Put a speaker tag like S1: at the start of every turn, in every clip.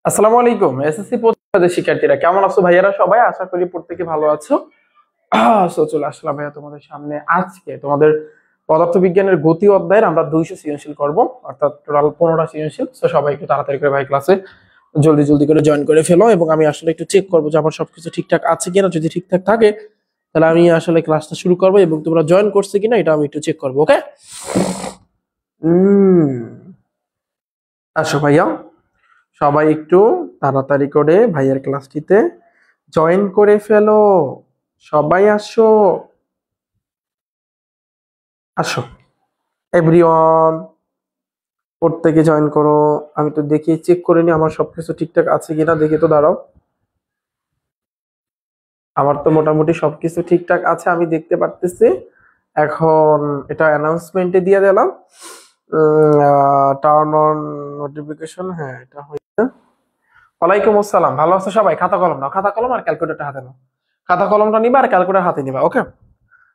S1: আসসালামু আলাইকুম এসএসসি পরীক্ষার্থী শিক্ষার্থীরা কেমন আছো ভাইয়ারা? সবাই আশা করি প্রত্যেকে ভালো আছো। সো চলে আসলাম ভাইয়া তোমাদের সামনে আজকে তোমাদের পদার্থবিজ্ঞানের গতি অধ্যায়ের আমরা 200 সৃজনশীল করব, অর্থাৎ টোটাল 15টা সৃজনশীল। তো সবাই একটু তাড়াতাড়ি করে ভাই ক্লাসে জলদি জলদি করে জয়েন করে ফেলো, এবং আমি আসলে একটু চেক করবো যে আমার সবকিছু ঠিকঠাক আছে কিনা। যদি ঠিকঠাক থাকে তাহলে আমি আসলে ক্লাসটা শুরু করবো, এবং তোমরা জয়েন করছে কিনা এটা আমি একটু চেক করবো। ওকে, আসো ভাইয়া, সবাই একটু তাড়াতাড়ি করে ভাইয়ের ক্লাসটিতে জয়েন করে ফেলো। সবাই আসো, আসো এভরিওয়ান, প্রত্যেকে জয়েন করো। আমি তো দেখি চেক করে নি আমার সবকিছু ঠিকঠাক আছে কিনা, দেখি তো, দাঁড়াও। আমার তো মোটামুটি সবকিছু ঠিকঠাক আছে, আমি দেখতে পারতেছি। এখন এটা অ্যানাউন্সমেন্টে দিয়ে দিলাম, টার্ন অন নোটিফিকেশন। হ্যাঁ, এটা হয়েছে। ওয়ালাইকুম আসসালাম, ভালো আছো সবাই? খাতা কলম নাও, খাতা কলম আর ক্যালকুলেটর হাতে নাও। খাতা কলমটা নিবা আর ক্যালকুলেটর হাতে নিবা। ওকে,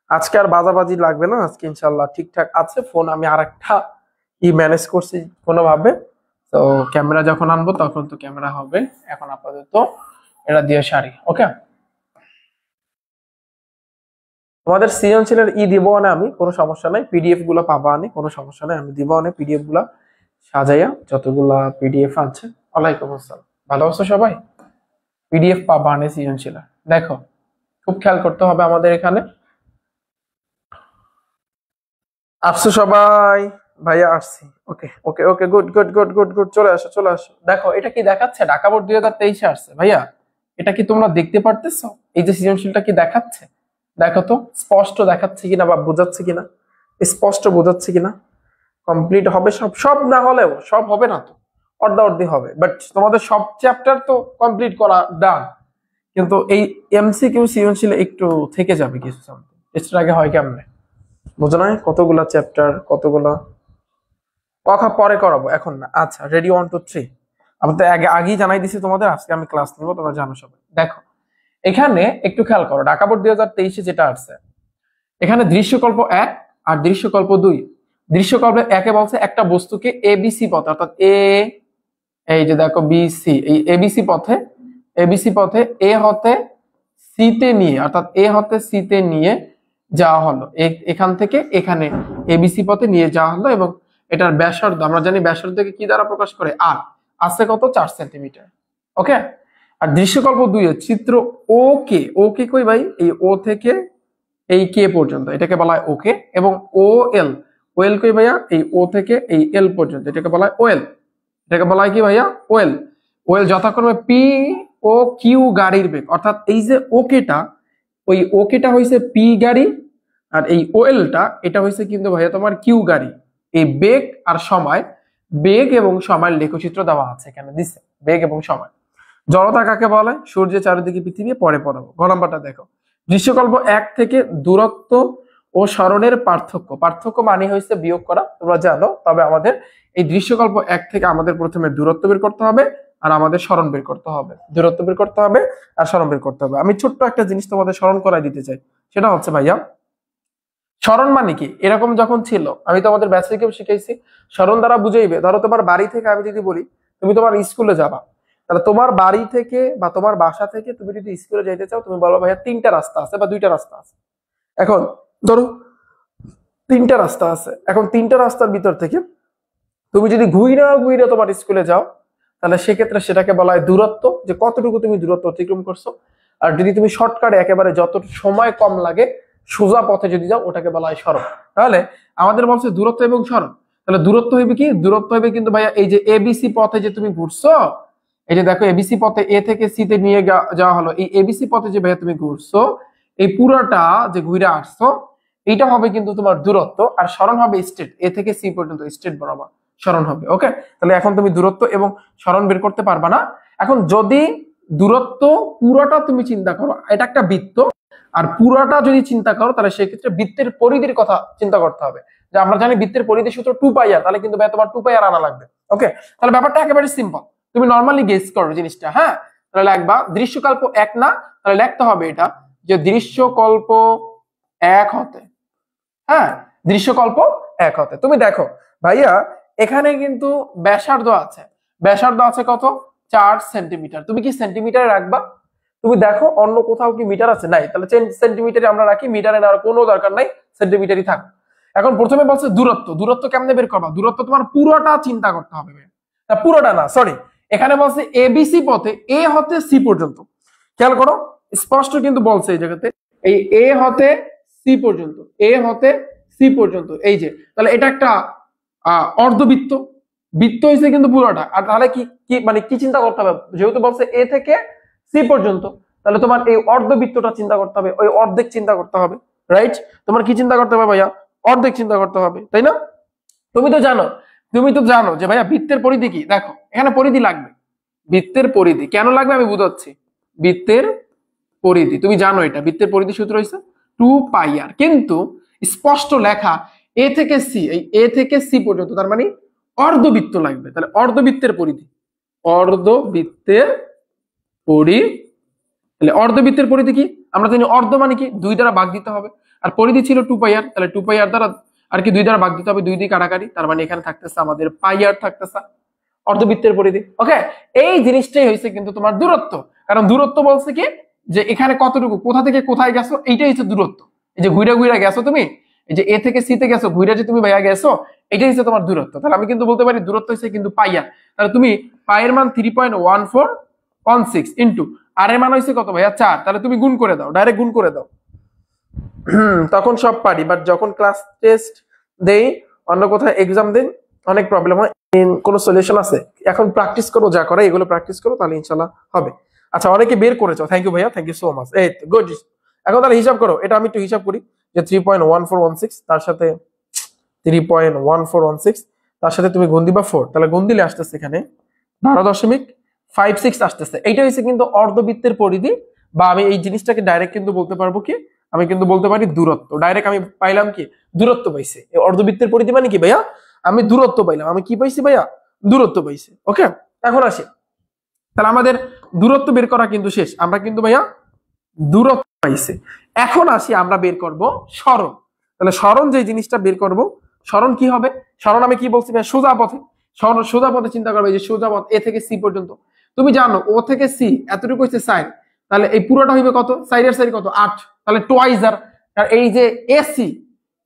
S1: আজকে আর বাজাবাজি লাগবে না, আজকে ইনশাল্লাহ ঠিকঠাক আছে। ফোন আমি আরেকটা ম্যানেজ করছি কোনোভাবে। তো ক্যামেরা যখন আনবো তখন তো ক্যামেরা হবে, এখন আপাতত এটা দিয়ে সারি। ওকে, তোমাদের সৃজনশীলের দিব না আমি, কোনো সমস্যা নাই। পিডিএফ গুলো পাবা আনে, কোনো সমস্যা নাই, আমি দিব না পিডিএফ গুলা সাজাইয়া, যতগুলা পিডিএফ আছে। ওয়ালাইকুম আসসালাম, ভালো আছো সবাই? পিডিএফ পাবা আনে সৃজনশীল। দেখো, খুব খেয়াল করতে হবে আমাদের এখানে। আসছো সবাই? ভাইয়া আসছি। Okay okay okay, good good good good good, চলে আসো চলে আসো। দেখো এটা কি দেখাচ্ছে? ঢাকা বোর্ড 2023 আসছে ভাইয়া। এটা কি তোমরা দেখতে পারতেছো? এই যে সৃজনশীলটা কি দেখাচ্ছে? দেখো তো স্পষ্ট দেখাচ্ছে কিনা বা বোঝাচ্ছে কিনা, স্পষ্ট বোঝাচ্ছে কিনা। কমপ্লিট হবে সব? সব না হলেও, সব হবে না তো, অর্ধা অর্ধি হবে, বাট তোমাদের সব চ্যাপ্টার তো কমপ্লিট করা ডান। কিন্তু এই এমসিকিউ সৃজনশীল একটু থেকে যাবে কিছু সামথিং। টেস্টের আগে হয় কেমনে, বুঝো না? কতগুলা চ্যাপ্টার, কতগুলা কথা পরে করাবো, এখন না। আচ্ছা, রেডি, 1 2 3। আমি তো আগেই জানাই দিছি তোমাদের আজকে আমি ক্লাস নিব, তোমরা জানো সবাই। দেখো এখানে একটু খেয়াল করো, ঢাকা বোর্ড 2023 যেটা আসছে, এখানে দৃশ্যকল্প 1 আর দৃশ্যকল্প 2। দৃশ্যকল্প 1 এ বলছে একটা বস্তুকে এবিসি পথ, অর্থাৎ এই যে দেখো বিসি, এই এবিসি পথে এ হতে সি তে নিয়ে, অর্থাৎ এ হতে সি তে নিয়ে যাওয়া হলো। এখান থেকে এখানে এবিসি পথে নিয়ে যাওয়া হলো, এবং এটার ব্যাসার্ধ আমরা জানি, ব্যাসার্ধকে কি দ্বারা প্রকাশ করে? আর আছে কত? 4 সেন্টিমিটার। ওকে, আর দৃশ্যকল্প 2 এর চিত্র ও কে কই ভাই? এই ও থেকে এই কে পর্যন্ত, এটাকে বলা হয় ওকে। এবং ও এল, ওয়েল কই ভাইয়া? এই ও থেকে এই এল পর্যন্ত, এটাকে বলা হয় ওয়েল। এটাকে বলা হয় কি ভাইয়া? ওয়েল। ওয়েল যথাক্রমে পি ও কিউ গাড়ির বেগ, অর্থাৎ এই যে ওকেটা, ওই ওকেটা হইছে পি গাড়ি, আর এই ওয়েলটা এটা হইছে কিন্তু ভাইয়া তোমার কিউ গাড়ি। এই বেগ আর সময়, বেগ এবং সময়ের লেখচিত্র দেওয়া আছে এখানে, দিছে বেগ এবং সময়। জড়তা কাকে বলে? সূর্যের চারিদিকে পৃথিবী, পরে পড়াবো। গ নাম্বারটা দেখো, দৃশ্যকল্প 1 থেকে দূরত্ব ও সরণের পার্থক্য। পার্থক্য মানে হয়েছে বিয়োগ করা, তোমরা জানো। তবে আমাদের এই দৃশ্যকল্প 1 থেকে আমাদের প্রথমে দূরত্ব বের করতে হবে, আর আমাদের সরণ বের করতে হবে। দূরত্ব বের করতে হবে আর সরণ বের করতে হবে। আমি ছোট্ট একটা জিনিস তোমাদের স্মরণ করাই দিতে চাই, সেটা হচ্ছে ভাইয়া, সরণ মানে কি? এরকম যখন ছিল, আমি তোমাদের বেসিকেও শিখাইছি, সরণ দ্বারা বুঝাইবে। ধরো তোমার বাড়ি থেকে আমি যদি বলি তুমি তোমার স্কুলে যাবা, তাহলে তোমার বাড়ি থেকে বা তোমার বাসা থেকে তুমি যদি স্কুলে যাইতে চাও, তুমি বলো ভাইয়া 3টা রাস্তা আছে বা 2টা রাস্তা আছে। এখন ধরো 3টা রাস্তা আছে, এখন 3টা রাস্তার ভিতর থেকে তুমি যদি ঘুইরা ঘুইরা তোমার স্কুলে যাও, তাহলে সেক্ষেত্রে সেটাকে বলা হয় দূরত্ব, যে কতটুকু তুমি দূরত্ব অতিক্রম করছো। আর যদি তুমি শর্টকাটে একেবারে যত সময় কম লাগে সোজা পথে যদি যাও, ওটাকে বলা হয় সরণ। তাহলে আমাদের বলছে দূরত্ব এবং সরণ, তাহলে দূরত্ব হইবে কি? দূরত্ব হইবে কিন্তু ভাইয়া এই যে এবিসি পথে যে তুমি ঘুরছো, এই যে দেখো এবিসি পথে এ থেকে সি তে নিয়ে যাওয়া হলো, এই এবিসি পথে যে ভাইয়া তুমি ঘুরছো, এই পুরোটা যে ঘুরে আসছো, এইটা হবে কিন্তু তোমার দূরত্ব। আর সরণ হবে স্ট্রেট, এ থেকে সি পর্যন্ত স্ট্রেট বরাবর সরণ হবে। ওকে, তাহলে এখন তুমি দূরত্ব এবং সরণ বের করতে পারবা না। এখন যদি দূরত্ব পুরোটা তুমি চিন্তা করো, এটা একটা বৃত্ত, আর পুরোটা যদি চিন্তা করো, তাহলে সেক্ষেত্রে বৃত্তের পরিধির কথা চিন্তা করতে হবে। যে আমরা জানি বৃত্তের পরিধি সূত্র 2 পাই আর, তাহলে কিন্তু ভাই তোমার 2 পাই আর আনা লাগবে। ওকে, তাহলে ব্যাপারটা একেবারে সিম্পল, তুমি নর্মালি গেস করো জিনিসটা। হ্যাঁ, তাহলে লিখবা দৃশ্যকল্প 1 না, তাহলে লিখতে হবে এটা যে দৃশ্যকল্প 1 হতে, হ্যাঁ, দৃশ্যকল্প 1 হতে। তুমি দেখো ভাইয়া, এখানে কিন্তু ব্যাসার্ধ আছে। ব্যাসার্ধ আছে কত? 4 সেন্টিমিটার। তুমি কি সেন্টিমিটারে রাখবা? তুমি দেখো অন্য কোথাও কি মিটার আছে? নাই। তাহলে সেন্টিমিটারে আমরা রাখি, মিটারে নেওয়ার কোনো দরকার নাই, সেন্টিমিটারই থাক। এখন প্রথমে বলছে দূরত্ব। দূরত্ব কেমনে বের করবা? দূরত্ব তোমার পুরোটা চিন্তা করতে হবে, পুরোটা না, সরি, এখানে বলছে এবিসি পথে এ হতে সি পর্যন্ত। খেয়াল করো, স্পষ্ট কিন্তু বলছে এই জায়গাতে, এই এ হতে সি পর্যন্ত, এ হতে সি পর্যন্ত, এই যে, তাহলে এটা একটা অর্ধবৃত্ত। বৃত্ত হয়েছে কিন্তু পুরোটা। আর তাহলে কি কি মানে কি চিন্তা করতে হবে? যেহেতু বলছে এ থেকে সি পর্যন্ত, তাহলে তোমার এই অর্ধবৃত্তটা চিন্তা করতে হবে, ওই অর্ধেক চিন্তা করতে হবে, রাইট? তোমার কি চিন্তা করতে হবে ভাইয়া? অর্ধেক চিন্তা করতে হবে, তাই না? তুমি তো জানো যে ভাইয়া বৃত্তের পরিধি কি। দেখো এখানে পরিধি লাগবে, বৃত্তের পরিধি কেন লাগবে আমি বুঝাচ্ছি। বৃত্তের পরিধি তুমি জানো, এটা বৃত্তের পরিধি সূত্র হচ্ছে 2πr, কিন্তু স্পষ্ট লেখা এ থেকে সি, এই এ থেকে সি পর্যন্ত, তার মানে অর্ধবৃত্ত লাগবে। তাহলে অর্ধবৃত্তের পরিধি, অর্ধবৃত্তের পরিধি, তাহলে অর্ধবৃত্তের পরিধি কি আমরা জানি? অর্ধ মানে কি 2 দ্বারা ভাগ দিতে হবে, আর পরিধি ছিল 2πr, তাহলে 2πr দ্বারা আর কি 2 দ্বারা ভাগ দিতে হবে, 2 দিয়ে কাটাকাটি, তার মানে এখানে থাকতেছে আমাদের πr থাকতেছে অর্ধবৃত্তের পরিধি। ওকে, এই জিনিসটাই হয়েছে কিন্তু তোমার দূরত্ব। কারণ দূরত্ব বলছে কি যে এখানে কতটুকু, কোথা থেকে কোথায় গেছো, এইটাই হচ্ছে দূরত্ব। এই যে ঘুরে ঘুরে গেছো তুমি, এই যে এ থেকে সি তে গেছো, ঘুরে যে তুমি ভাইয়া গেছো, এটাই হচ্ছে তোমার দূরত্ব। তাহলে আমি কিন্তু বলতে পারি দূরত্ব হচ্ছে কিন্তু পাইয়া। তাহলে তুমি পায়ের মান 3.1416 ইন্টু আর এর মান হয়েছে কত ভাইয়া 4, তাহলে তুমি গুণ করে দাও, ডাইরেক্ট গুণ করে দাও। তখন সব পারি, বাট যখন ক্লাস টেস্ট দেই, অন্য কোথাও এক্সাম দিন, অনেক প্রবলেম হয়। কোন সলিউশন আছে? এখন প্র্যাকটিস করো, যা করে এগুলো প্র্যাকটিস করো, তাহলে ইনশাআল্লাহ হবে। আচ্ছা, অনেকে বের করেছো, থ্যাংক ইউ ভাইয়া, থ্যাংক ইউ সো মাচ। এই গুড। এখন তাহলে হিসাব করো, এটা আমি একটু হিসাব করি যে 3.1416 তার সাথে 3.1416 তার সাথে তুমি গুণ দিবা 4, তাহলে গুণ দিলে আসতেছে এখানে 12.56 আসতেছে। এইটা হচ্ছে কিন্তু অর্ধবৃত্তের পরিধি, বা আমি এই জিনিসটাকে ডাইরেক্ট কিন্তু বলতে পারবো কি, আমি কিন্তু বলতে পারি দূরত্ব। ডাইরেক্ট আমি পাইলাম কি? দূরত্ব পাইছি। এই অর্ধবৃত্তের পরিধি মানে কি ভাইয়া? আমি দূরত্ব পাইলাম। আমি কি পাইছি ভাইয়া? দূরত্ব পাইছি। ওকে, এখন আসি, তাহলে আমাদের দূরত্ব বের করা কিন্তু শেষ। আমরা কিন্তু ভাইয়া দূরত্ব পাইছি। এখন আসি আমরা বের করব সরণ। তাহলে সরণ যে জিনিসটা বের করব, সরণ কি হবে? সরণ আমি কি বলছি ভাই? সোজা পথে। সরণ সোজা পথে চিন্তা করবে, যে সোজা পথ এ থেকে সি পর্যন্ত। তুমি জানো ও থেকে সি এতটুকু হচ্ছে সাইড, তাহলে এই পুরোটা হইবে কত? সাইডের সাইড কত? 8, তাহলে টোয়াইস আর। আর এই যে এসি,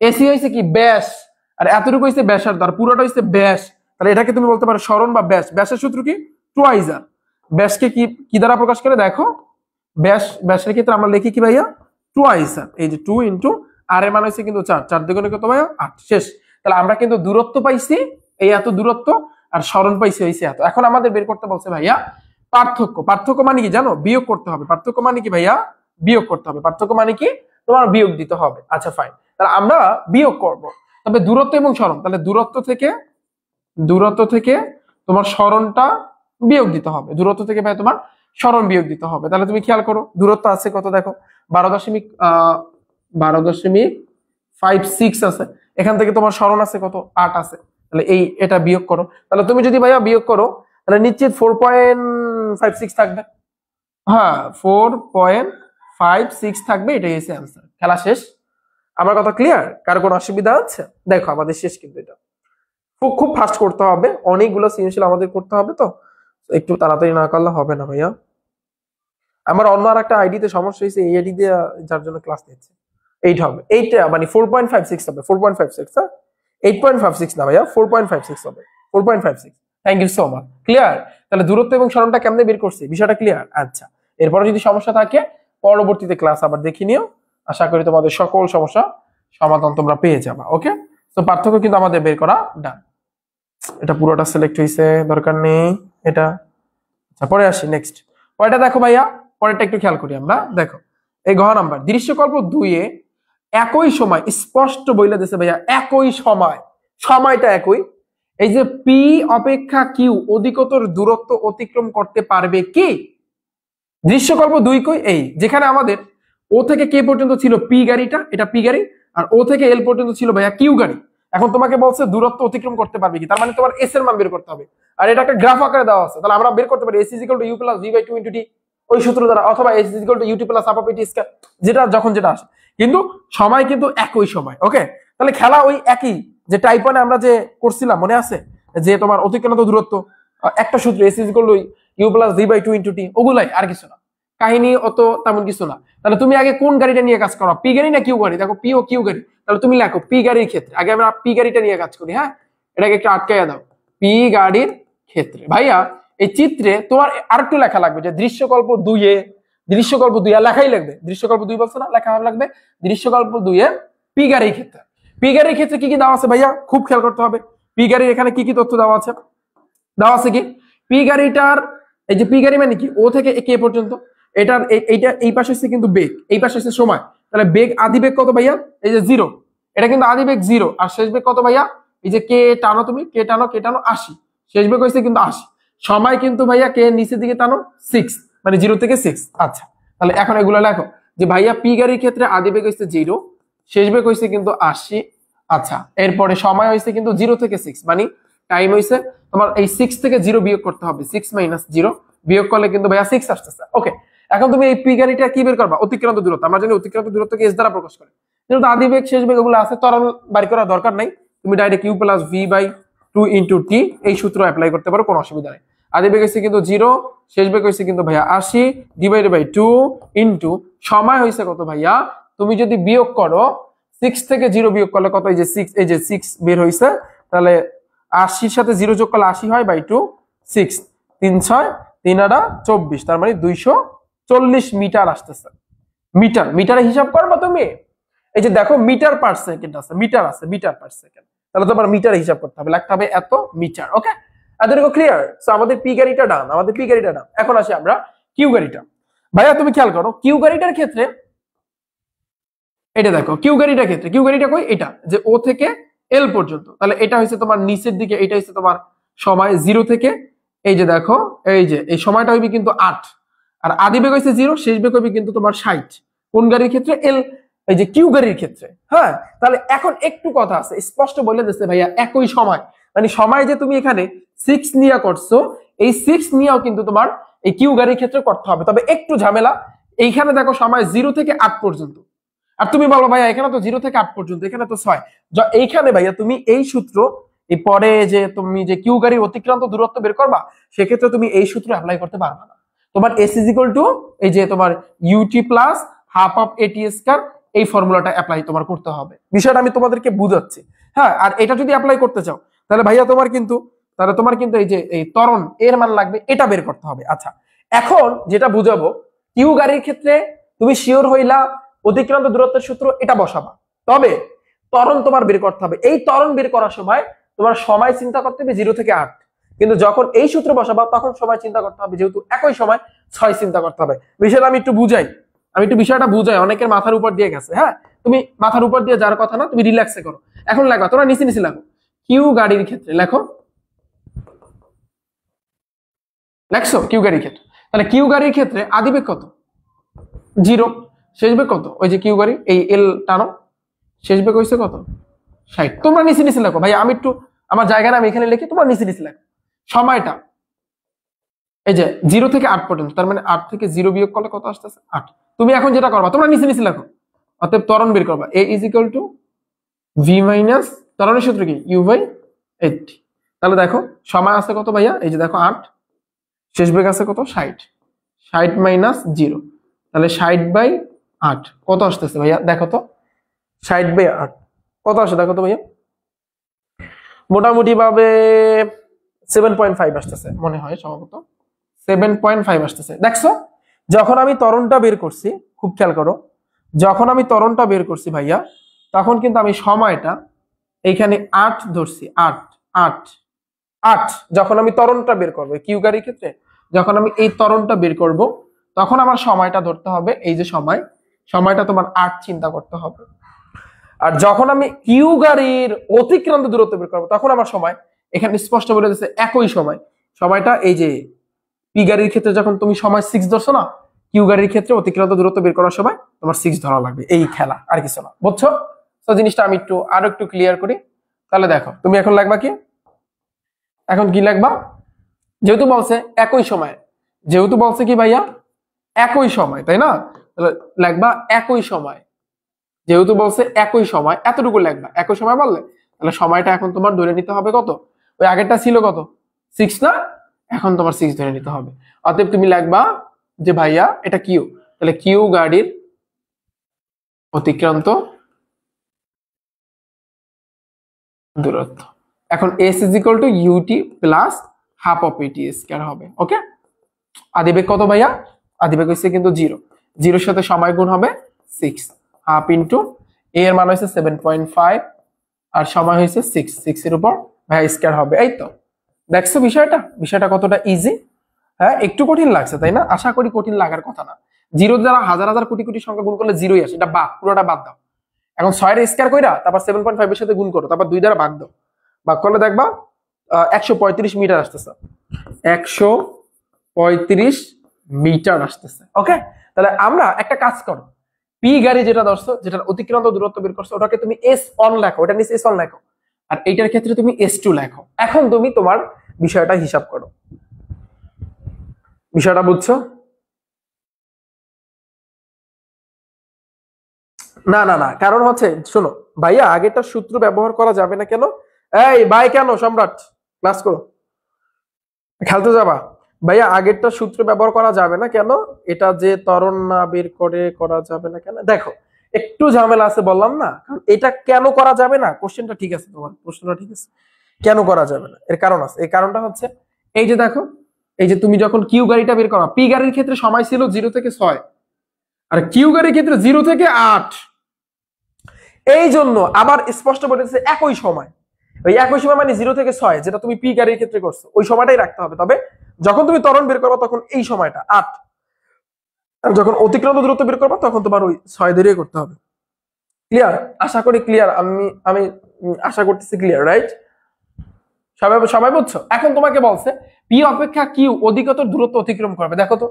S1: এসি হইছে কি? ব্যাস। আর এতটুকু হইছে ব্যাসার্ধ, আর পুরোটা হইছে ব্যাস। তাহলে এটাকে তুমি বলতে পারো সরণ বা ব্যাস। ব্যাসের সূত্র কি? টোয়াইস আর। ব্যাসকে কি কি দ্বারা প্রকাশ করে দেখো? ব্যাসের ক্ষেত্রে আমরা লিখি কি ভাইয়া? টোয়াইস আর। এই যে 2 ইনটু আর এর মান হইছে কিন্তু 4, 4 দ্বিগুণে কত ভাইয়া? 8। শেষ। তাহলে আমরা কিন্তু দূরত্ব পাইছি এই এত দূরত্ব, আর সরণ পাইছি হইছে এত। এখন আমাদের বের করতে বলছে ভাইয়া পার্থক্য। পার্থক্য মানে কি জানো? বিয়োগ করতে হবে। পার্থক্য মানে কি ভাইয়া? বিয়োগ করতে হবে। পার্থক্য মানে কি? তোমার বিয়োগ দিতে হবে। আচ্ছা ফাইন, তাহলে আমরা বিয়োগ করব। তবে দূরত্ব এবং সরণ, তাহলে দূরত্ব থেকে তোমার সরণটা বিয়োগ দিতে হবে। দূরত্ব থেকে ভাই তোমার সরণ বিয়োগ দিতে হবে। তাহলে তুমি খেয়াল করো, দূরত্ব আছে কত দেখো? 12.56 আছে। এখান থেকে তোমার সরণ আছে কত? 8 আছে। তাহলে এটা বিয়োগ করো। তাহলে তুমি যদি ভাইয়া বিয়োগ করো, তাহলে নিশ্চিত 4.56 থাকবে। হ্যাঁ, 4.56 থাকবে, এটাই হচ্ছে অ্যান্সার। খেলা শেষ। আমার কথা ক্লিয়ার? কার কোনো অসুবিধা আছে? দেখো আমাদের শেষ কিন্তু এটা। খুব ফাস্ট করতে হবে, অনেকগুলো সৃজনশীল আমাদের করতে হবে, তো একটু তাড়াতাড়ি না করলে হবে না ভাইয়া। আমার অন্য আর একটা আইডিতে সমস্যা হয়েছে, এই আইডি দিয়ে যার জন্য ক্লাস নিচ্ছে। 8 হবে, 8 মানে 4.56 হবে। 4.56, হ্যাঁ 8.56 না ভাইয়া, 4.56 হবে। 4.56। Thank you so much. Clear? তাহলে দূরত্ব এবং সরণটা কেমনে বের করছি, বিষয়টা ক্লিয়ার? আচ্ছা, এরপরে যদি সমস্যা থাকে পরবর্তীতে ক্লাস আবার দেখে নিও। আশা করি তোমাদের সকল সমস্যা সমাধান তোমরা পেয়ে যাবা। ওকে, তো পার্থক্য কিন্তু আমাদের বের করা ডান। এটা পুরোটা সিলেক্ট হয়েছে, দরকার নেই এটা। আচ্ছা, পরে আসি নেক্সট। পরেরটা দেখো ভাইয়া, পরেরটা একটু খেয়াল করি আমরা। দেখো এই ঘ নাম্বার, দৃশ্যকল্প 2 এ একই সময়, স্পষ্ট বইলে দিয়েছে ভাইয়া একই সময়, সময়টা একই। এই যে পি অপেক্ষা কিউ অধিকতর দূরত্ব অতিক্রম করতে পারবে কি? দৃশ্যকল্প 2 কই? এই যেখানে আমাদের ও থেকে কে পর্যন্ত ছিল পি গাড়িটা, এটা পি গাড়ি, আর ও থেকে এল পর্যন্ত ছিল ভাইয়া কিউ গাড়ি। এখন তোমাকে বলছে দূরত্ব অতিক্রম করতে পারবে কি, তার মানে তোমার এস এর মান বের করতে হবে। আর এটা একটা গ্রাফ আকারে দেওয়া আছে, তাহলে আমরা বের করতে পারি s equal to you plus V by 2 into t, ওই সূত্র দ্বারা, অথবা s equal to u t plus half of t square, যেটা যখন যেটা আসে, কিন্তু সময় কিন্তু একই সময়। ওকে, তাহলে খেলা ওই একই, যে টাইপ 1 আমরা যে করছিলাম মনে আছে, যে তোমার অতিক্রান্ত দূরত্ব একটা সূত্র S equal to you plus V by two into t, ওগুলাই, আর কিছু না, কাহিনী অত তেমন কিছু না। তাহলে তুমি আগে কোন গাড়িটা নিয়ে কাজ করো, পি গাড়ি না কিউ গাড়ি? দেখো পি ও কিউ গাড়ি, তাহলে তুমি লেখো পি গাড়ির ক্ষেত্রে, আগে আমরা পি গাড়িটা নিয়ে কাজ করি। হ্যাঁ, এটাকে একটু আটকাইয়া দাও, পি গাড়ির ক্ষেত্রে। ভাইয়া এই চিত্রে তোমার আরেকটু লেখা লাগবে যে দৃশ্যকল্প 2-এ, দৃশ্যকল্প 2 লেখাই লাগবে, দৃশ্যকল্প 2 বলছো না, লেখা লাগবে দৃশ্যকল্প 2-এ পি গাড়ির ক্ষেত্রে। পি গাড়ির ক্ষেত্রে কি কি দেওয়া আছে ভাইয়া, খুব খেয়াল করতে হবে। পি গাড়ির এখানে কি কি তথ্য দেওয়া আছে? দেওয়া আছে কি, পি গাড়িটার, এই যে পি গাড়ি মানে কি, ও থেকে কে পর্যন্ত, এটার এইটা এই পাশে হচ্ছে কিন্তু বেগ, এই পাশে হচ্ছে সময়। তাহলে বেগ, আদি বেগ কত ভাইয়া? এই যে 0, এটা কিন্তু আদি বেগ 0, আর শেষ বেগ কত ভাইয়া? এই যে কে টানো, তুমি কে টানো, কে টানো 80, শেষ বেগ হয়েছে কিন্তু 80। সময় কিন্তু ভাইয়া কে নিচের দিকে টানো 6, মানে 0 থেকে 6। আচ্ছা, তাহলে এখন এগুলো লেখো যে ভাইয়া পি গাড়ির ক্ষেত্রে আদি বেগ হয়েছে 0, শেষ বেগ হয়েছে কিন্তু 80। আচ্ছা, এরপরে সময় হয়েছে কিন্তু 0 থেকে 6, মানে টাইম হয়েছে তোমার এই 6 থেকে 0 বিয়োগ করতে হবে, 6 মাইনাস 0 বিয়োগ করলে কিন্তু ভাইয়া 6 আসতেছে। ওকে, এখন তুমি এই পি গাড়িটা কি বের করবা? অতিক্রান্ত দূরত্ব। আমরা জানি অতিক্রান্ত দূরত্বকে এস দ্বারা প্রকাশ করে, যেহেতু আদি বেগ শেষ বেগ ওগুলো আছে, ত্বরণ বাড়ি করার দরকার নাই, তুমি direct u plus V by two into টি এই সূত্র অ্যাপ্লাই করতে পারো, কোনো অসুবিধা নেই। আদি বেগ হয়েছে কিন্তু 0, শেষ বেগ হয়েছে কিন্তু ভাইয়া 80, ডিভাইডেড বাই 2 ইন্টু সময় হয়েছে কত ভাইয়া? তুমি যদি বিয়োগ করো 6 থেকে 0 বিয়োগ করলে কত? এই যে 6, এই যে 6 বের হয়েছে, তাহলে 80-র সাথে 0 যোগ করলে 80 হয় বাই 2, 6 3 6 3 8 24, তার মানে 240 মিটার আসতেছে। মিটার, মিটারে হিসাব করবা তুমি, এই যে দেখো মিটার পার সেকেন্ড আছে, মিটার আছে, মিটার পার সেকেন্ড, তাহলে তোমার মিটারে হিসাব করতে হবে, লিখতে হবে এত মিটার। ওকে, এতটুকু ক্লিয়ার? সো আমাদের পি গাড়িটা ডান, আমাদের পি গাড়িটা ডান। এখন আসি আমরা কিউ গাড়িটা। ভাইয়া তুমি খেয়াল করো কিউ গাড়িটার ক্ষেত্রে, এটা দেখো কিউ গাড়িটার ক্ষেত্রে, কিউ গাড়িটা কই? এটা যে ও থেকে এল পর্যন্ত, তাহলে এটা হচ্ছে তোমার নিচের দিকে, এটা হচ্ছে তোমার সময় 0 থেকে, এই যে দেখো এই যে এই সময়টা হইবে কিন্তু 8, আর আদি বেগ হচ্ছে 0, শেষ বেগ হইবে কিন্তু তোমার 60। কোন গাড়ির ক্ষেত্রে? এল, এই যে কিউ গাড়ির ক্ষেত্রে। হ্যাঁ, তাহলে এখন একটু কথা আছে, স্পষ্ট বলে দিচ্ছে ভাইয়া একই সময়, মানে সময় যে তুমি এখানে 6 নিয়া করছো, এই 6 নিয়েও কিন্তু তোমার এই কিউ গাড়ির ক্ষেত্রে করতে হবে, তবে একটু ঝামেলা। এইখানে দেখো সময় 0 থেকে 8 পর্যন্ত, আর তুমি বলো ভাইয়া এখানে তো 0 থেকে 8 পর্যন্ত, এখানে তো 6। এইখানে ভাইয়া তুমি এই সূত্র, এই পরে যে তুমি যে কিউ গাড়ির অতিক্রান্ত দূরত্ব বের করবা, সেক্ষেত্রে তুমি এই সূত্র অ্যাপ্লাই করতে পারবে না। তোমার এস ইজ ইকুয়াল টু এই যে তোমার ইউটি প্লাস হাফ অফ এটি স্কয়ার, এই ফর্মুলাটা অ্যাপ্লাই তোমার করতে হবে। বিষয়টা আমি তোমাদেরকে বুঝাচ্ছি। হ্যাঁ, আর এটা যদি অ্যাপ্লাই করতে চাও তাহলে ভাইয়া তোমার কিন্তু, এই যে এই ত্বরণ এর মান লাগবে, এটা বের করতে হবে। আচ্ছা, এখন যেটা বুঝাবো, কিউ গাড়ির ক্ষেত্রে তুমি শিওর হইলা অতিক্রান্ত দূরত্বের সূত্র এটা বসাবা, তবে ত্বরণ তোমার বের করতে হবে। এই ত্বরণ বের করার সময় তোমার সময় চিন্তা করতে হবে 0 থেকে 8, কিন্তু যখন এই সূত্র বসাবা তখন সময় চিন্তা করতে হবে, যেহেতু একই সময় 6 চিন্তা করতে হবে। বিষয়টা আমি একটু বুঝাই, বিষয়টা বুঝাই, অনেকের মাথার উপর দিয়ে গেছে। হ্যাঁ, তুমি মাথার উপর দিয়ে যার কথা না, তুমি রিল্যাক্সে করো। এখন লেখো, তোমরা নিচে নিচে লেখো, কিউ গাড়ির ক্ষেত্রে লেখো, লেখছো কিউ গাড়ির ক্ষেত্রে। তাহলে কিউ গাড়ির ক্ষেত্রে আদি বেগ কত? 0, শেষ বেগ কত? ওই যে কিউ গাড়ি এই এল টানো, শেষ বেগ হয়েছে কত? 60। তোমরা নিচে নিচে লেখো ভাই, আমি একটু আমার জায়গায় আমি এখানে লিখি, তোমরা নিচে নিচে লেখো। সময়টা এই যে 0 থেকে 8 পর্যন্ত, তার মানে 8 থেকে 0 বিয়োগ করলে কত আসতেছে? 8। তুমি এখন যেটা করবা, তোমরা নিচে নিচে লেখো, অতএব ত্বরণ বের করবা, a is equal to v minus, ত্বরণের সূত্র কি? U by 80। তাহলে দেখো সময় আছে কত ভাইয়া? এই যে দেখো 8, শেষ বেগ আছে কত? 60, 60 মাইনাস 0, তাহলে 60 বাই 8 কত আসতেছে ভাইয়া? দেখো তো 60 বাই 8 কত আসে দেখো তো ভাইয়া? মোটামুটি ভাবে 7.5 আসতেছে মনে হয়, সম্ভবত 7.5 আসতেছে। দেখছো, যখন আমি ত্বরণটা বের করছি, খুব খেয়াল করো, যখন আমি ত্বরণটা বের করছি ভাইয়া, তখন কিন্তু আমি সময়টা এইখানে 8 ধরছি, 8 8 8। যখন আমি ত্বরণটা বের করবো কিউ গাড়ির ক্ষেত্রে, যখন আমি এই ত্বরণটা বের করব, তখন আমার সময়টা ধরতে হবে, এই যে সময়টা তোমার 8 চিন্তা করতে হবে। আর যখন আমি কিউ গাড়ির অতিক্রান্ত দূরত্ব বের করবো, তখন আমার সময় এখানে স্পষ্ট বলে দিচ্ছে একই সময়, সময়টা এই যে পি গাড়ির ক্ষেত্রে যখন তুমি সময় 6 ধরছো না, কিউ গাড়ির ক্ষেত্রে অতিক্রান্ত দূরত্ব বের করার সময় তোমার 6 ধরা লাগবে। এই খেলা, আর কিছু না, বুঝছো? তো জিনিসটা আমি আরো একটু ক্লিয়ার করি। তাহলে দেখো তুমি এখন লাগবা কি, এখন কি লাগবা? যেহেতু বলছে একই সময়, যেহেতু বলছে কি ভাইয়া একই সময়, তাই না? তাহলে লাগবা একই সময়, যেহেতু বলছে একই সময়, এতটুকু লাগবা। একই সময় বললে তাহলে সময়টা এখন তোমার ধরে নিতে হবে কত? ওই আগেরটা ছিল কত? 6 না? এখন তোমার 6 ধরে নিতে হবে। অতএব তুমি লিখবা যে ভাইয়া এটা কিউ, তাহলে কিউ গাড়ির অতিক্রান্ত দূরত্ব। এখন s is equal to UT plus half of এটি স্কয়ার হবে। ওকে, আদিবেগ কত ভাইয়া? আদিবেগ হচ্ছে কিন্তু 0, 0 সাথে সময় গুণ হবে 6, হাফ ইনটু a এর মান হচ্ছে 7.5 আর সময় হয়েছে 6, 6 এর উপর ভাইয়া স্কয়ার হবে। এই তো দেখছো বিষয়টা কতটা ইজি। হ্যাঁ, একটু কঠিন লাগছে তাই না? আশা করি কঠিন লাগার কথা না। 0 দ্বারা হাজার হাজার কোটি কোটি সংখ্যা গুণ করলে 0ই আসে, এটা বাদ, পুরোটা বাদ দাও। এখন 6 এর স্কয়ার কইরা তারপর 7.5 এর সাথে গুণ করো, তারপর 2 দ্বারা ভাগ দাও, ভাগ করলে দেখবা 135 মিটার আসতেছে, 135 মিটার আসতেছে। ওকে, তাহলে আমরা একটা কাজ করো, পি গাড়ি যেটা ধরছো, যেটার অতিক্রান্ত দূরত্ব বের করছো, ওটাকে তুমি S1 লেখো, ওটা নিচে S1 লেখো, আর এইটার ক্ষেত্রে তুমি S2 লেখো। এখন তুমি তোমার বিষয়টা হিসাব করো, বিষয়টা বুঝছো? না না না, কারণ হচ্ছে শোনো ভাইয়া, আগেরটা সূত্র ব্যবহার করা যাবে না কেন? এই ভাই, কেন সম্রাট ক্লাস করো, খেলতে যাবা? ভাইয়া আগেরটা সূত্র ব্যবহার করা যাবে না কেন? এটা যে ত্বরণ না বের করে করা যাবে না কেন? দেখো একটু ঝামেলা আছে বললাম না, কারণ এটা কেন করা যাবে না, কোশ্চেনটা ঠিক আছে, তোমার প্রশ্নটা ঠিক আছে, কেন করা যাবে না এর কারণ আছে। এই কারণটা হচ্ছে এই যে দেখো, এই যে তুমি যখন কিউ গাড়িটা বের করো, পি গাড়ির ক্ষেত্রে সময় ছিল 0 থেকে 6, আর কিউ গাড়ির ক্ষেত্রে 0 থেকে 8। এই জন্য আবার স্পষ্ট বলেছে একই সময়, ওই একই সময় মানে 0 থেকে 6 যেটা তুমি পি গাড়ির ক্ষেত্রে করছো, ওই সময়টাই রাখতে হবে। তবে যখন তুমি ত্বরণ বের করবা তখন এই সময়টা 8, আর যখন অতিক্রান্ত দূরত্ব বের করবা তখন তোমার ওই 6 ধরে করতে হবে। ক্লিয়ার? আশা করি ক্লিয়ার। আমি আমি আশা করতেছি ক্লিয়ার, রাইট? সবাই সবাই বুঝছো? এখন তোমাকে বলছে পি অপেক্ষা কিউ অধিকতর দূরত্ব অতিক্রম করবে। দেখো তো,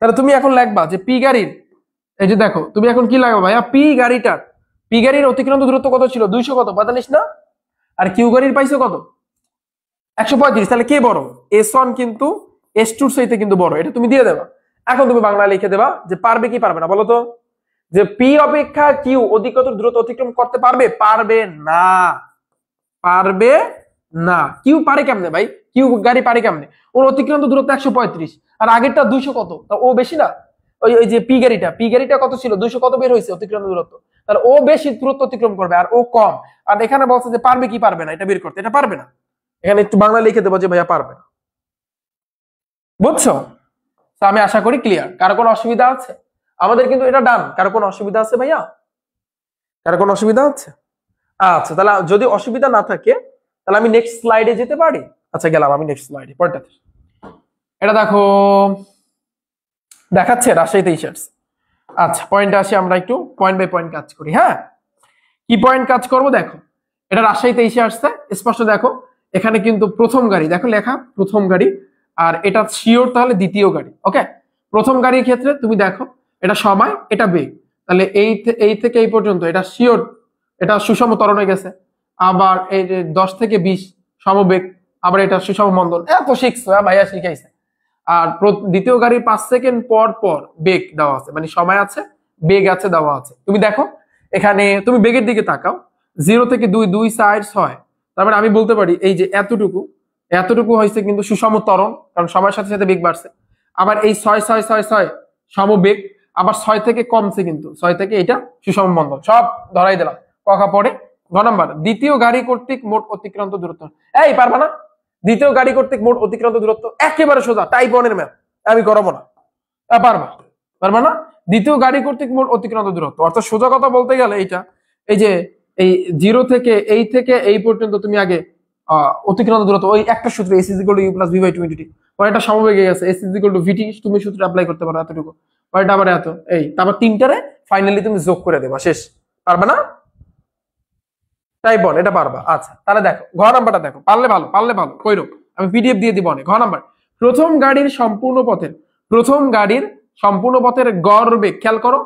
S1: তাহলে তুমি এখন লিখবা যে পি গাড়ির, এই যে দেখো তুমি এখন কি লাগবে ভাইয়া, পি গাড়ির অতিক্রান্ত দূরত্ব কত ছিল? 200 কত 45 না? আর কিউ গাড়ির পাইছো কত? 135। তাহলে কে বড়? S1 কিন্তু S2 চাইতে কিন্তু বড়, এটা তুমি দিয়ে দেবা। এখন তুমি বাংলা লিখে দেবা যে পারবে কি পারবে না বলো তো, যে পি অপেক্ষা কিউ অধিকতর দূরত্ব অতিক্রম করতে পারবে? পারবে না, পারবে না। কিউ পারে কেমনে ভাই? কিউ গাড়ি পারে কেমনে? ওর অতিক্রান্ত দূরত্ব 135, আর আগেরটা 200 কত, তা ও বেশি না? ওই যে পি গাড়িটা কত ছিল? 200 কত বের হয়েছে অতিক্রান্ত দূরত্ব, তাহলে ও বেশি দূরত্ব অতিক্রম করবে আর ও কম। আর এখানে বলছে যে পারবে কি পারবে না এটা বের করতে, এটা পারবে না। এখানে একটু বাংলা লিখে দেবো যে ভাইয়া পারবে না। বুঝছো? তো আমি আশা করি ক্লিয়ার। কারো কোনো অসুবিধা আছে? আমাদের কিন্তু এটা ডান। কারো কোনো অসুবিধা আছে ভাইয়া? কারো কোনো অসুবিধা আছে? আচ্ছা, তাহলে যদি অসুবিধা না থাকে তাহলে আমি নেক্সট স্লাইডে যেতে পারি। আচ্ছা, গেলাম আমি নেক্সট স্লাইডে। পরেরটাতে এটা দেখো দেখাচ্ছে রাজশাহী 23। আচ্ছা, পয়েন্টে আসি, আমরা একটু পয়েন্ট বাই পয়েন্ট কাজ করি। হ্যাঁ, কি পয়েন্ট কাজ করব? দেখো এটা রাজশাহী 23 আসছে স্পষ্ট। দেখো এখানে কিন্তু প্রথম গাড়ি, দেখো লেখা প্রথম গাড়ি, আর এটা শিওর তাহলে দ্বিতীয় গাড়ি। ওকে, প্রথম গাড়ির ক্ষেত্রে তুমি দেখো এটা সময়, এটা বেগ, তাহলে এই থেকে এই পর্যন্ত এটা শিওর, এটা সুষম ত্বরণে গেছে। আবার এই যে 10 থেকে 20 সমবেগ, আবার এটা সুষম মন্দন। এত শিখছো ভাইয়া, শিখাইছে। আর দ্বিতীয় গাড়ির 5 সেকেন্ড পর পর বেগ দেওয়া আছে, মানে সময় আছে, বেগ আছে, দেওয়া আছে। তুমি দেখো এখানে তুমি বেগের দিকে তাকাও, 0 থেকে 2, 2, 4, 6, তার মানে আমি বলতে পারি এই যে এতটুকু এতটুকু হয়েছে কিন্তু সুষম ত্বরণ, কারণ সময়ের সাথে সাথে বেগ বাড়ছে। আবার এই 6, 6, 6, 6 সমবেগ, আবার 6 থেকে কমছে কিন্তু 6 থেকে এটা সুষম বন্ধন। সব ধরাই দিলাম। কখা পড়ে ঘ নাম্বার, দ্বিতীয় গাড়ি কর্তৃক মোট অতিক্রান্ত দূরত্ব। এই পারবা না? দ্বিতীয় গাড়ি কর্তৃক মোট অতিক্রান্ত দূরত্ব একেবারে সোজা, টাইপ 1 এর ম্যাথ, আমি করাবো না। পারবা? পারবা না? দ্বিতীয় গাড়ি কর্তৃক মোট অতিক্রান্ত দূরত্ব, অর্থাৎ সোজা কথা বলতে গেলে এইটা, এই যে এই 0 থেকে এই পর্যন্ত তুমি আগে অতিক্রান্ত দূরত্ব, ওই একটা সূত্র s = u + v / 2 dt, পরে এটা সমবেগে গেছে s = vt, তুমি সূত্র অ্যাপ্লাই করতে পারো এতটুকু, পরে এটা আবার এত, এই তারপর তিনটারে ফাইনালি তুমি যোগ করে দেবা, শেষ। পারবে না? তাই বল, এটা পারবা। আচ্ছা, তাহলে দেখো ঘ নাম্বারটা দেখো, পারলে ভালো, পারলে ভালো, কইরো আমি পিডিএফ দিয়ে দিব অনেক। ঘ নাম্বার, প্রথম গাড়ির সম্পূর্ণ পথের গড় বেগ, খেয়াল করো,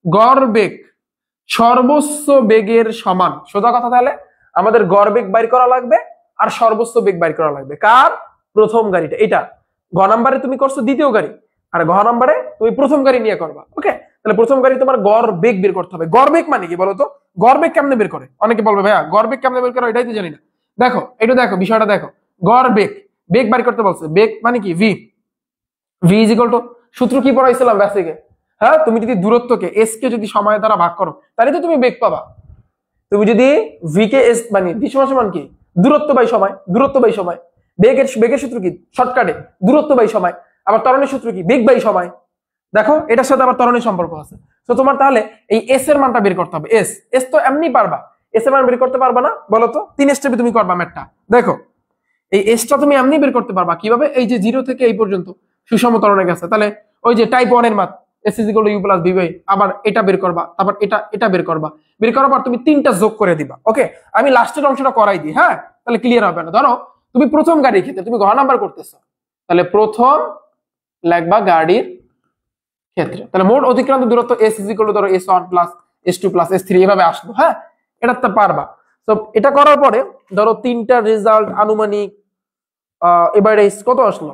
S1: গড় বেগ সর্বোচ্চ বেগের সমান। সোজা কথা, তাহলে আমাদের গড় বেগ বাইর করা লাগবে আর সর্বোচ্চ বেগ বাইর করা লাগবে। কার? প্রথম গাড়িটা। এটা ঘ নাম্বারে তুমি করছো দ্বিতীয় গাড়ি, আর ঘ নাম্বারে তুমি প্রথম গাড়ি নিয়ে করবা। ওকে, তাহলে প্রথম গাড়ি তোমার গড় বেগ বের করতে হবে। গড় বেগ মানে কি বলতো? গড় বেগ কেমনে বের করে? অনেকে বলবে ভাইয়া গড় বেগ কেমনে বের করে, এটাই তো জানি না। দেখো এটা দেখো, বিষয়টা দেখো, গড় বেগ বেগ বাড়ি করতে বলছে। বেগ মানে কি? V. V is equal two, সূত্র কি পড়াইছিলাম বেসিকে? হ্যাঁ, তুমি যদি দূরত্বকে এস কে যদি সময় দ্বারা ভাগ করো তাহলে তো তুমি বেগ পাবা। তুমি যদি ভি কে এস মানে ভি সমান সমান কি? দূরত্ব বাই সময়। দূরত্ব বাই সময়। বেগের সূত্র কি? শর্টকাটে দূরত্ব বাই সময়। আবার ত্বরণের সূত্র কি? বেগ বাই সময়। দেখো এটার সাথে আবার ত্বরণের সম্পর্ক আছে। তো তোমার তাহলে এই এস এর মানটা বের করতে হবে। এস এস তো এমনি পারবা, এস এর মান বের করতে পারবা না বলো তো? 3 স্টেপে তুমি করবা ম্যাথটা। দেখো এই এসটা তুমি এমনি বের করতে পারবা কিভাবে? এই যে 0 থেকে এই পর্যন্ত সুষম ত্বরণে গেছে, তাহলে ওই যে টাইপ 1 এর math s is equal to you plus v by, আবার এটা বের করবা, তারপর এটা বের করবা, বের করার পর তুমি 3টা যোগ করে দিবা। ওকে, আমি লাস্টের অংশটা করাই দিই, হ্যাঁ, তাহলে ক্লিয়ার হবে না। ধরো তুমি প্রথম গাড়ির ক্ষেত্রে তুমি ঘ নাম্বার করতেছো, তাহলে প্রথম লিখবা গাড়ির ক্ষেত্রে, তাহলে মোট অতিক্রান্ত দূরত্ব এস ইজ ইকুয়াল টু ধরো s1 plus s2 plus s3 এভাবে আসলো। হ্যাঁ, এটা তো পারবা। তো এটা করার পরে ধরো 3টা রেজাল্ট আনুমানিক এবারে কত আসলো?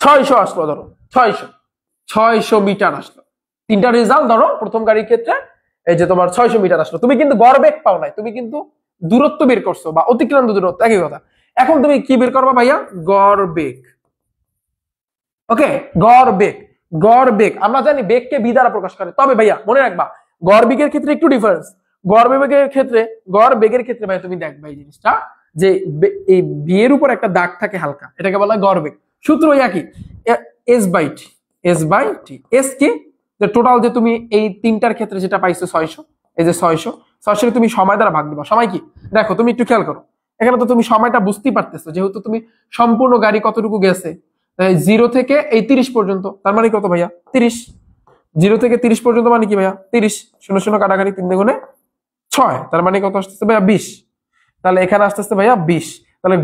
S1: 600 আসলো। ধরো 600 মিটার আসলো। 3টা রেজাল্ট ধরো প্রথম গাড়ির ক্ষেত্রে এই যে তোমার 600 মিটার আসলো। তুমি কিন্তু গড় বেগ পাও নাই, তুমি কিন্তু দূরত্ব বের করছো বা অতিক্রান্ত দূরত্ব, একই কথা। এখন তুমি কি বের করবা ভাইয়া? গড় বেগ। ওকে, গড় বেগ। গড় বেগ আমরা জানি বেগকে ভি দ্বারা প্রকাশ করে, তবে ভাইয়া মনে রাখবা গড় বেগের ক্ষেত্রে একটু ডিফারেন্স। গড় বেগের ক্ষেত্রে, গড় বেগের ক্ষেত্রে ভাই তুমি দেখবা এই জিনিসটা যে এই বি এর উপর একটা দাগ থাকে হালকা, এটাকে বলা হয় গড় বেগ। সূত্র একই, s by t. S by t. S কি? যে টোটাল যে তুমি এই 3টার ক্ষেত্রে যেটা পাইছো 600, এই যে 600 কে তুমি সময় দ্বারা ভাগ দিবা। সময় কি? দেখো তুমি একটু খেয়াল করো, এখানে তো তুমি সময়টা বুঝতেই পারতেছো, যেহেতু তুমি সম্পূর্ণ গাড়ি কতটুকু গেছে 0 থেকে এই 30 পর্যন্ত, তার মানে কত ভাইয়া? 30। 0 থেকে 30 পর্যন্ত মানে কি ভাইয়া? 30। 0 কাটাকাটি 3 গুণে 6, তার মানে কত আসতেছে ভাইয়া? 20। তাহলে এখানে আসতেছে ভাইয়া 20। তাহলে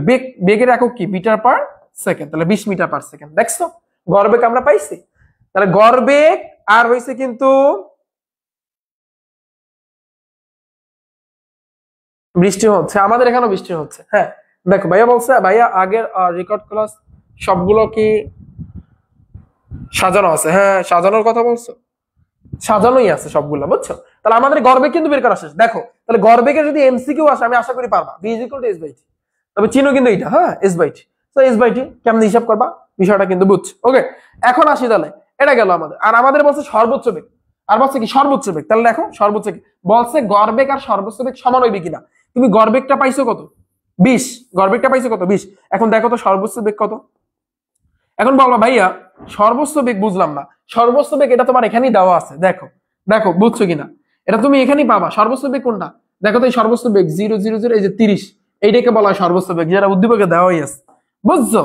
S1: বেগের একক কি? Metre per second. তাহলে 20 মিটার পার সেকেন্ড। দেখছো গড় বেগ আমরা পাইছি। তাহলে গড় বেগ আর হইছে কিন্তু বৃষ্টি হচ্ছে, আমাদের এখানেও বৃষ্টি হচ্ছে। হ্যাঁ দেখো ভাইয়া বলছে, ভাইয়া আগের রেকর্ড ক্লাস সবগুলো কি সাজানো আছে? হ্যাঁ সাজানোর কথা বলছো, সাজানোই আছে সবগুলো, বুঝছো? তাহলে আমাদের গড় বেগ কিন্তু বের করা শেষ। দেখো তাহলে গড় বেগের যদি এমসিকিউ আসে আমি আশা করি পারবা। V is equal to S by t, তবে চিনো কিন্তু এটা, হ্যাঁ, এস বাই টি। তো এস বাই টি কেমন হিসাব করবা বিষয়টা কিন্তু বুঝছো। ওকে, এখন আসি তাহলে, এটা গেল আমাদের। আর আমাদের বলছে সর্বোচ্চ বেগ, আর বলছে কি সর্বোচ্চ বেগ। তাহলে দেখো সর্বোচ্চ কি বলছে, গড় বেগ আর সর্বোচ্চ বেগ সমান হইবে কিনা। তুমি গড় বেগটা পাইছো কত? 20। গড় বেগটা পাইছো কত? 20। এখন দেখো তো সর্বোচ্চ বেগ কত। এখন বলবা ভাইয়া সর্বোচ্চ বেগ বুঝলাম না। সর্বোচ্চ বেগ এটা তোমার এখানেই দেওয়া আছে, দেখো দেখো বুঝছো কিনা, এটা তুমি এখানেই পাবা। সর্বোচ্চ বেগ কোনটা দেখো তো, এই সর্বোচ্চ বেগ 000 এই যে 30, এইটাকে বলা হয় সর্বোচ্চ বেগ, যেটা উদ্দীপকে দেওয়াই আছে। বুঝছো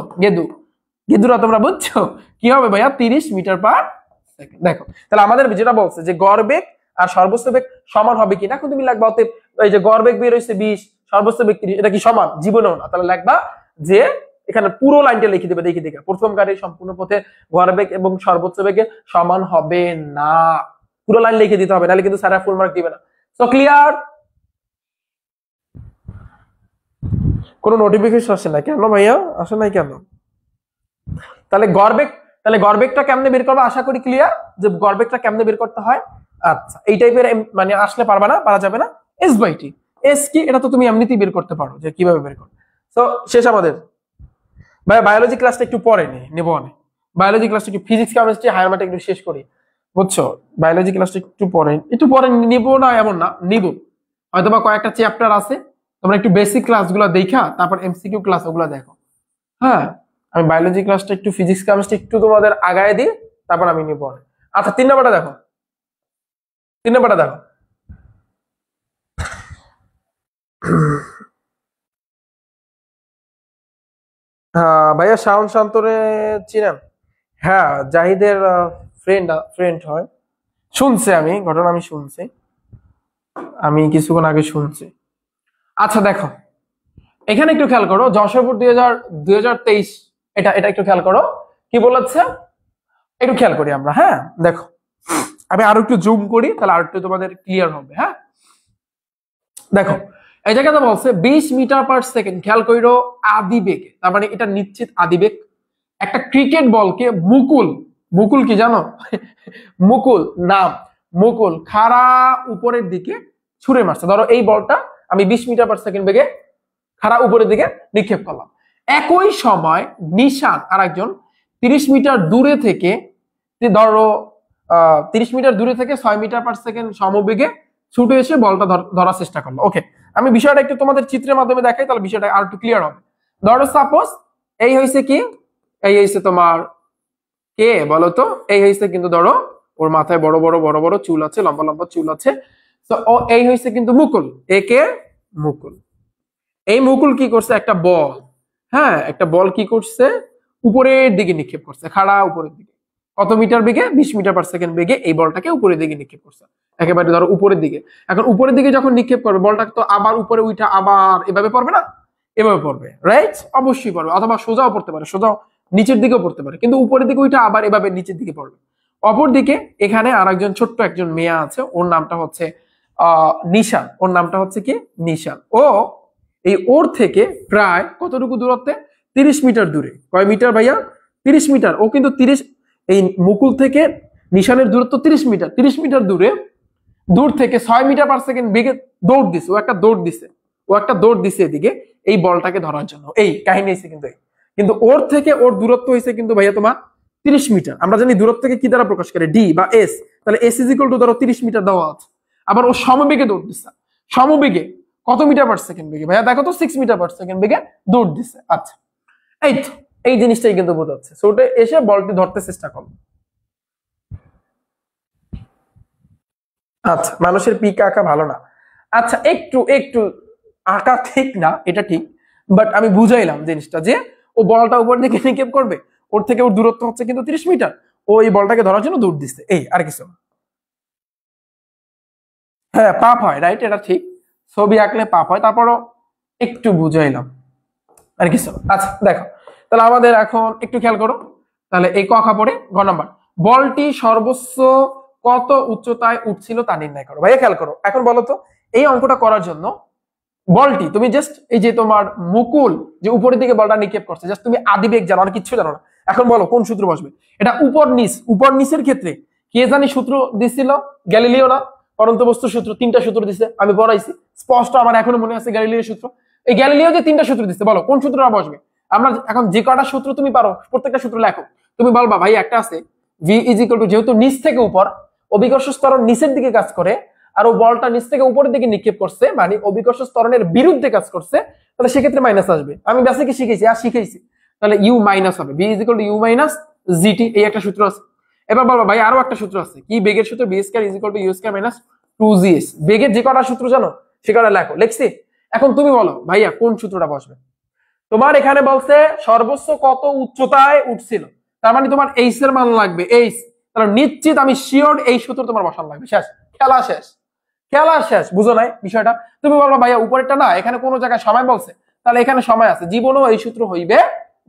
S1: গেদুরা তোমরা বুঝছো কি হবে ভাইয়া? 30 মিটার পার সেকেন্ড। দেখো তাহলে আমাদের যেটা বলছে যে গড় বেগ আর সর্বোচ্চ বেগ সমান হবে কিনা, এখন তুমি লাগবা অতএব এই যে গড় বেগ বের হইছে 20, সর্বোচ্চ বেগ 30, এটা কি সমান? জীবনেও না। তাহলে লাগবা যে এখানে পুরো লাইনটা লিখে দিবে, দেখি দেখে প্রথম গাড়ির সম্পূর্ণ পথে গড় বেগ এবং সর্বোচ্চ বেগে সমান হবে না। পুরো লাইন লিখে দিতে হবে, নাহলে কিন্তু স্যার ফুল মার্ক দিবে না। So clear? কোনো নোটিফিকেশন আসে না কেন ভাইয়া? আসে নাই কেন? তাহলে গড় বেগটা কেমনে বের করবে? আশা করি ক্লিয়ার যে গড় বেগটা কেমনে বের করতে হয়। আচ্ছা এই টাইপের মানে আসলে পারবা না, পারা যাবে না। S by t. এস কি? এটা তো তুমি এমনিতেই বের করতে পারো যে কিভাবে বের করবে। তো শেষ আমাদের। ভাই বায়োলজি ক্লাসটা একটু পরে নেবো অনেক। বায়োলজি ক্লাসটা একটু ফিজিক্স কেমিস্ট্রি হায়ার ম্যাথ একটু শেষ করি, বুঝছো? বায়োলজি ক্লাসটা একটু পরে নিবো না এমন না, নিবো। হয়তো বা কয়েকটা চ্যাপ্টার আছে, তোমরা একটু বেসিক ক্লাসগুলো দেখা তারপর এমসিকিউ ক্লাস ওগুলো দেখো। হ্যাঁ আমি বায়োলজি ক্লাসটা একটু ফিজিক্স কেমিস্ট্রি একটু তোমাদের আগায় দিই, তারপর আমি নিবো। আচ্ছা 3 নাম্বারটা দেখো, 3 নাম্বারটা দেখো। হ্যাঁ ভাইয়া শাওন শান্তরে চিনেন? হ্যাঁ জাহিদের ফ্রেন্ড হয়। শুনছি আমি ঘটনা, আমি শুনছি, আমি কিছুক্ষণ আগে শুনছি। আচ্ছা দেখো এখানে একটু খেয়াল করো, যশোরপুর 2023 এটা এটা একটু খেয়াল করো কি বলেছে, একটু খেয়াল করি আমরা। হ্যাঁ দেখো আমি আরো একটু জুম করি, তাহলে আরো একটু তোমাদের ক্লিয়ার হবে। হ্যাঁ দেখো এই জায়গাটা বলছে 20 মিটার পার সেকেন্ড। খেয়াল করো আদি বেগে, তার মানে এটা নিশ্চিত আদি বেগ। একটা ক্রিকেট বলকে মুকুল কি জানো? মুকুল নাম, মুকুল খাড়া উপরের দিকে ছুড়ে মারছে। ধরো এই বলটা আমি 20 মিটার পার সেকেন্ড বেগে খাড়া উপরের দিকে নিক্ষেপ করলাম। একই সময় নিশান আর একজন 30 মিটার দূরে থেকে, ধরো 30 মিটার দূরে থেকে 6 মিটার পার সেকেন্ড সমবেগে ছুটে এসে বলটা ধরার চেষ্টা করলো। ওকে, আমি বিষয়টা একটু তোমাদের চিত্রের মাধ্যমে দেখাই, তাহলে বিষয়টা আর একটু ক্লিয়ার হবে। ধরো সাপোজ এই হয়েছে কি, এই হয়েছে তোমার কে বলো তো, এই হয়েছে কিন্তু ধরো ওর মাথায় বড় বড় বড় বড় চুল আছে, লম্বা লম্বা চুল আছে। তো ও এই হয়েছে কিন্তু মুকুল, এ কে মুকুল। এই মুকুল কি করছে, একটা বল, হ্যাঁ একটা বল কি করছে, উপরের দিকে নিক্ষেপ করছে, খাড়া উপরের দিকে। কত মিটার বেগে? 20 মিটার পার সেকেন্ড বেগে এই বলটাকে উপরের দিকে নিক্ষেপ করছে, একেবারে ধরো উপরের দিকে। এখন উপরের দিকে যখন নিক্ষেপ করবে বলটা, তো আবার উপরে উঠা আবার এভাবে পড়বে না, এভাবে পড়বে, রাইট? অবশ্যই পড়বে, অথবা সোজাও পড়তে পারে, সোজাও নিচের দিকেও পড়তে পারে, কিন্তু উপরের দিকে উঠা আবার এভাবে নিচের দিকে পড়বে। অপর দিকে এখানে আর একজন ছোট্ট একজন মেয়ে আছে, ওর নামটা হচ্ছে নিশান, ওর নামটা হচ্ছে কি নিশান। ও এই ওর থেকে প্রায় কতটুকু দূরত্বে? 30 মিটার দূরে। কয় মিটার ভাইয়া? 30 মিটার। ও কিন্তু 30, এই মুকুল থেকে নিশানের দূরত্ব 30 মিটার। 30 মিটার দূর থেকে 6 মিটার পার সেকেন্ড বেগে দৌড় দিছে, ও একটা দৌড় দিছে এদিকে এই বলটাকে ধরার জন্য। এই কাহিনী হয়েছে কিন্তু কিন্তু ওর থেকে ওর দূরত্ব হয়েছে কিন্তু ভাইয়া তোমার 30 মিটার। আমরা জানি দূরত্বকে কি দ্বারা প্রকাশ করে? ডি বা এস। তাহলে এস ইজ ইকুয়াল টু ধরো 30 মিটার দেওয়া আছে। আবার ও সমবেগে দৌড় দিচ্ছে, সমবেগে কত মিটার পার সেকেন্ড বেগে? ভাইয়া দেখো তো, 6 মিটার পার সেকেন্ড বেগে দৌড় দিচ্ছে। আচ্ছা, এই তো এই জিনিসটাই কিন্তু বোঝাচ্ছে। সো ওটা এসে বলটি ধরতে চেষ্টা করো। আচ্ছা, মানুষের পিক আঁকা ভালো না। আচ্ছা, একটু একটু আঁকা ঠিক না, এটা ঠিক, বাট আমি বুঝাইলাম জিনিসটা, যে ও বলটা উপর দিকে নিক্ষেপ করবে, ওর থেকে ওর দূরত্ব হচ্ছে কিন্তু 30 মিটার, ও এই বলটাকে ধরার জন্য দৌড় দিচ্ছে, এই আর কিছু না। হ্যাঁ পাপ হয়, রাইট, এটা ঠিক, ছবি আঁকলে পাপ হয়, তারপরও একটু বুঝাইলাম আর কিছু না। আচ্ছা দেখো, তাহলে আমাদের এখন একটু খেয়াল করো, তাহলে এই কথা পড়ে গ নাম্বার, বলটি সর্বোচ্চ কত উচ্চতায় উঠছিল তা নির্ণয় করো। ভাইয়া খেয়াল করো, এখন বলো তো এই অঙ্কটা করার জন্য বলটি তুমি জাস্ট এই যে তোমার মুকুল যে উপরের দিকে বলটা নিক্ষেপ করছে, জাস্ট তুমি আদিবেগ জানো, আর কিচ্ছু জানো না। এখন বলো কোন সূত্র বসবে? এটা উপর নিচের ক্ষেত্রে কে জানি সূত্র দিছিল, গ্যালিলিও না? অনন্ত বস্তুর সূত্র, 3টা সূত্র দিছে, আমি পড়াইছি স্পষ্ট, আমার এখনো মনে আছে গ্যালিলিও সূত্র। এই গ্যালিলিও যে 3টা সূত্র দিছে, বলো কোন সূত্রটা বসবে? আমরা এখন যে কটা সূত্র তুমি পারো প্রত্যেকটা সূত্র লেখো। তুমি বলবা ভাই একটা আছে, ভি ইজ ইকুয়াল টু, যেহেতু নিচ থেকে উপর, অভিকর্ষ স্তরণ নিচের দিকে কাজ করে, আর ও বলটা নিচ থেকে উপরের দিকে নিক্ষেপ করছে, মানে অভিকর্ষ ত্বরণের বিরুদ্ধে কাজ করছে, তাহলে সেক্ষেত্রে মাইনাস আসবে। আমি বেসিকে শিখেছি আর শিখেছি, তাহলে ইউ মাইনাস হবে, v is equal to u minus g t, এই একটা সূত্র আছে। এবার বলবো ভাই আরো একটা সূত্র আছে, কি বেগের সূত্র? V square is equal to u square minus 2g's। বেগের যে কটা সূত্র জানো সে কটা লেখো, লিখছি। এখন তুমি বলো ভাইয়া কোন সূত্রটা বসবে? তোমার এখানে বলছে সর্বোচ্চ কত উচ্চতায় উঠছিল, তার মানে তোমার এইচ এর মান লাগবে, এইচ। তাহলে নিশ্চিত আমি শিওর এই সূত্র তোমার বসানো লাগবে, শেষ, খেলা শেষ, খেলা শেষ। বুঝো নাই বিষয়টা? তুমি বলবা ভাইয়া উপরেরটা না, এখানে কোনো জায়গায় সময় বলছে, তাহলে এখানে সময় আছে, জীবনও এই সূত্র হইবে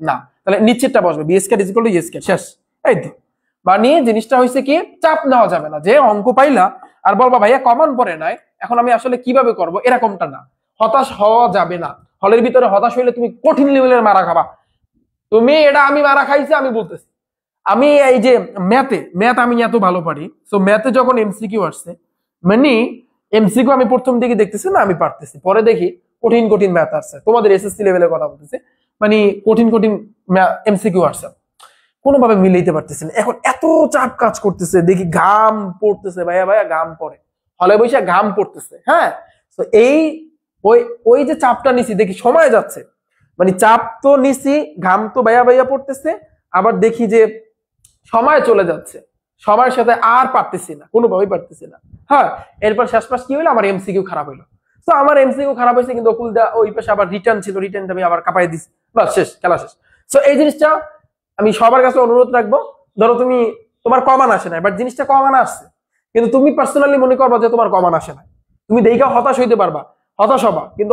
S1: না, তাহলে নিশ্চিতটা বসবে, v square is equal to u square, শেষ। এই তো, মানে জিনিসটা হয়েছে কি, চাপ নেওয়া যাবে না, যে অঙ্ক পাইলা আর বলবা ভাইয়া কমন পড়ে নাই, এখন আমি আসলে কিভাবে করব, এরকমটা না। হতাশ হওয়া যাবে না, হলের ভিতরে হতাশ হইলে তুমি কঠিন লেভেলের মারা খাবা। তুমি এটা, আমি মারা খাইছি আমি বলতেছি। আমি এই যে ম্যাথ আমি এত ভালো পারি, সো ম্যাথে যখন এমসিকিউ আসছে, মানে এমসিকিউ আমি প্রথম দিকে দেখতেছি না আমি পারতেছি, পরে দেখি কঠিন কঠিন ম্যাথ আসছে, তোমাদের এসএসসি লেভেলের কথা বলতেছে, মানে কঠিন কঠিন এমসিকিউ আসছে, কোনোভাবে মিলাইতে পারতেছে না। এখন এত চাপ কাজ করতেছে, দেখি ঘাম পড়তেছে, ভাইয়া ভাইয়া ঘাম পড়ে, হলে বসে ঘাম পড়তেছে, হ্যাঁ। তো এই ওই ওই যে চাপটা নিছি, দেখি সময় যাচ্ছে, মানে চাপ তো নিছি, ঘাম তো ভাইয়া ভাইয়া পড়তেছে, আবার দেখি যে সময় চলে যাচ্ছে, সময়ের সাথে আর পারতেছি না, কোনোভাবেই পারতেছি না। হ্যাঁ, এরপর শেষ পাশ কি হইলো, আমার এমসিকিউ খারাপ হইলো। তো আমার এমসিকিউ খারাপ হয়েছে, কিন্তু অকুল দা ওই পাশে আবার রিটার্ন ছিল, রিটার্ন আমি আবার কাপাই দিছি, বাস শেষ, খেলা শেষ। তো এই জিনিসটা আমি সবার কাছে অনুরোধ রাখবো, ধরো তুমি, তোমার কমান আসে না, বাট জিনিসটা কমান আসছে, কিন্তু তুমি পার্সোনালি মনে করবা যে তোমার কমান আসে না, তুমি দেখা হতাশ হইতে পারবা, হতাশ হবা, কিন্তু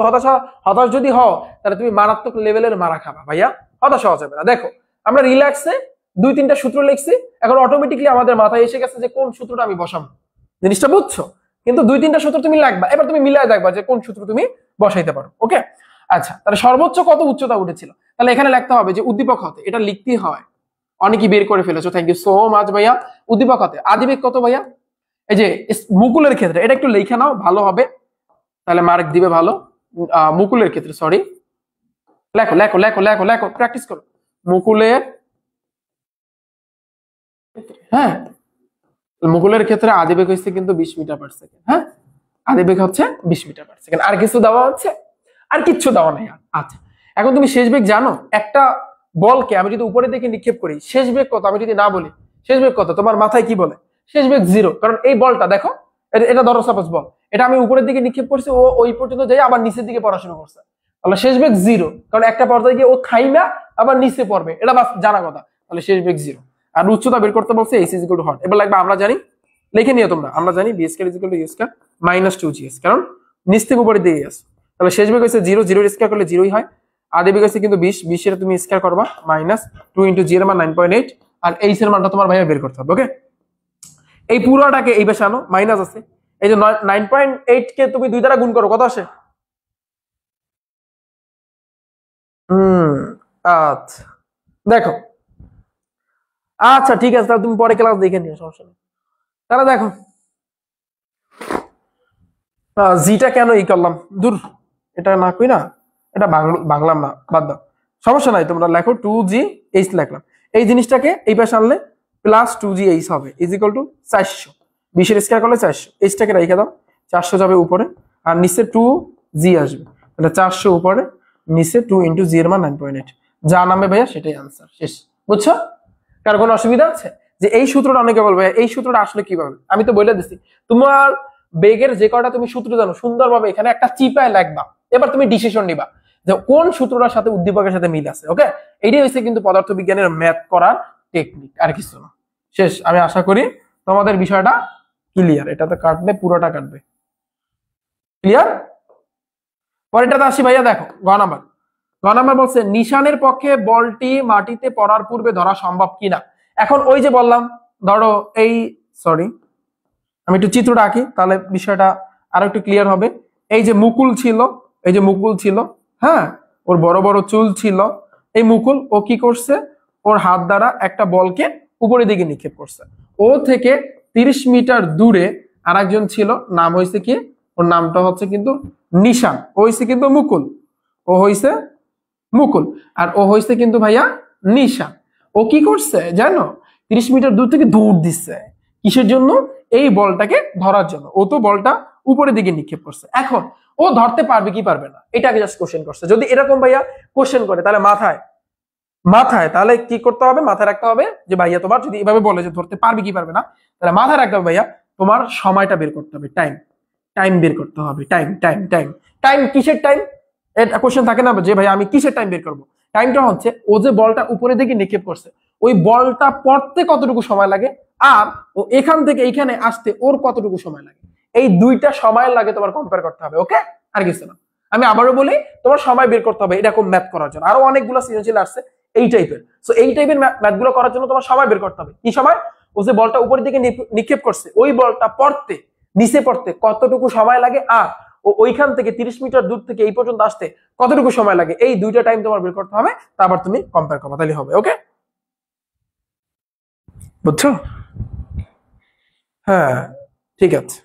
S1: হতাশ যদি হও, তাহলে তুমি মারাত্মক লেভেলের মারা খাবা। ভাইয়া হতাশ হওয়া যাবে না। দেখো আমরা রিল্যাক্সে 2-3টা সূত্র লিখছি, এখন অটোমেটিকলি আমাদের মাথায় এসে গেছে যে কোন সূত্রটা আমি বসাবো, জিনিসটা বুঝছো? কিন্তু 2-3টা সূত্র তুমি লাগবা, এবার তুমি মিলাই দেখবা যে কোন সূত্র তুমি বসাইতে পারো। ওকে, আচ্ছা, তাহলে সর্বোচ্চ কত উচ্চতা উঠেছিল, তাহলে এখানে লিখতে হবে যে উদ্দীপক হতে, এটা লিখতেই হয়, অনেকেই বের করে ফেলেছো, থ্যাংক ইউ সো মাচ ভাইয়া। উদ্দীপক হতে আদিবেগ কত ভাইয়া? এই যে মুকুলের ক্ষেত্রে এটা একটু লিখে নাও, ভালো হবে, তাহলে মার্ক দিবে ভালো। মুকুলের ক্ষেত্রে, সরি, লেখো লেখো লেখো লেখো লেখো, প্র্যাকটিস করো। মুকুলের, হ্যাঁ মুকুলের ক্ষেত্রে আদিবেগ হচ্ছে কিন্তু 20 মিটার পার সেকেন্ড। হ্যাঁ আদিবেগ হচ্ছে 20 মিটার পার সেকেন্ড। আর কিছু দেওয়া হচ্ছে? আর কিচ্ছু দেওয়া নাই। আচ্ছা এখন তুমি শেষ বেগ জানো? একটা বলকে আমি যদি উপরে দিকে নিক্ষেপ করি, শেষ বেগ কত আমি যদি না বলি, শেষ বেগ কত তোমার মাথায় কি বলে? শেষ বেগ 0। কারণ এই বলটা দেখো, এটা ধরো সাপোজ বল, এটা আমি উপরের দিকে নিক্ষেপ করছি, ও ওই পর্যন্ত যাই আবার নিচের দিকে পড়া শুরু করছে, তাহলে শেষ বেগ 0। কারণ একটা পর্যায়ে গিয়ে ও থাইমা আবার নিচে পড়বে, এটা বাস জানা কথা। তাহলে শেষ বেগ 0। আর উচ্চতা বের করতে বলছে h is equal too hot. এবার লাগবে আমরা জানি, লিখে নিও তোমরা, আমরা জানি b square is equal two u square minus 2gs, কারণ নিচ থেকে উপরের দিকে আছে। তাহলে শেষ বেগ হচ্ছে 0, 0 এর স্কয়ার করলে 0ই হয়। আদিবেগ হচ্ছে কিন্তু 20, 20 এর তুমি স্কয়ার করবা মাইনাস 2 ইনটু g এর মান 9.8, আর h এর মানটা তোমার ভাইয়া বের করতে হবে। ওকে এই পুরোটাকে এই পাশে আনো, মাইনাস আছে, এই যে 9.8 কে তুমি 2 দ্বারা গুণ করো, কত আসে? আচ্ছা দেখো, আচ্ছা ঠিক আছে, তাহলে তুমি পরে ক্লাস দেখে নিও, সমস্যা নেই। তাহলে দেখো জিটা কেন ই করলাম, দূর এটা না কই না, এটা বাংলাম না, বাদ দাও, সমস্যা নাই। তোমরা লেখো 2gh লিখলাম, এই জিনিসটাকে এই পাশে আনলে প্লাস 2gh হবে ইজ ইকুয়াল টু 400, 20 এর স্কয়ার করলে 400, এইটাকে রেখে দাও, 400 যাবে উপরে আর নিচে 2g আসবে, তাহলে 400 উপরে নিচে 2 ইনটু g এর মান 9.8, যা নামে ভাইয়া সেটাই आंसर। শেষ, বুঝছো? কার কোনো অসুবিধা আছে? যে এই সূত্রটা অনেকে বলবে এই সূত্রটা আসলে কিভাবে, আমি তো বলে দিছি। তোমার বেগের যে কয়টা তুমি সূত্র জানো সুন্দরভাবে এখানে একটা চিপায় লিখবা, এবার তুমি ডিসিশন নিবা যে কোন সূত্রটার সাথে উদ্দীপকের সাথে মিল আছে। ওকে এইটাই হচ্ছে কিন্তু পদার্থবিজ্ঞানের ম্যাথ করার টেকনিক, আর কিছু না। শেষ, আমি আশা করি তোমাদের বিষয়টা ক্লিয়ার। এটাতে কাটলে পুরোটা কাটবে, ক্লিয়ার? পরেরটাতে আসি ভাইয়া, দেখো গ নাম্বার বলছে নিশানের পক্ষে বলটি মাটিতে পড়ার পূর্বে ধরা সম্ভব কিনা। এখন ওই যে বললাম, ধরো এই, সরি আমি একটু চিত্রটা আঁকি তাহলে বিষয়টা আরো একটু ক্লিয়ার হবে। এই যে মুকুল ছিল, এই যে মুকুল ছিল, হ্যাঁ ওর বড় বড় চুল ছিল, এই মুকুল ও কি করছে, ওর হাত দ্বারা একটা বলকে উপরের দিকে নিক্ষেপ করছে। ও থেকে 30 মিটার দূরে আরেকজন ছিল, নাম হয়েছে কি, ওর নামটা হচ্ছে কিন্তু নিশান, ও হয়েছে কিন্তু মুকুল, ও হয়েছে মুকুল, আর ও হয়েছে কিন্তু ভাইয়া নিশান। ও কি করছে জানো, 30 মিটার দূর থেকে দৌড় দিচ্ছে, কিসের জন্য? এই বলটাকে ধরার জন্য। ও তো বলটা উপরের দিকে নিক্ষেপ করছে, এখন ও ধরতে পারবে কি পারবে না এটাকে জাস্ট কোশ্চেন করছে। যদি এরকম ভাইয়া কোশ্চেন করে তাহলে মাথায় মাথায় তাহলে কি করতে হবে, মাথায় রাখতে হবে যে ভাইয়া তোমার যদি এভাবে বলে যে ধরতে পারবে কি পারবে না, তাহলে মাথায় রাখতে হবে ভাইয়া তোমার সময়টা বের করতে হবে, টাইম, টাইম বের করতে হবে, টাইম টাইম টাইম টাইম। কিসের টাইম? এটা কোশ্চেন থাকে না যে ভাই আমি কিসের টাইম বের করবো? টাইমটা হচ্ছে ও যে বলটা উপরে দিকে নিক্ষেপ করছে, ওই বলটা পড়তে কতটুকু সময় লাগে, আর ও এখান থেকে এইখানে আসতে ওর কতটুকু সময় লাগে, এই দুইটা সময় লাগে তোমার কম্পেয়ার করতে হবে। ওকে আর কিছু না। আমি আবারও বলি, তোমার সময় বের করতে হবে এরকম ম্যাথ করার জন্য। আরো অনেকগুলো সৃজনশীল আসছে এই টাইপের, সো এই টাইপের ম্যাথগুলো করার জন্য তোমার সময় বের করতে হবে। কি সময়? ও যে বলটা উপরের দিকে নিক্ষেপ করছে, ওই বলটা পড়তে, নিচে পড়তে কতটুকু সময় লাগে, আর ও ওইখান থেকে 30 মিটার দূর থেকে এই পর্যন্ত আসতে কতটুকু সময় লাগে, এই দুইটা টাইম তোমার বের করতে হবে, তারপর তুমি কম্পেয়ার করবে, তাহলে হবে। ওকে বুঝছো? হ্যাঁ ঠিক আছে।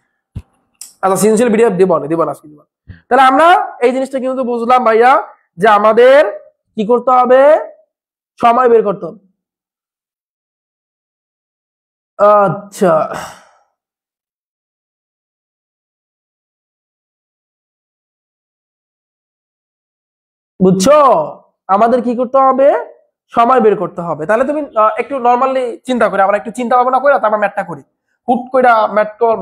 S1: আচ্ছা সৃজনশীল ভিডিও দিব না আজকে দিব। তাহলে আমরা এই জিনিসটা কিন্তু বুঝলাম ভাইয়া যে আমাদের কি করতে হবে, সময় বের করতে হবে। আচ্ছা বুঝছো, আমাদের কি করতে হবে, সময় বের করতে হবে। তাহলে তুমি একটু নরমালি চিন্তা করে, আমরা একটু চিন্তা ভাবনা করে তারপর ম্যাথটা করি। হুট করে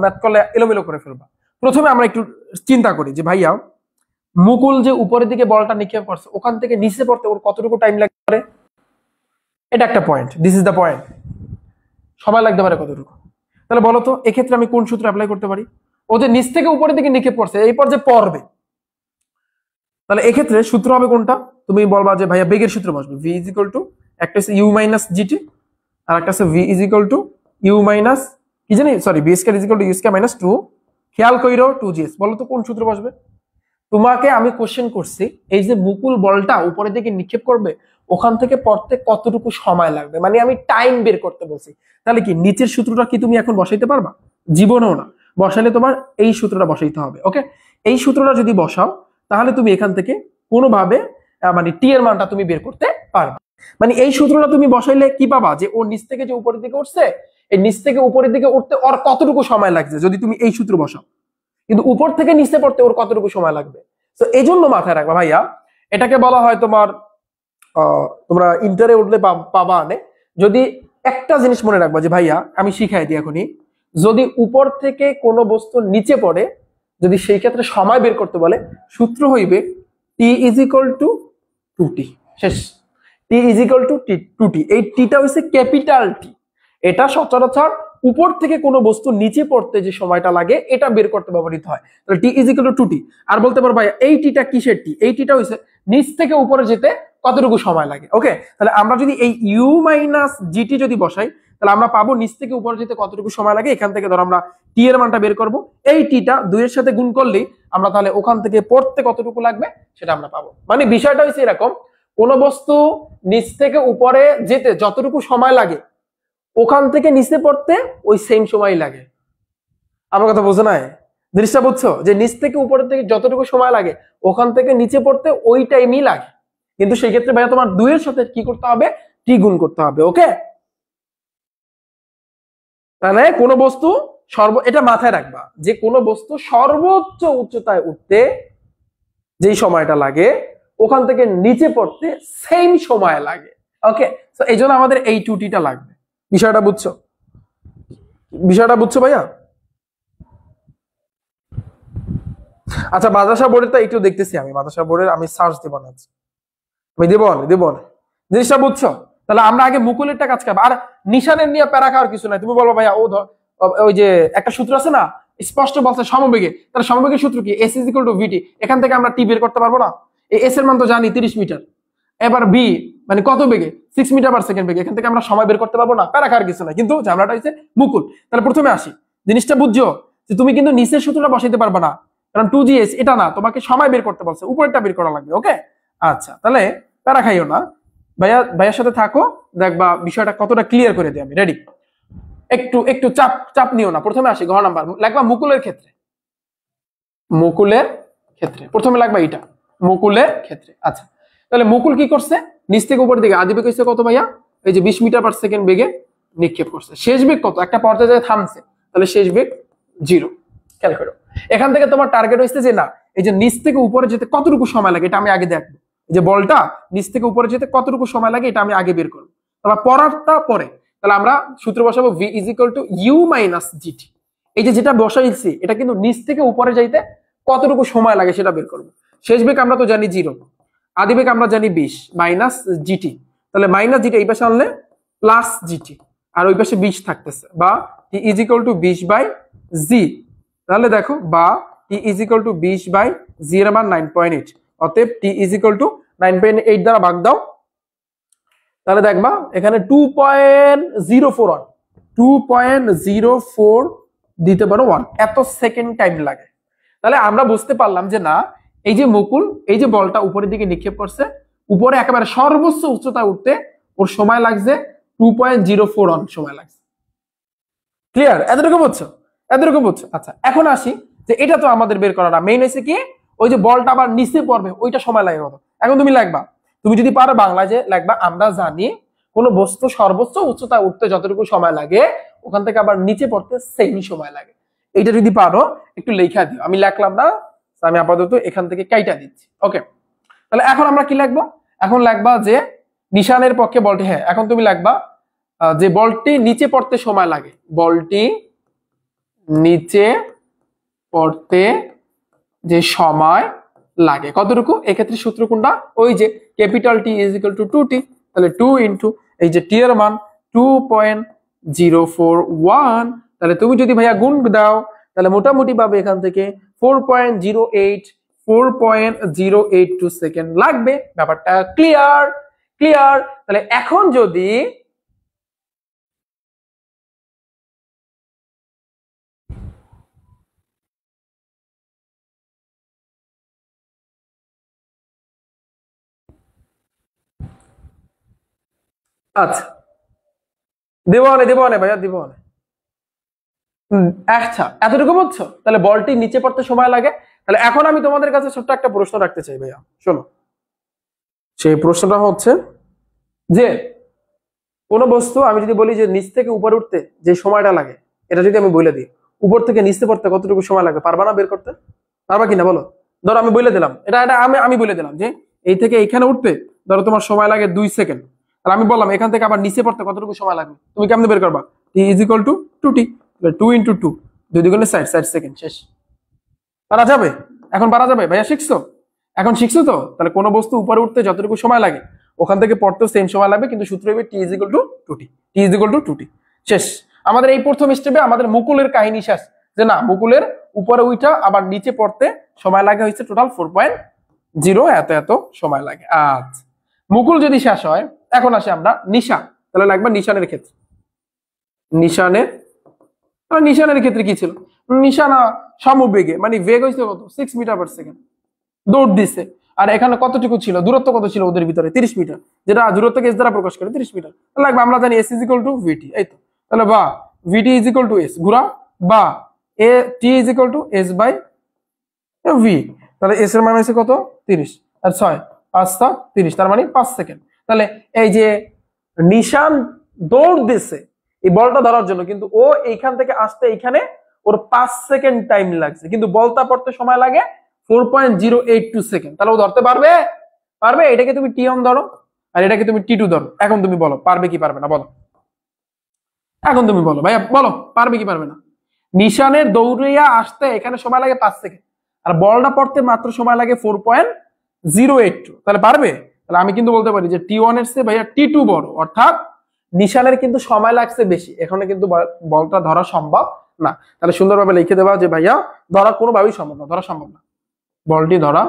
S1: ম্যাথ করলে এলোমেলো করে ফেলবা। প্রথমে আমরা একটু চিন্তা করি যে ভাইয়া মুকুল যে উপরের দিকে বলটা নিক্ষেপ করছে, ওখান থেকে নিচে পড়তে ওর কতটুকু টাইম লাগতে পারে, এটা একটা point, this is the point, সময় লাগতে পারে কতটুকু। তাহলে বলো তো এক্ষেত্রে আমি কোন সূত্র অ্যাপ্লাই করতে পারি? ও যে নিচ থেকে উপরের দিকে নিক্ষেপ করছে, এই পর যে পড়বে, তাহলে এক্ষেত্রে সূত্র হবে কোনটা? তুমি বলবা যে ভাইয়া বেগের সূত্র বসবে, v ইজ ইকুয়াল টু, একটা হচ্ছে u মাইনাস জিটি, আর একটা হচ্ছে v is equal two u minus কি জানি, sorry v square is equal two u square minus 2, খেয়াল কইরো 2gs। বলো তো কোন সূত্র বসবে? তোমাকে আমি কোশ্চেন করছি এই যে মুকুল বলটা উপরের দিকে নিক্ষেপ করবে, ওখান থেকে পড়তে কতটুকু সময় লাগবে, মানে আমি টাইম বের করতে বলছি। তাহলে কি নিচের সূত্রটা কি তুমি এখন বসাইতে পারবা? জীবনেও না। বসালে তোমার এই সূত্রটা বসাইতে হবে। ওকে এই সূত্রটা যদি বসাও তাহলে তুমি এখান থেকে কোনোভাবে মানে টি এর মানটা তুমি বের করতে পারবে। মানে এই সূত্রটা তুমি বসাইলে কি পাবা, যে ও নিচ থেকে যে উপরের দিকে উঠছে, এই নিচ থেকে উপরের দিকে উঠতে ওর কতটুকু সময় লাগছে যদি তুমি এই সূত্র বসাও, কিন্তু উপর থেকে নিচে পড়তে ওর কতটুকু সময় লাগবে। তো এই জন্য মাথায় রাখবা ভাইয়া, এটাকে বলা হয় তোমার তোমরা ইন্টারে উঠলে পাবা আনে, যদি একটা জিনিস মনে রাখবা যে ভাইয়া আমি শিখাই দিই এখনই, যদি উপর থেকে কোনো বস্তু নিচে পড়ে, যদি সেই ক্ষেত্রে সময় বের করতে বলে, সূত্র হইবে টি ইজ ইকুয়াল টু 2t। শেষ। টি ইজ ইকুয়াল টু 2t। এই টিটা হচ্ছে ক্যাপিটাল টি। এটা সচরাচর উপর থেকে কোনো বস্তু নিচে পড়তে যে সময়টা লাগে এটা বের করতে ব্যবহৃত হয়। তাহলে টি ইজ ইকুয়াল টু 2t। আর বলতে পারো ভাই এই টিটা কিসের টি? এই টিটা হচ্ছে নিচ থেকে উপরে যেতে কতটুকু সময় লাগে। ওকে, তাহলে আমরা যদি এই ইউ মাইনাস জিটি যদি বসাই, তাহলে আমরা পাবো নিচ থেকে উপরে যেতে কতটুকু সময় লাগে। এখান থেকে ধরো আমরা টি এর মানটা বের করব, এই টিটা 2 এর সাথে গুণ করলেই আমরা তাহলে ওখান থেকে পড়তে কতটুকু লাগবে সেটা আমরা পাবো। মানে বিষয়টা হচ্ছে এরকম, কোন বস্তু নিচ থেকে উপরে যেতে যতটুকু সময় লাগে ওখান থেকে নিচে পড়তে ওই সেম সময় লাগে। আমার কথা বোঝো না? জিনিসটা বুঝছো, যে নিচ থেকে উপরের থেকে যতটুকু সময় লাগে ওখান থেকে নিচে পড়তে ওই টাইমই লাগে, কিন্তু সেই ক্ষেত্রে ভাইয়া তোমার 2 এর সাথে কি করতে হবে? টি গুণ করতে হবে। ওকে, তাহলে কোন বস্তু এটা মাথায় রাখবা যে কোন বস্তু সর্বোচ্চ উচ্চতায় উঠতে যেই সময়টা লাগে ওখান থেকে নিচে পড়তে সেম সময় লাগে। ওকে, তো এই জন্য আমাদের এই 2টিটা লাগবে। বিষয়টা বুঝছো? বিষয়টা বুঝছো ভাইয়া? আচ্ছা, মাদ্রাসা বোর্ডেরটা একটু দেখতেছি আমি, মাদ্রাসা বোর্ডের আমি সার্চ দেব না, আমি দেব না। জিনিসটা বুঝছো? তাহলে আমরা আগে মুকুলেরটা কাজ করবো। আর নিশানের নিয়ে প্যারা খাওয়ার কিছু নাই। তুমি বলবো ভাইয়া ওই যে একটা সূত্র আছে না, স্পষ্ট বলছে সমবেগে, তাহলে সমবেগের সূত্র কি? এস ইজ ইকুয়াল টু ভিটি। এখান থেকে আমরা টি বের করতে পারবো না? এই এস এর মান তো জানি 30 মিটার। এবার বি মানে কত বেগে? 6 মিটার পার সেকেন্ড বেগে। এখান থেকে আমরা সময় বের করতে পারবো না? প্যারা খাওয়ার কিছু নাই, কিন্তু ঝামেলাটা হচ্ছে মুকুল। তাহলে প্রথমে আসি, জিনিসটা বুঝছো যে তুমি কিন্তু নিচের সূত্রটা বসাইতে পারবে না, কারণ 2GS এটা না, তোমাকে সময় বের করতে বলছে, উপরেরটা বের করা লাগবে। ওকে, আচ্ছা, তাহলে প্যারা খাইও না, ভাইয়ার সাথে থাকো, দেখবা বিষয়টা কতটা ক্লিয়ার করে দিই আমি। রেডি? একটু একটু চাপ চাপ নিও না। প্রথমে আসি ঘ নাম্বার, লাগবা মুকুলের ক্ষেত্রে। মুকুলের ক্ষেত্রে প্রথমে লাগবা এটা, মুকুলের ক্ষেত্রে। আচ্ছা, তাহলে মুকুল কি করছে? নিচ থেকে উপরের দিকে আদি বেগ হচ্ছে কত ভাইয়া? এই যে 20 মিটার পার সেকেন্ড বেগে নিক্ষেপ করছে। শেষ বেগ কত? একটা পর্যায়ে থামছে, তাহলে শেষ বেগ 0। খেয়াল করো, এখান থেকে তোমার টার্গেট হচ্ছে যে না, এই যে নিচ থেকে উপরে যেতে কতটুকু সময় লাগে এটা আমি আগে দেখবো। যে বলটা নিচ থেকে উপরে যেতে কতটুকু সময় লাগে এটা আমি আগে বের করবো, তারপর পড়ারটা পরে। তাহলে আমরা সূত্র বসাবো v is equal to u minus g t. এই যে যেটা বসাইছি এটা কিন্তু নিচ থেকে উপরে যাইতে কতটুকু সময় লাগে সেটা বের করবো। শেষ বেগ আমরা তো জানি 0, আদি বেগ আমরা জানি 20 মাইনাস জিটি। তাহলে মাইনাস জিটি এই পাশে আনলে প্লাস জিটি, আর ওই পাশে 20 থাকতেছে, বা T is equal two 20 by জি। তাহলে দেখো, বা T is equal two 20 by জি এর মান 9.8। অতএব টি ইজ ইকুয়াল টু 9.8 দ্বারা ভাগ দাও, তাহলে দেখবা এখানে 2.041 2.04 দিতে পারো 1, এত সেকেন্ড টাইম লাগে। তাহলে আমরা বুঝতে পারলাম যে না, এই যে মুকুল এই যে বলটা উপরের দিকে নিক্ষেপ করছে, উপরে একেবারে সর্বোচ্চ উচ্চতায় উঠতে ওর সময় লাগছে 2.041 সময় লাগছে। ক্লিয়ার? এতটুকু বুঝছো? এতটুকু বুঝছো? আচ্ছা, এখন আসি যে এটা তো আমাদের বের করা না, মেইন হচ্ছে কি ওই যে বলটা আবার নিচে পড়বে ওইটা সময় লাগে কত। এখন তুমি লাগবা, তুমি যদি পারো বাংলায় যে লাগবা, আমরা জানি কোন বস্তু সর্বোচ্চ উচ্চতায় উঠতে যতটুকু সময় লাগে ওখান থেকে আবার নিচে পড়তে সেম সময় লাগে। এইটা যদি পারো একটু লেখা দিও, আমি লিখলাম না, আমি আপাতত এখান থেকে কাইটা দিচ্ছি। ওকে, তাহলে এখন আমরা কি লিখবো? এখন লিখবা যে নিশানের পক্ষে বলটি, হ্যাঁ এখন তুমি লিখবা যে বলটি নিচে পড়তে সময় লাগে, বলটি নিচে পড়তে যে সময় লাগে কতটুকু। এক্ষেত্রে সূত্র কোনটা? ওই যে capital T is equal to 2t। তাহলে 2 ইন্টু এই যে টি এর মান 2.041, তাহলে তুমি যদি ভাইয়া গুণ দাও তাহলে মোটামুটি পাবে এখান থেকে 4.082 সেকেন্ড লাগবে। ব্যাপারটা ক্লিয়ার? ক্লিয়ার? তাহলে এখন যদি আচ্ছা দেবো না ভাইয়া, দেবো না। আচ্ছা, এতটুকু বুঝছো? তাহলে বলটি নিচে পড়তে সময় লাগে। তাহলে এখন আমি তোমাদের কাছে ছোট্ট একটা প্রশ্ন রাখতে চাই ভাইয়া, শোনো। সেই প্রশ্নটা হচ্ছে যে কোন বস্তু আমি যদি বলি যে নিচ থেকে উপরে উঠতে যে সময়টা লাগে, এটা যদি আমি বলে দিই উপর থেকে নিচে পড়তে কতটুকু সময় লাগে, পারবা না বের করতে? পারবা কিনা বলো? ধরো আমি বলে দিলাম, এটা এটা আমি বলে দিলাম যে এই থেকে এইখানে উঠতে ধরো তোমার সময় লাগে 2 সেকেন্ড। আর আমি বললাম এখান থেকে আবার নিচে পড়তে কতটুকু সময় লাগবে, তুমি কেমনে বের করবা? T is equal to 2t, 2 × 2, 2 × 60 second, শেষ। পারা যাবে? এখন পারা যাবে ভাইয়া? শিখছো? এখন শিখছো তো? তাহলে কোনো বস্তু উপরে উঠতে যতটুকু সময় লাগে ওখান থেকে পড়তেও সেম সময় লাগবে, কিন্তু সূত্র হবে t is equal to 2t, t is equal to 2t। শেষ। আমাদের এই প্রথম স্টেপে আমাদের মুকুলের কাহিনী শেষ, যে না মুকুলের উপরে উঠা আবার নিচে পড়তে সময় লাগে হচ্ছে টোটাল 4.0 এত এত সময় লাগে। আচ্ছা, মুকুল যদি শেষ হয়, এখন আসে আমরা নিশা, তাহলে লাগবে নিশানের ক্ষেত্রে। নিশানের নিশানের ক্ষেত্রে কি ছিল? নিশানা সমবেগে, মানে বেগ হয়েছে কত? 6 মিটার/সেকেন্ড, দৌড় দিচ্ছে। আর এখানে কতটুকু ছিল, দূরত্ব কত ছিল ওদের ভিতরে? 30 মিটার, যেটা দূরত্বকে এস দ্বারা প্রকাশ করে 30 মিটার লাগবে। আমরা জানি এস ইজ ইকুয়াল টু ভিটি, এই তো। তাহলে বা ভিটি ইজ ইকুয়াল টু এস, ঘুরা, বা এ t is equal to S by v. তাহলে এস এর মান হয়েছে কত? 30, আর 6 5 30, তার মানে 5 সেকেন্ড। তাহলে এই যে নিশান দৌড় দিছে এই বলটা ধরার জন্য, কিন্তু ও এইখান থেকে আসতে এইখানে ওর 5 সেকেন্ড টাইম লাগছে, কিন্তু বলটা পড়তে সময় লাগে 4.082 সেকেন্ড। তাহলে ও ধরতে পারবে? পারবে। এটাকে তুমি টি1 ধরো আর এটাকে তুমি টি2 ধরো। এখন তুমি বলো পারবে কি পারবে না, বলো। এখন তুমি বলো ভাইয়া, বলো পারবে কি পারবে না? নিশানের দৌড়িয়া আসতে এখানে সময় লাগে 5 সেকেন্ড, আর বলটা পড়তে মাত্র সময় লাগে 4.082। তাহলে পারবে? তাহলে আমি কিন্তু বলতে পারি যে টি1 এর চেয়ে ভাইয়া টি2 বড়, অর্থাৎ নিশানের কিন্তু সময় লাগছে বেশি, এখানে কিন্তু বলটা ধরা সম্ভব না। তাহলে সুন্দরভাবে লিখে দেবা যে ভাইয়া ধরা কোনোভাবেই সম্ভব না, ধরা সম্ভব না, বলটি ধরা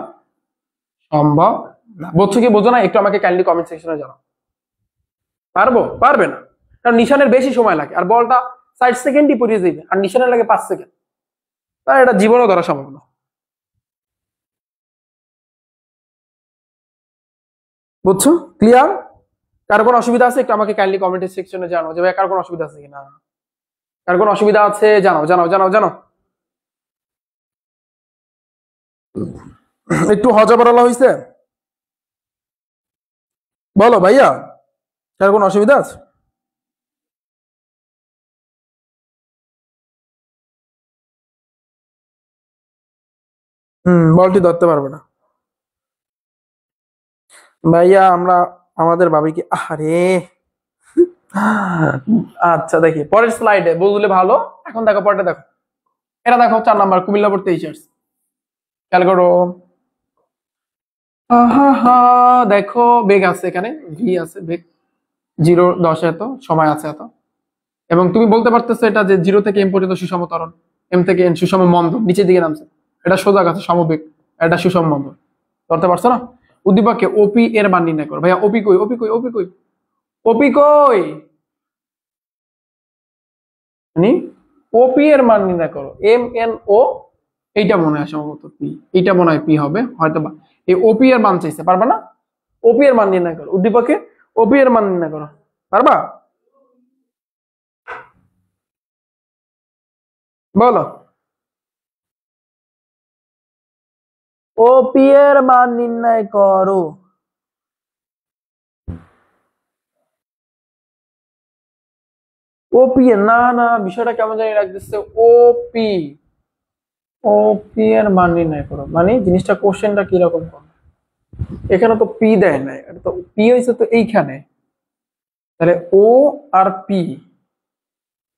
S1: সম্ভব না। বুঝছো কি বোঝো না একটু আমাকে কাইন্ডলি কমেন্ট সেকশনে জানাও। পারবো? পারবে না, কারণ নিশানের বেশি সময় লাগে, আর বলটা 60 সেকেন্ডই পড়িয়ে যাবে, আর নিশানের লাগে 5 সেকেন্ড। তাই এটা জীবনও ধরা সম্ভব না। বুঝছো? ক্লিয়ার? কারো কোনো অসুবিধা আছে একটু আমাকে কাইন্ডলি কমেন্ট সেকশনে জানাও যে ভাই কারো কোনো অসুবিধা আছে কিনা। কারো কোনো অসুবিধা আছে? জানাও জানাও জানাও জানাও। একটু হজবরলা হয়েছে? বলো ভাইয়া, কারো কোনো অসুবিধা আছে? বলটি ধরতে পারবে না ভাইয়া। আমরা আমাদের ভাবিকে আরে আচ্ছা দেখি পরের স্লাইডে বুঝলে ভালো। এখন দেখো পরেরটা দেখো, এটা দেখো 4 নাম্বার কুমিল্লা পড়তে টিচার্স, খেয়াল করো। দেখো বেগ আছে এখানে, ভি আছে বেগ, 0 10 এত সময় আছে এত, এবং তুমি বলতে পারতেছো এটা যে 0 থেকে m পর্যন্ত সুষম ত্বরণ, m থেকে n সুষম মন্দন, নিচের দিকে নামছে, এটা সোজা গেছে সমবেগ, এটা সুষম মন্দন। ধরতে পারছো না? উদ্দীপকে ওপি এর মান নির্ণয় করো। ভাইয়া ওপি কই? ওপি কই? ওপি কই? ওপি কই? মানে ওপি এর মান নির্ণয় করো। এম এন ও, এইটা মনে হয় সম্ভবত পি, এইটা মনে হয় পি হবে হয়তো বা। এই ওপি এর মান চাইছে, পারবা না? ওপি এর মান নির্ণয় করো, উদ্দীপকে ওপি এর মান নির্ণয় করো, পারবা? বলো ওপি এর মান নির্ণয় করো। ওপি এর না না, বিষয়টা কেমন জানি লাগতেছে। ওপি, ওপি এর মান নির্ণয় করো মানে জিনিসটা কোশ্চেনটা কিরকম করো? এখানে তো পি দেয় নাই, এটা তো পি হয়েছে তো এইখানে, তাহলে ও আর পি,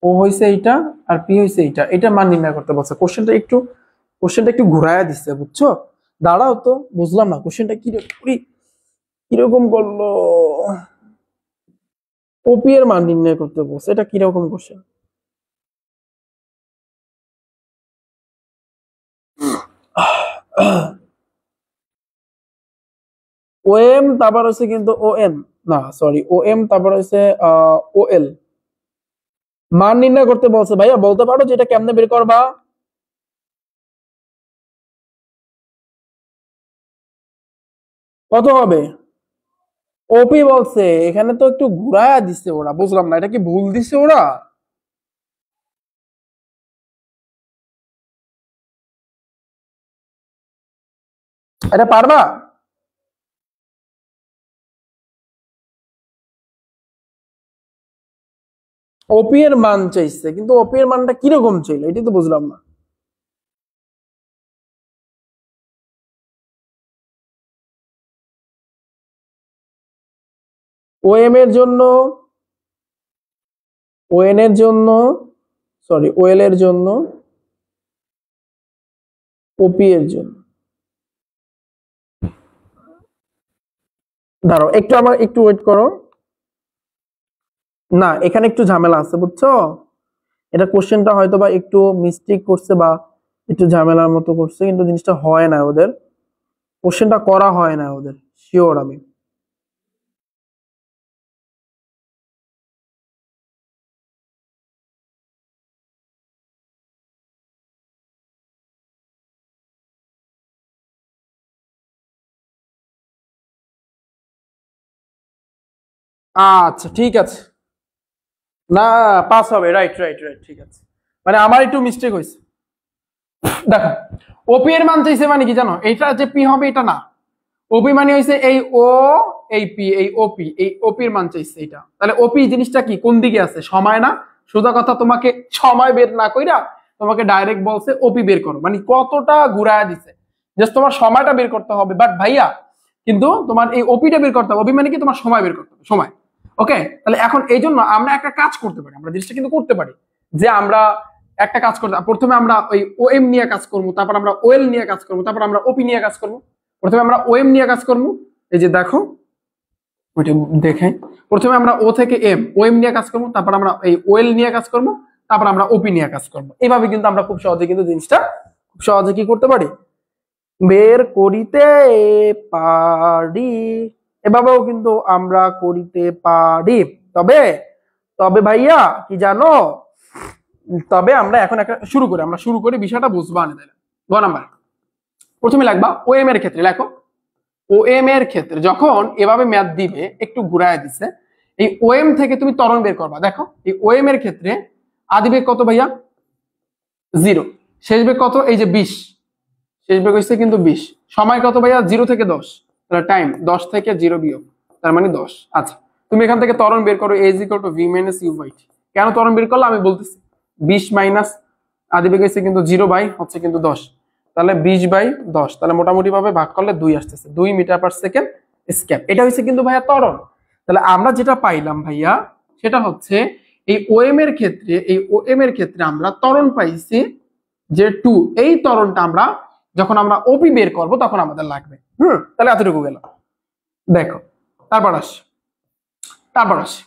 S1: ও হয়েছে এইটা আর পি হয়েছে এইটা, এটা মান নির্ণয় করতে বলছে। কোশ্চেনটা একটু ঘুরাইয়া দিচ্ছে, বুঝছো? দাঁড়াও তো, বুঝলাম না কোশ্চেনটা কিরকম করলো। ওপি এর মান নির্ণয় করতে বলছে, এটা কিরকম কোশ্চেন? ও এম তারপর হচ্ছে কিন্তু ও এন, না সরি ও এম তারপর হচ্ছে ও এল, মান নির্ণয় করতে বলছে। ভাইয়া বলতে পারো যে এটা কেমনে বের করবা? কত হবে? ওপি বলছে, এখানে তো একটু ঘুরায়া দিচ্ছে ওরা, বুঝলাম না এটা কি ভুল দিচ্ছে ওরা? এটা পারবা? ওপি এর মান চাইছে, কিন্তু ওপি এর মানটা কিরকম ছিল এটাই তো বুঝলাম না। ওএম এর জন্য, ওএন এর জন্য, সরি ওএল এর জন্য, ওপি এর জন্য। দাঁড়াও একটু, আমার একটু ওয়েট করো। না এখানে একটু ঝামেলা আছে বুঝছো, এটা কোশ্চেনটা হয়তো বা একটু মিস্টেক করছে বা একটু ঝামেলার মতো করছে, কিন্তু জিনিসটা হয় না ওদের, কোশ্চেনটা করা হয় না ওদের, শিওর আমি। আচ্ছা ঠিক আছে, না পাস হবে, রাইট রাইট রাইট, ঠিক আছে। মানে আমার একটু মিস্টেক হয়েছে। দেখো ওপি এর মান চাইছে মানে কি জানো, এটা যে পি হবে এটা না, ওপি মানে হইছে এই ও, এই পি, এই ওপি, এই ওপির মান চাইছে এটা। তাহলে ওপি জিনিসটা কি কোন দিকে আছে, সময় না? সোজা কথা, তোমাকে সময় বের না কইরা তোমাকে ডাইরেক্ট বলছে ওপি বের করো, মানে কতটা ঘুরায় দিছে, জাস্ট তোমার সময়টা বের করতে হবে। বাট ভাইয়া কিন্তু তোমার এই ওপিটা বের করতে হবে, ওপি মানে কি তোমার সময় বের করতে হবে, সময়। ওকে, তাহলে এখন এই জন্য আমরা একটা কাজ করতে পারি, আমরা জিনিসটা কিন্তু করতে পারি যে আমরা একটা কাজ করতে, প্রথমে আমরা ওই ওএম নিয়ে কাজ করবো, তারপর আমরা ওএল নিয়ে কাজ করবো, তারপর আমরা ওপি নিয়ে কাজ করবো। প্রথমে আমরা ওএম নিয়ে কাজ করবো, এই যে দেখো ওইটা দেখে, প্রথমে আমরা ও থেকে এম ওএম নিয়ে কাজ করবো, তারপর আমরা এই ওএল নিয়ে কাজ করবো, তারপর আমরা ওপি নিয়ে কাজ করবো। এইভাবে কিন্তু আমরা খুব সহজে কিন্তু জিনিসটা খুব সহজে কি করতে পারি, বের করিতে পারি। এভাবেও কিন্তু আমরা করিতে পারি। তবে তবে ভাইয়া কি জানো, তবে আমরা এখন একটা শুরু করি, আমরা শুরু করি বিষয়টা বুঝবা না। গ নাম্বার, প্রথমে লাগবা ওএম এর ক্ষেত্রে, লেখো ওএম এর ক্ষেত্রে যখন এভাবে ম্যাথ দিবে একটু ঘুরায় দিছে, এই ওএম থেকে তুমি ত্বরণ বের করবা। দেখো এই ওএম এর ক্ষেত্রে আদি বেগ কত ভাইয়া, 0, শেষ বেগ কত, এই যে 20, শেষ বেগ হচ্ছে কিন্তু 20, সময় কত ভাইয়া 0 থেকে 10, তাহলে টাইম 10 থেকে 0 বিয়োগ, তার মানে 10। আচ্ছা তুমি এখান থেকে ত্বরণ বের করো, a v - u/t। কেন ত্বরণ বের করলে আমি বলতেছি, 20 মাইনাস আদি বেগ হচ্ছে কিন্তু 0 বাই হচ্ছে কিন্তু 10, তাহলে 20/10, তাহলে মোটামুটি ভাবে ভাগ করলে 2 আসতেছে, 2 মিটার পার সেকেন্ড স্কয়ার। এটা হচ্ছে কিন্তু ভাইয়া ত্বরণ। তাহলে আমরা যেটা পাইলাম ভাইয়া সেটা হচ্ছে এই ওএম এর ক্ষেত্রে, এই ওএম এর ক্ষেত্রে আমরা ত্বরণ পাইছি যে 2, এই ত্বরণটা আমরা যখন আমরা ওপি বের করব তখন আমাদের লাগবে। তাহলে এতটুকু গেল। দেখো তারপর আসি, তারপর আসি,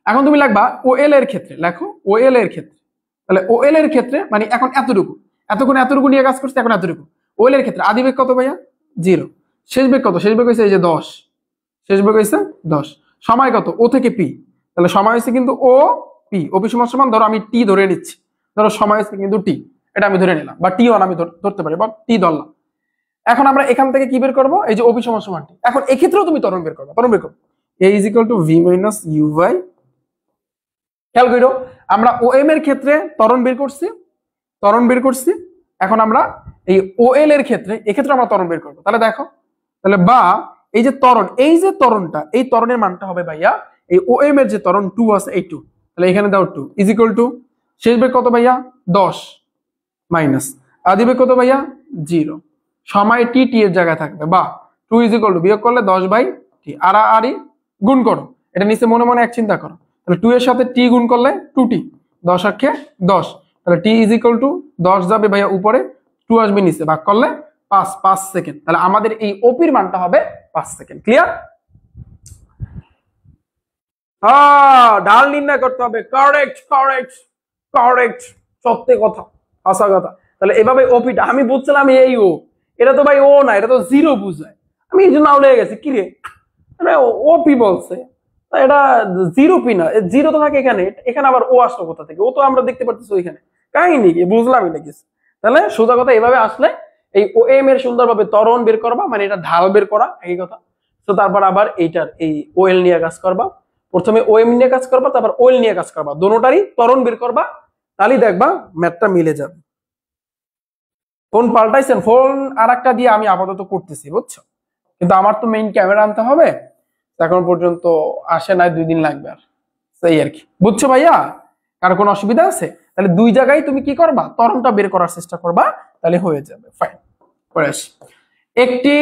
S1: এখন তুমি লাগবা ওএল এর ক্ষেত্রে, লেখো ওএল এর ক্ষেত্রে। তাহলে ওএল এর ক্ষেত্রে মানে এখন এতটুকু, এতক্ষণ এতটুকু নিয়ে কাজ করছে, এখন এতটুকু। ওএল এর ক্ষেত্রে আদি বেগ কত ভাইয়া, 0, শেষ বেগ কত, শেষ বেগ হয়েছে এই যে 10, শেষ বেগ হয়েছে 10, সময় কত, ও থেকে পি, তাহলে সময় হয়েছে কিন্তু ও পি, ওপি সমান সমান ধরো আমি টি ধরে নিচ্ছি, ধরো সময় হয়েছে কিন্তু টি, এটা আমি ধরে নিলাম, বা টি ওয়ান আমি ধরতে পারি, বা টি ধরলাম। এখন আমরা এখান থেকে কি বের করবো, এই যে ওপি সমান সমান টি। এখন এক্ষেত্রেও তুমি ত্বরণ বের করবে, ত্বরণ বের করবো, a = v - u/, খেয়াল করো আমরা ওএম এর ক্ষেত্রে ত্বরণ বের করছি, ত্বরণ বের করছি। এখন আমরা এই ওএল এর ক্ষেত্রে, এক্ষেত্রে আমরা ত্বরণ বের করবো। তাহলে দেখো, তাহলে বা এই যে ত্বরণ, এই যে ত্বরণটা, এই ত্বরণের মানটা হবে ভাইয়া এই ওএম এর যে ত্বরণ 2 আছে এই 2, তাহলে এখানে দাও 2 = শেষ বেগ কত ভাইয়া 10 মাইনাস আদি বেগ কত ভাইয়া 0, সময় টি, টি এর জায়গায় থাকবে, বা 2 বিয়োগ করলে 10/t, আড়াআড়ি গুণ করো, এটা নিচে মনে মনে এক চিন্তা করো, তাহলে 2 এর সাথে টি গুণ করলে 2t, 10 আর 10, তাহলে টি = 10 যাবে ভাইয়া উপরে, 2 আসবে নিচে, ভাগ করলে 5 সেকেন্ড। তাহলে আমাদের এই ওপির মানটা হবে 5 সেকেন্ড। ক্লিয়ার? ঢাল নির্ণয় করতে হবে, কারেক্ট কারেক্ট কারেক্ট, সত্যি কথা, হাসা কথা। তাহলে এভাবে ওপিটা আমি বুঝছিলাম এই ও, এটা তো ভাই ও না, এটা তো 0 বুঝায়, আমি এই জন্য আউলে গেছি, কি রে ওপি বলছে, এটা 0p না, 0 তো থাকে এখানে, এখানে আবার ও আসলো কোথা থেকে, ও তো আমরা দেখতে পারতেছি ওইখানে, কাহিনী কি বুঝলাম এটা কিছু। তাহলে সোজা কথা এভাবে আসলে এই ওএম এর সুন্দরভাবে ত্বরণ বের করবা, মানে এটা ঢাল বের করা, একই কথা। তো তারপর আবার এইটার এই ওএল নিয়ে কাজ করবা, প্রথমে ওএম নিয়ে কাজ করবা, তারপর ওএল নিয়ে কাজ করবা, দোনোটারই ত্বরণ বের করবা, তাহলেই দেখবা ম্যাথটা মিলে যাবে। ফোন পাল্টাইছেন, ফোন আর একটা দিয়ে আমি আপাতত করতেছি বুঝছো, কিন্তু আমার তো মেইন ক্যামেরা আনতে হবে, এখন পর্যন্ত আসে নাই, 2 দিন লাগবে আর, সেই আর কি, বুঝছো ভাইয়া? কার কোনো অসুবিধা আছে? তাহলে দুই জায়গায় তুমি কি করবা, ত্বরণটা বের করার চেষ্টা করবা, তাহলে হয়ে যাবে। ফাইন, পরে আসি। একটি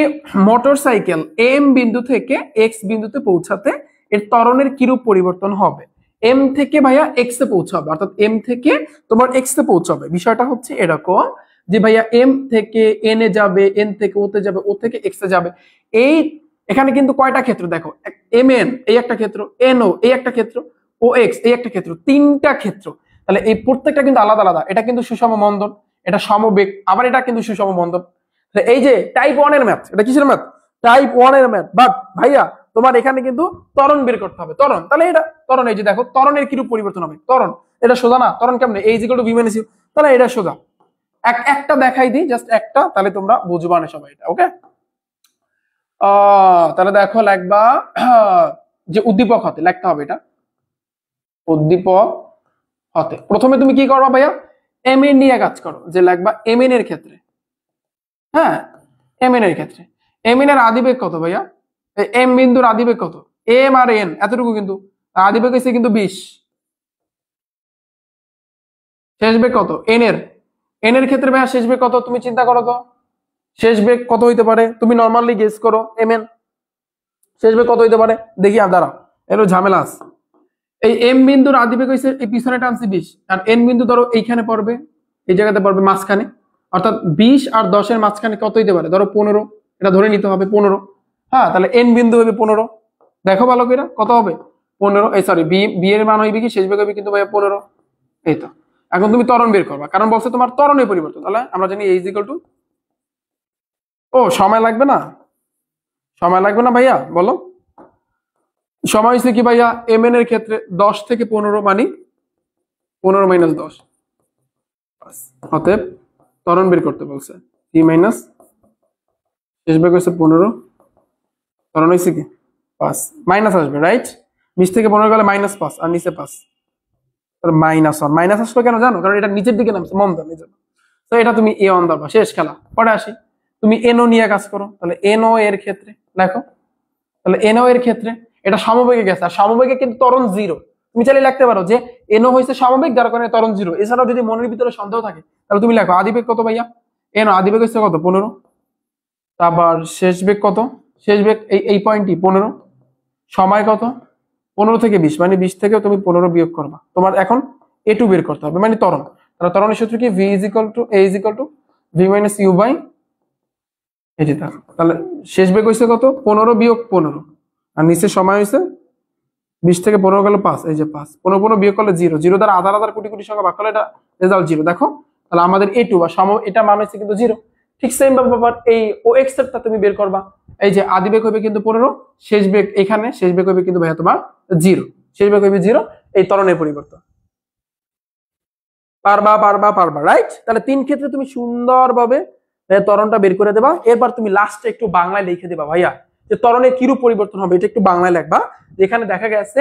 S1: মোটরসাইকেল এম বিন্দু থেকে এক্স বিন্দুতে পৌঁছাতে এর ত্বরণের কিরূপ পরিবর্তন হবে? এম থেকে ভাইয়া এক্স এ পৌঁছাবে, অর্থাৎ এম থেকে তোমার এক্স এ পৌঁছাবে। বিষয়টা হচ্ছে এরকম যে ভাইয়া এম থেকে এন এ যাবে, এন থেকে ওতে যাবে, ও থেকে এক্স এ যাবে। এই এখানে কিন্তু কয়টা ক্ষেত্র দেখো, এম এন এই একটা ক্ষেত্র, এন ও এই একটা ক্ষেত্র, ও এক্স এই একটা ক্ষেত্র, তিনটা ক্ষেত্র। তাহলে এই প্রত্যেকটা কিন্তু আলাদা আলাদা। এটা কিন্তু সুষম মন্দন, এটা সমবেগ, আবার এটা কিন্তু সুষম মন্দন। এই যে টাইপ 1 এর ম্যাথ, এটা কিসের ম্যাথ? টাইপ 1 এর ম্যাথ। বাট ভাইয়া তোমার এখানে কিন্তু ত্বরণ বের করতে হবে, ত্বরণ। তাহলে এটা ত্বরণ, এই যে দেখো ত্বরণের কিরূপ পরিবর্তন হবে, ত্বরণ। এটা সোজা না, ত্বরণ কেমনে? a = v - u, তাহলে এটা সোজা। একটা দেখাই দিই, জাস্ট একটা, তাহলে তোমরা বুঝবা না সবাই এটা। ওকে, তাহলে দেখো লাগবা যে উদ্দীপক হতে লিখতে হবে, এটা উদ্দীপক হতে। প্রথমে তুমি কি করবা ভাইয়া, এম এন নিয়ে কাজ করো, যে লাগবা এম এন এর ক্ষেত্রে। হ্যাঁ, এম এন এর ক্ষেত্রে এম এন এর আদিবেগ কত ভাইয়া? এম বিন্দুর আদিবেগ কত? এম আর এন এতটুকু, কিন্তু আদিবেগ হচ্ছে কিন্তু 20। শেষ বেগ কত এন এর? এন এর ক্ষেত্রে ভাইয়া শেষ বেগ কত তুমি চিন্তা করো তো, শেষ বেগ কত হইতে পারে? তুমি নরমালি গেস করো, এম এন শেষ বেগ কত হইতে পারে দেখি। আর দাঁড়াও, এর ঝামেলা আছে। এই এম বিন্দুর আদিবেগ হইছে এই পিছনে টানছি 20, আর এন বিন্দু ধরো এইখানে পড়বে, এই জায়গাতে পড়বে মাঝখানে, অর্থাৎ 20 আর 10 এর মাঝখানে কত হইতে পারে? ধরো 15, এটা ধরে নিতে হবে 15। হ্যাঁ, তাহলে এন বিন্দু হবে 15। দেখো ভালো করে কত হবে? 15। এই সরি, বি এর মান হইবে কি, শেষ বেগ হবে কিন্তু ভাইয়া 15। এই তো, এখন তুমি ত্বরণ বের করবা, কারণ বলছে তোমার ত্বরণের পরিবর্তন। তাহলে আমরা জানি a = ও সময় লাগবে না, সময় লাগবে না ভাইয়া, বলো সময় হচ্ছে কি ভাইয়া? এম এন এর ক্ষেত্রে 10 থেকে 15 মানে 15 - 10, অতএব ত্বরণ বের করতে বলছে টি মাইনাস শেষ বেগ হচ্ছে 15, ত্বরণ হয়েছে কি 5, মাইনাস আসবে রাইট। 20 থেকে 15 গেলে -5 আর নিচে 5, তাহলে -1। মাইনাস আসলো কেন জানো? কারণ এটা নিচের দিকে নামছে, মন দাও নিজে। তো এটা তুমি এ অন দাবা, শেষ খেলা। পরে আসি, তুমি এনও নিয়ে কাজ করো। তাহলে এনও এর ক্ষেত্রে দেখো, তাহলে এনও এর ক্ষেত্রে এটা সমবেগে গেছে, আর সমবেগে কিন্তু ত্বরণ 0। তুমি চাইলে লিখতে পারো যে এনও হইছে সমবেগ, যার কারণে ত্বরণ 0। এছাড়াও যদি মনের ভিতরে সন্দেহ থাকে, তাহলে তুমি লেখো আদিবেগ কত ভাইয়া? এনও আদিবেগ হচ্ছে কত? 15। তারপর শেষ বেগ কত? শেষ বেগ এই পয়েন্টটি 15। সময় কত? 15 থেকে 20, মানে 20 থেকে তুমি 15 বিয়োগ করবা। তোমার এখন a2 বের করতে হবে, মানে ত্বরণ। তাহলে ত্বরণের সূত্র কি? v = v - u বাই এই যে। তাহলে শেষ বেগ হইছে কত? 15 বিয়োগ 15, আর নিচে সময় হইছে 20 থেকে 15 গেল 5, এই যে 5। 15 বিয়োগ করলে 0, 0 দ্বারা হাজার হাজার কোটি কোটি সংখ্যা ভাগ করলে এটা রেজাল্ট 0। দেখো, তাহলে আমাদের a2 বা সম এটা মান হচ্ছে কিন্তু 0। ঠিক সেম ব্যাপার এই ও এক্স এরটা তুমি বের করবা। এই যে আদিবেগ হবে কিন্তু 15, শেষ বেগ এখানে, শেষ বেগ হবে কিন্তু ভাইয়া তোমার 0, শেষ বেগ হবে 0। এই ত্বরণের পরিবর্তন পারবা পারবা পারবা, রাইট। তাহলে তিন ক্ষেত্রে তুমি সুন্দরভাবে ত্বরণটা বের করে দেবা। এরপর তুমি লাস্টে একটু বাংলায় লিখে দেবা ভাইয়া যে ত্বরণের কিরূপ পরিবর্তন হবে, এটা একটু বাংলায় লিখবা। যেখানে দেখা গেছে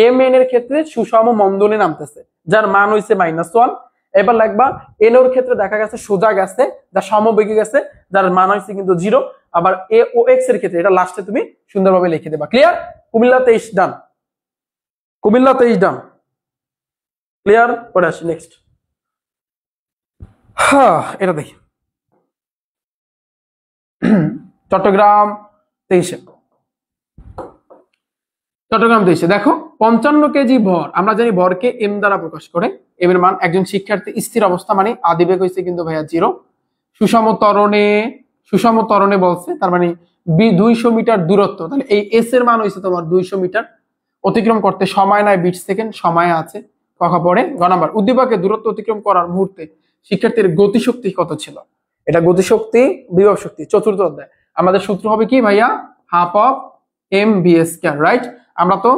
S1: এম এন এর ক্ষেত্রে সুষম মন্দনে নামতেছে, যার মান হইছে -1। এবার লিখবা এন এর ক্ষেত্রে দেখা গেছে সোজা গেছে, যা সমবেগে গেছে, যার মান হইছে কিন্তু 0। আবার এ ও এক্স এর ক্ষেত্রে এটা লাস্টে তুমি সুন্দরভাবে লিখে দেবা। ক্লিয়ার? কুমিল্লা 23 ডান, কুমিল্লা 23 ডান, ক্লিয়ার? পরে আসি নেক্সট। এটা দেখি চট্টগ্রাম 23-এ, চট্টগ্রাম 23-এ দেখো 55 কেজি ভর। আমরা জানি ভরকে এম দ্বারা প্রকাশ করে। এম এর মান একজন শিক্ষার্থী স্থির অবস্থা, মানে আদিবেগ হইছে কিন্তু ভাইয়া 0। সুষম ত্বরণে বলছে, তার মানে 200 মিটার দূরত্ব। তাহলে এই এস এর মান হইছে তোমার 200 মিটার। অতিক্রম করতে সময় নাই 20 সেকেন্ড, সময় আছে। কখা পড়ে গ নাম্বার, উদ্দীপকের দূরত্ব অতিক্রম করার মুহূর্তে শিক্ষার্থীর গতিশক্তি কত ছিল? এটা গতিশক্তি বিভব শক্তি, চতুর্থ অধ্যায়। আমাদের সূত্র হবে কি ভাইয়া? Half of m v square, right. আমরা তো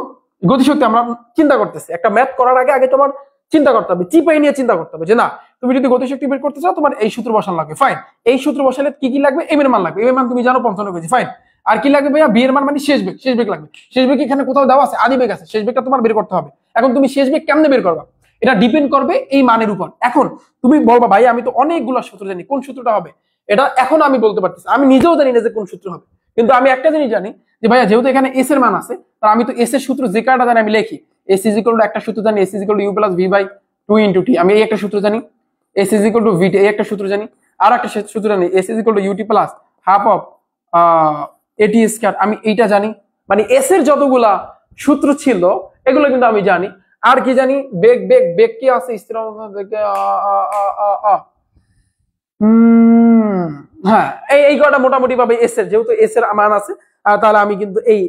S1: গতিশক্তি আমরা চিন্তা করতেছি, একটা ম্যাথ করার আগে আগে তোমার চিন্তা করতে হবে, চিপাই নিয়ে চিন্তা করতে হবে যে না, তুমি যদি গতিশক্তি বের করতে চাও তোমার এই সূত্র বসানো লাগবে। ফাইন, এই সূত্র বসালে কি কি লাগবে? এম এর মান লাগবে, এম এর মান তুমি জানো 55 কেজি। ফাইন, আর কি লাগবে ভাইয়া? বি এর মান মানে শেষ বেগ, শেষ বেগ লাগবে। শেষ বেগ এখানে কোথাও দেওয়া আছে? আদি বেগ আছে, শেষ বেগটা তোমার বের করতে হবে। এখন তুমি শেষ বেগ কেমনে বের করবা? এটা ডিপেন্ড করবে এই মানের উপর। এখন তুমি বলবা ভাই আমি তো অনেকগুলো সূত্র জানি, কোন সূত্রটা হবে? এটা এখন আমি বলতে পারতেছি, আমি নিজেও জানি না যে কোন সূত্র হবে। কিন্তু আমি একটা জিনিস জানি যে ভাইয়া যেহেতু এখানে এস এর মান আছে, তার আমি তো এস এর সূত্র যে কারণে জানি আমি লিখি। এস ইজ ইকুয়াল টু একটা সূত্র জানি, S is equal to you plus V by 2 into T, আমি এই একটা সূত্র জানি, এস ইজ ইকুয়াল টু ভিটি, এই একটা সূত্র জানি, আর একটা সূত্র জানি, S is equal to UT plus half of এটি স্কয়ার, আমি এইটা জানি। মানে এস এর যতগুলা সূত্র ছিল এগুলো কিন্তু আমি জানি। আর কি জানি, বেগ বেগ বেগ কি আছে, স্থির অবস্থা থেকে হ্যাঁ এই কটা মোটামুটি ভাবে এস এর, যেহেতু এস এর মান আছে, তাহলে আমি কিন্তু এই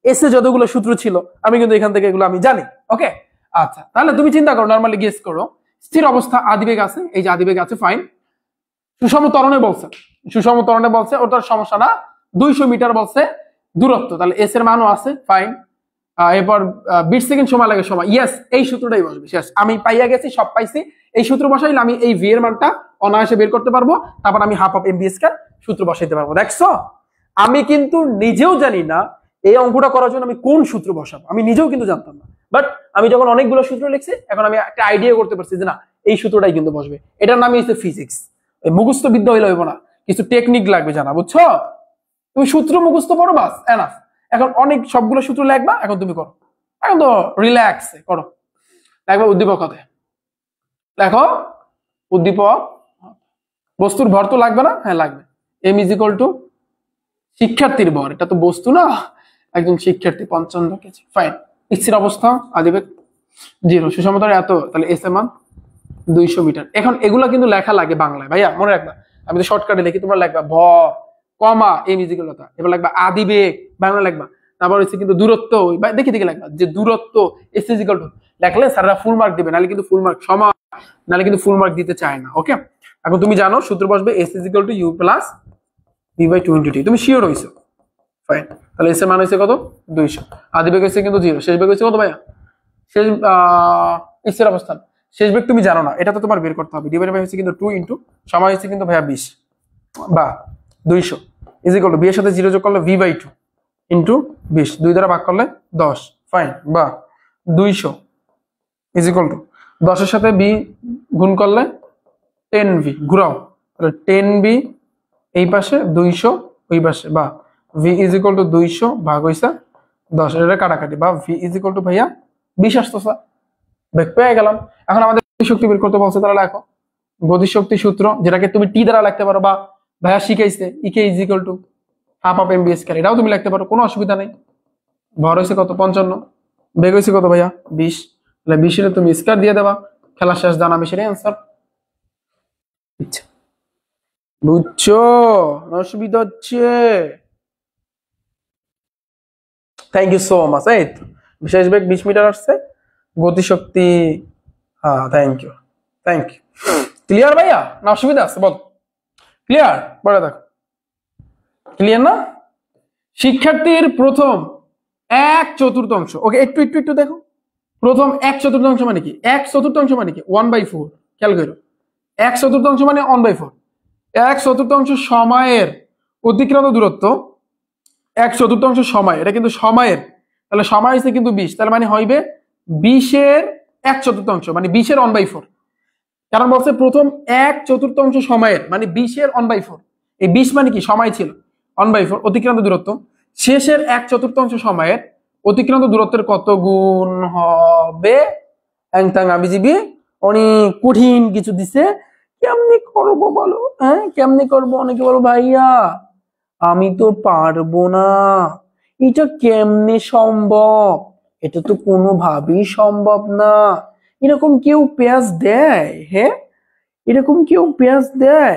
S1: এস এর যতগুলো সূত্র ছিল আমি কিন্তু এখান থেকে এগুলো আমি জানি। ওকে, আচ্ছা তাহলে তুমি চিন্তা করো, নরমালি গেস করো, স্থির অবস্থা আদিবেগ আছে, এই যে আদিবেগ আছে, ফাইন। সুষম ত্বরণে বলছে, সুষম ত্বরণে বলছে, ওটার সমস্যা না। 200 মিটার বলছে দূরত্ব, তাহলে এস এর মানও আছে, ফাইন। এরপর 20 সেকেন্ড সময় লাগে, সময়, ইয়েস এই সূত্রটাই বসবে, শেষ, আমি পাইয়া গেছি, সব পাইছি। এই সূত্র বসাইলে আমি এই ভি এর মানটা অনায়াসে বের করতে পারবো, তারপর আমি half of M B square সূত্র বসাইতে পারবো। দেখছো, আমি কিন্তু নিজেও জানি না এই অঙ্কটা করার জন্য আমি কোন সূত্র বসাবো, আমি নিজেও কিন্তু জানতাম না। বাট আমি যখন অনেকগুলো সূত্র লিখছি, এখন আমি একটা আইডিয়া করতে পারছি যে না, এই সূত্রটাই কিন্তু বসবে। এটার নামই হচ্ছে ফিজিক্স। মুখস্থ বিদ্যা হইলে হইব না, কিছু টেকনিক লাগবে জানা, বুঝছো? তুমি সূত্র মুখস্থ পড়ো, বাস এনাফ। এখন অনেক সবগুলো সূত্র লিখবা, এখন তুমি করো, এখন তো রিল্যাক্স করো। দেখো উদ্দীপক হতে, দেখো উদ্দীপক, বস্তুর ভর তো লাগবে না? হ্যাঁ লাগবে। এম ইজ ইকুয়াল টু শিক্ষার্থীর ভর, এটা তো বস্তু না, একজন শিক্ষার্থী 55 কেজি, ফাইন। স্থির অবস্থা আদিবেগ 0, সুষমতার এত, তাহলে এস এর মান 200 মিটার। এখন এগুলা কিন্তু লেখা লাগে বাংলায়, ভাইয়া মনে রাখবা, আমি তো শর্টকাটে লিখি, তোমরা লিখবা ভর কমা এম ইজ ইকুয়াল টু, এবার লিখবা আদিবেগ বাংলা লিখবা, তারপর হচ্ছে কিন্তু দূরত্ব, দেখে দেখে লিখবা যে দূরত্ব এস ইজ ইকুয়াল টু, লিখলে স্যাররা ফুল মার্ক দিবে, নাহলে কিন্তু ফুল মার্ক সমান, নাহলে কিন্তু ফুল মার্ক দিতে চায় না। ওকে, এখন তুমি জানো সূত্র বসবে s is equal to you plus V by 20t, তুমি শিওর হইছো, ফাইন। তাহলে এস এর মান হইছে কত? 200। আদিবেগ হইছে কিন্তু 0, শেষ বেগ হইছে কত ভাইয়া? শেষ স্থির অবস্থান, শেষ বেগ তুমি জানো না, এটা তো তোমার বের করতে হবে। ডিভাইড বাই হচ্ছে কিন্তু 2 ইনটু সময় হচ্ছে কিন্তু ভাইয়া 20 বা 200 ইজ ইকুয়াল টু বি এর সাথে 0 যোগ করলে ভি বাই 2 ইনটু 20, 2 দ্বারা ভাগ করলে 10, ফাইন, বা 200 ইজ ইকুয়াল টু 10 এর সাথে বি গুণ করলে 10v, ঘুরাও, তাহলে 10v এই পাশে, 200 ওই পাশে, বা v ইজ ইকুয়াল টু 200 ভাগ হইছে 10, এটা কাটাকাটি, বা v ইজ ইকুয়াল টু ভাইয়া 20 আসতেছে, বেগ পেয়ে গেলাম। এখন আমাদের শক্তি বের করতে বলছে, তাহলে দেখো গতিশক্তি সূত্র, যেটাকে তুমি টি দ্বারা লিখতে পারো, বা ভাইয়া শিখাইছে EK is equal to half of M B square, এটাও তুমি লিখতে পারো, কোনো অসুবিধা নেই। ভর হয়েছে কত? 55, বেগ হয়েছে কত ভাইয়া? 20, তাহলে 20 এর তুমি স্কয়ার দিয়ে দেবা, খেলা শেষ, জানা আমি সেটাই অ্যান্সার। আচ্ছা বুঝছো, অসুবিধা হচ্ছে? Thank you so much. এই তো বিশেষ বেগ 20 মিটার আসছে, গতিশক্তি, হ্যাঁ thank you, thank you. Clear ভাইয়া, না অসুবিধা আছে? বল ক্লিয়ার, পরে দেখো ক্লিয়ার না? শিক্ষার্থীর প্রথম 1/4, ওকে একটু একটু একটু দেখো, প্রথম 1/4 মানে কি? 1/4 মানে কি? 1/4, খেয়াল করো, 1/4 মানে 1/4, 1/4 সময়ের অতিক্রান্ত দূরত্ব, 1/4 সময়, এটা কিন্তু সময়ের, তাহলে সময় হচ্ছে কিন্তু 20, তাহলে মানে হইবে 20 এর 1/4, মানে 20 এর 1/4, কারণ বলছে প্রথম 1/4 সময়ের, মানে 20 এর 1/4, এই 20 মানে কি? সময় ছিল, 1/4 অতিক্রান্ত দূরত্ব, শেষের 1/4 সময়ের অতিক্রান্ত দূরত্বের কত গুণ হবে? আবিজিবি অনেক কঠিন কিছু দিছে, কেমনি করবো বলো? হ্যাঁ কেমনি করবো? অনেকে বলো ভাইয়া আমি তো পারবো না, এটা কেমনে সম্ভব? এটা তো কোনোভাবেই সম্ভব না। এরকম কেউ পেঁয়াজ দেয়? হ্যাঁ এরকম কেউ পেঁয়াজ দেয়?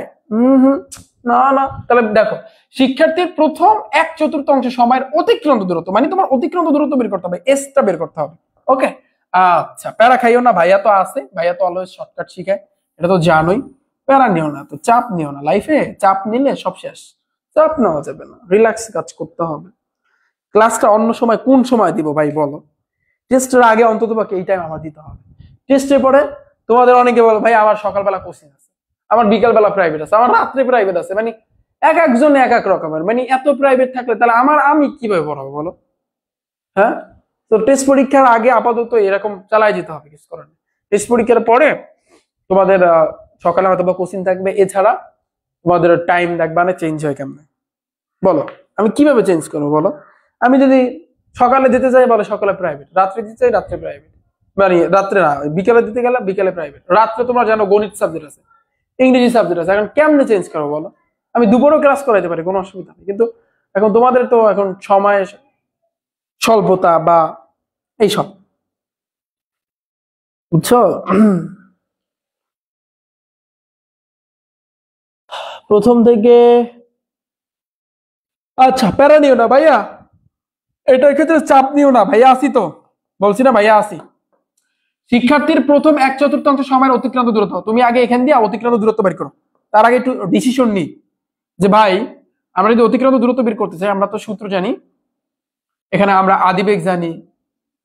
S1: না না। তাহলে দেখো, শিক্ষার্থীর প্রথম 1/4 সময়ের অতিক্রান্ত দূরত্ব, মানে তোমার অতিক্রান্ত দূরত্ব বের করতে হবে, এসটা বের করতে হবে। ওকে, আচ্ছা প্যারা খাইও না, ভাইয়া তো আছে, ভাইয়া তো অলওয়েজ শর্টকাট শিখায়, এটা তো জানোই। প্যারা নিও না, তো চাপ নিও না, লাইফে চাপ নিলে সব শেষ, চাপ নেওয়া যাবে না, রিল্যাক্স কাজ করতে হবে। ক্লাসটা অন্য সময় কোন সময় দিব ভাই বলো? টেস্টের আগে অন্তত পক্ষে এই টাইম আমার দিতে হবে। টেস্টের পরে তোমাদের অনেকে বলো ভাই আমার সকালবেলা কোচিং আছে, আমার বিকালবেলা প্রাইভেট আছে, আমার রাত্রে প্রাইভেট আছে, মানে এক একজন এক এক রকমের, মানে এত প্রাইভেট থাকলে তাহলে আমি কিভাবে পড়াবো বলো? হ্যাঁ, তো টেস্ট পরীক্ষার আগে আপাতত এরকম চালাই যেতে হবে, কিছু করার নেই। টেস্ট পরীক্ষার পরে তোমাদের সকালে হয়তো বা কোচিং থাকবে, এছাড়া তোমাদের টাইম দেখবা না চেঞ্জ হয় কেমনে বলো? আমি কিভাবে চেঞ্জ করবো বলো? আমি যদি সকালে যেতে চাই বলে সকালে প্রাইভেট, রাত্রে যেতে চাই রাত্রে প্রাইভেট, মানে রাত্রে না, বিকেলে দিতে গেলে বিকেলে প্রাইভেট, রাত্রে তোমার জানো গণিত সাবজেক্ট আছে, ইংরেজি সাবজেক্ট আছে, এখন কেমনে চেঞ্জ করো বলো? আমি দুপুরও ক্লাস করাইতে পারি, কোনো অসুবিধা নেই, কিন্তু এখন তোমাদের তো এখন সময় স্বল্পতা বা এইসব, বুঝছো? প্রথম থেকে আচ্ছা, প্যারা নিও না ভাইয়া, এটার ক্ষেত্রে চাপ নিও না ভাইয়া, আসি তো, বলছি না ভাইয়া আসি। শিক্ষার্থীর প্রথম 1/4 সময়ের অতিক্রান্ত দূরত্ব, তুমি আগে এখান দিয়ে অতিক্রান্ত দূরত্ব বের করো, তার আগে একটু ডিসিশন নিই যে ভাই আমরা যদি অতিক্রান্ত দূরত্ব বের করতে চাই, আমরা তো সূত্র জানি, এখানে আমরা আদিবেগ জানি,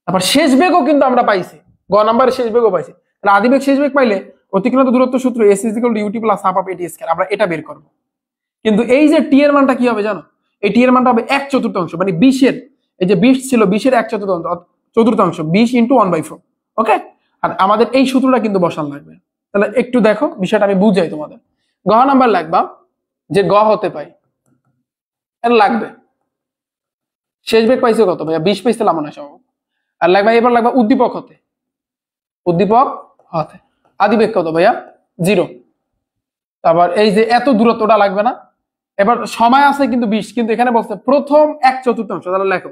S1: তারপর শেষ বেগও কিন্তু আমরা পাইছি, গ নাম্বারের শেষ বেগও পাইছি, তাহলে আদিবেগ শেষ বেগ পাইলে অতিক্রান্ত দূরত্ব সূত্র s is equal to UT plus half of এটি স্কয়ার, আমরা এটা বের করব। কিন্তু এই যে টি এর মানটা কি হবে জানো? এই টি এর মানটা হবে 1/4, মানে 20-এর, এই যে 20 ছিল 20-এর 1/4, 20 ইন্টু 1/4, ওকে? আর আমাদের এই সূত্রটা কিন্তু বসান লাগবে। তাহলে একটু দেখো বিষয়টা আমি বুঝাই তোমাদের। গ নাম্বার লাগবা যে গ হতে পাই, এর লাগবে শেষ বেগ পাইছে কত ভাইয়া? 20 পাইছিলাম মনে হয় সম্ভবত। আর লাগবে এবার লাগবে উদ্দীপক হতে, উদ্দীপক হতে আদিবেগ কত ভাইয়া? 0। তারপর এই যে এত দূরত্বটা লাগবে না। এবার সময় আছে কিন্তু 20, কিন্তু এখানে বলছে প্রথম 1/4, তাহলে লেখো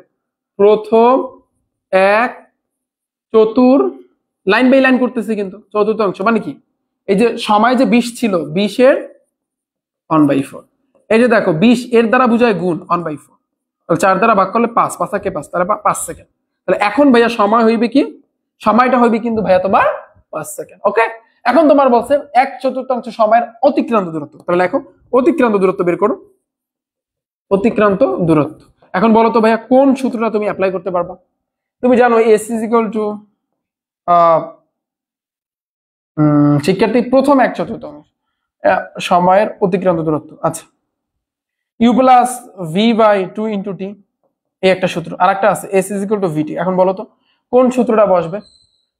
S1: প্রথম 1/4, লাইন বাই লাইন করতেছি কিন্তু চতুর্থাংশ, মানে কি এই যে সময় যে 20 ছিল 20-এর 1/4, এই যে দেখো 20 এর দ্বারা বুঝায় গুণ 1/4, তাহলে 4 দ্বারা ভাগ করলে 5, 5 কে 5, তাহলে 5 সেকেন্ড। তাহলে এখন ভাইয়া সময় হইবে কি? সময়টা হইবে কিন্তু ভাইয়া তোমার 5 সেকেন্ড, ওকে? এখন তোমার বলছে 1/4 সময়ের অতিক্রান্ত দূরত্ব, তাহলে লেখো অতিক্রান্ত দূরত্ব বের করো, অতিক্রান্ত দূরত্ব। এখন বলো তো ভাইয়া কোন সূত্রটা তুমি অ্যাপ্লাই করতে পারবা? তুমি জানো এস ইজ ইকুয়াল টু শিক্ষার্থী প্রথম 1/4 সময়ের অতিক্রান্ত দূরত্ব, আচ্ছা U plus V by 2 into টি, এই একটা সূত্র। আর একটা আছে S is equal to VT. এখন বলো তো কোন সূত্রটা বসবে?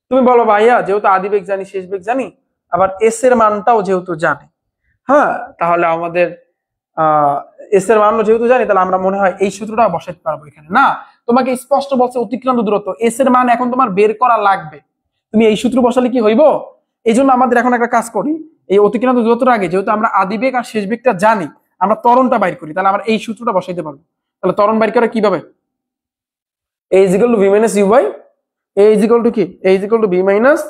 S1: তুমি বলো ভাইয়া যেহেতু আদিবেগ জানি শেষ বেগ জানি, আবার এস এর মানটাও যেহেতু জানি, হ্যাঁ তাহলে আমাদের এস এর মানও যেহেতু জানি, তাহলে আমরা মনে হয় এই সূত্রটা বসাতে পারবো এখানে। না, তোমাকে স্পষ্ট বলছে অতিক্রান্ত দূরত্ব, এস এর মান এখন তোমার বের করা লাগবে, তুমি এই সূত্র বসালে কি হইব? এই জন্য আমাদের এখন একটা কাজ করি, এই অতিক্রান্ত দূরত্বটা আগে যেহেতু আমরা আদিবেগ আর শেষ বেগটা জানি, আমরা ত্বরণটা বাইর করি, তাহলে আমরা এই সূত্রটা বসাইতে পারবো। তাহলে ত্বরণ বাইর করে কিভাবে? a is equal to v minus u by a is equal to কি? a is equal to v minus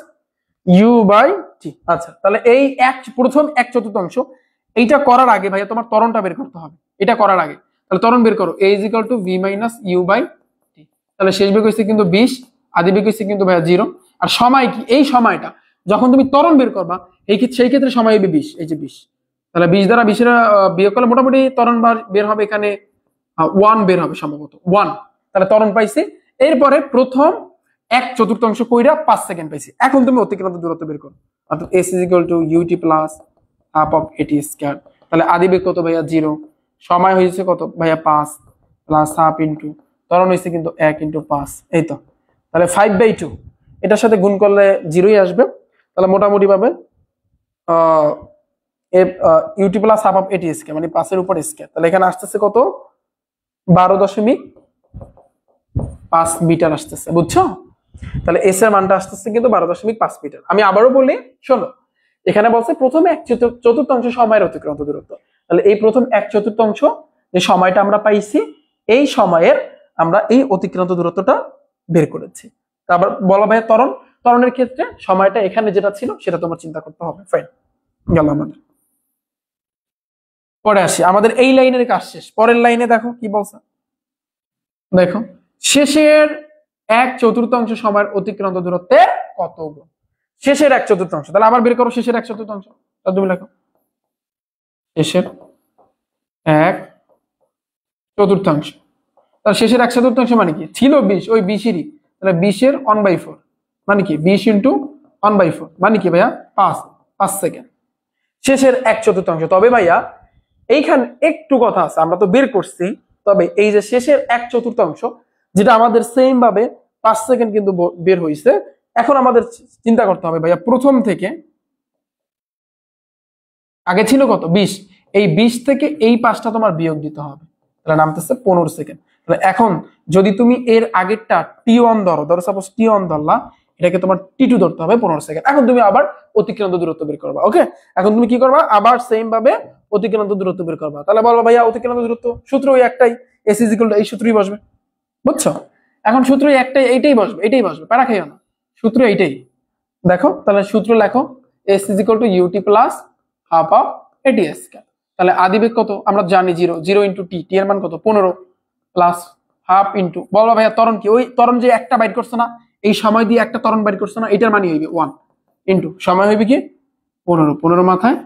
S1: u by t। আচ্ছা, তাহলে এই প্রথম 1/4 এইটা করার আগে ভাইয়া তোমার ত্বরণটা বের করতে হবে, এটা করার আগে। তাহলে ত্বরণ বের করো, a is equal to v minus u by t। তাহলে শেষ বেগ হইছে কিন্তু 20, আদিবেগ হইছে কিন্তু ভাইয়া 0। আর সময় কি? এই সময়টা যখন তুমি ত্বরণ বের করবা সেই ক্ষেত্রে সময় হবে 20, এই যে 20, তাহলে 20 দ্বারা 20 এর বিয়োগ করলে মোটামুটি ত্বরণ বের হবে এখানে 1 বের হবে সম্ভবত 1। তাহলে ত্বরণ পাইছি, এরপরে প্রথম 1/4 কইরা 5 সেকেন্ড পাইছি। এখন তুমি অতিক্রান্ত দূরত্ব বের করো, অর্থাৎ s is equal to ut plus half of at square। তাহলে আদিবেগ কত ভাইয়া? 0, সময় হয়েছে কত ভাইয়া? 5 প্লাস হাফ ইন্টু ত্বরণ হয়েছে কিন্তু 1 ইন্টু 5, এই তো। তাহলে 5/2 এটার সাথে গুণ করলে 0ই আসবে, তাহলে মোটামুটি পাবে ut plus half of at square, মানে 5 এর উপর স্কয়ার। তাহলে এখানে আসতেছে কত? 12.5 মিটার আসতেছে, বুঝছো? তাহলে এস এর মানটা আসতেছে কিন্তু 12.5 মিটার। আমি আবারও বলি, শোনো, এখানে বলছে প্রথম 1/4 সময়ের অতিক্রান্ত দূরত্ব, তাহলে এই প্রথম 1/4 যে সময়টা আমরা পাইছি, এই সময়ের আমরা এই অতিক্রান্ত দূরত্বটা বের করেছি। তারপর বলা ভাই ত্বরণের ক্ষেত্রে সময়টা এখানে যেটা ছিল সেটা তোমার চিন্তা করতে হবে। ফাইন, গেল আমাদের। পরে আসি, আমাদের এই লাইনের কাজ শেষ। পরের লাইনে দেখো কি বলছে, দেখো শেষের 1/4 সময়ের অতিক্রান্ত দূরত্বের কত গুণ? শেষের 1/4, তাহলে আবার বের করো শেষের 1/4, তাহলে তুমি লেখো শেষের 1/4। তাহলে শেষের 1/4 মানে কি? ছিল 20, ওই 20-এরই, তাহলে 20-এর 1/4 মানে কি? 20 ইন্টু 1/4 মানে কি ভাইয়া? 5 সেকেন্ড। শেষের 1/4, তবে ভাইয়া এইখানে একটু কথা আছে, আমরা তো বের করছি, তবে এই যে শেষের 1/4 যেটা আমাদের সেম ভাবে 5 সেকেন্ড কিন্তু বের হয়েছে, এখন আমাদের চিন্তা করতে হবে ভাইয়া প্রথম থেকে আগে ছিল কত? 20, এই 20 থেকে এই 5টা তোমার বিয়োগ দিতে হবে, তাহলে নামতেছে 15 সেকেন্ড। তাহলে এখন যদি তুমি এর আগেরটা টি1 ধরো সাপোজ টি1 ধরলা, এটাকে তোমার টি2 ধরতে হবে 15 সেকেন্ড। এখন তুমি আবার অতিক্রান্ত দূরত্ব বের করবা। ওকে, এখন তুমি কি করবা, আবার সেম ভাবে অতিক্রান্ত দূরত্ব বের করবা। তাহলে বলবা ভাইয়া অতিক্রান্ত দূরত্ব সূত্র ওই একটাই, এস ইজ ইকুয়াল টু, এই সূত্রই বসবে, বুঝছো? এখন সূত্র একটাই, এইটাই বসবে, এইটাই বসবে, প্যারা খাইও না, সূত্র এইটাই। দেখো তাহলে সূত্র লেখো, s is equal to UT plus half of এটি স্কয়ার। তাহলে আদিবেগ কত আমরা জানি, 0, 0 ইন্টু টি, টি এর মান কত 15 প্লাস হাফ ইন্টু, বলবা ভাইয়া ত্বরণ কি, ওই ত্বরণ যে একটা বাইর করছো না, এই সময় দিয়ে একটা ত্বরণ বাইর করছো না, এটার মানই হইবে 1 ইন্টু সময় হইবে কি 15, 15 মাথায়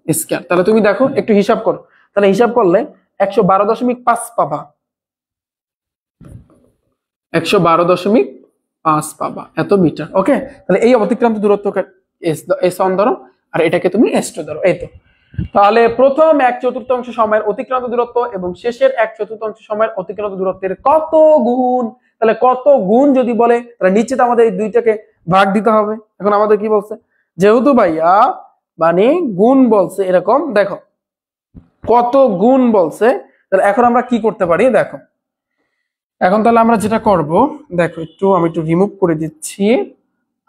S1: স্কয়ার। তাহলে তুমি দেখো একটু হিসাব করো, তাহলে হিসাব করলে 112.5 পাবা, 112.5 পাবা এত মিটার। ওকে, তাহলে এই অতিক্রান্ত দূরত্বকে S1 ধরো, আর এটাকে তুমি S2 ধরো, এই তো। তাহলে প্রথম 1/4 সময়ের অতিক্রান্ত দূরত্ব এবং শেষের 1/4 সময়ের অতিক্রান্ত দূরত্বের কত গুণ, তাহলে কত গুণ যদি বলে তাহলে নিচে তো আমাদের এই দুইটাকে ভাগ দিতে হবে। এখন আমাদের কি বলছে, যেহেতু ভাইয়া মানে গুণ বলছে, এরকম দেখো কত গুণ বলছে, তাহলে এখন আমরা কি করতে পারি দেখো। এখন তাহলে আমরা যেটা করব দেখো, আমি একটু রিমুভ করে দিচ্ছি।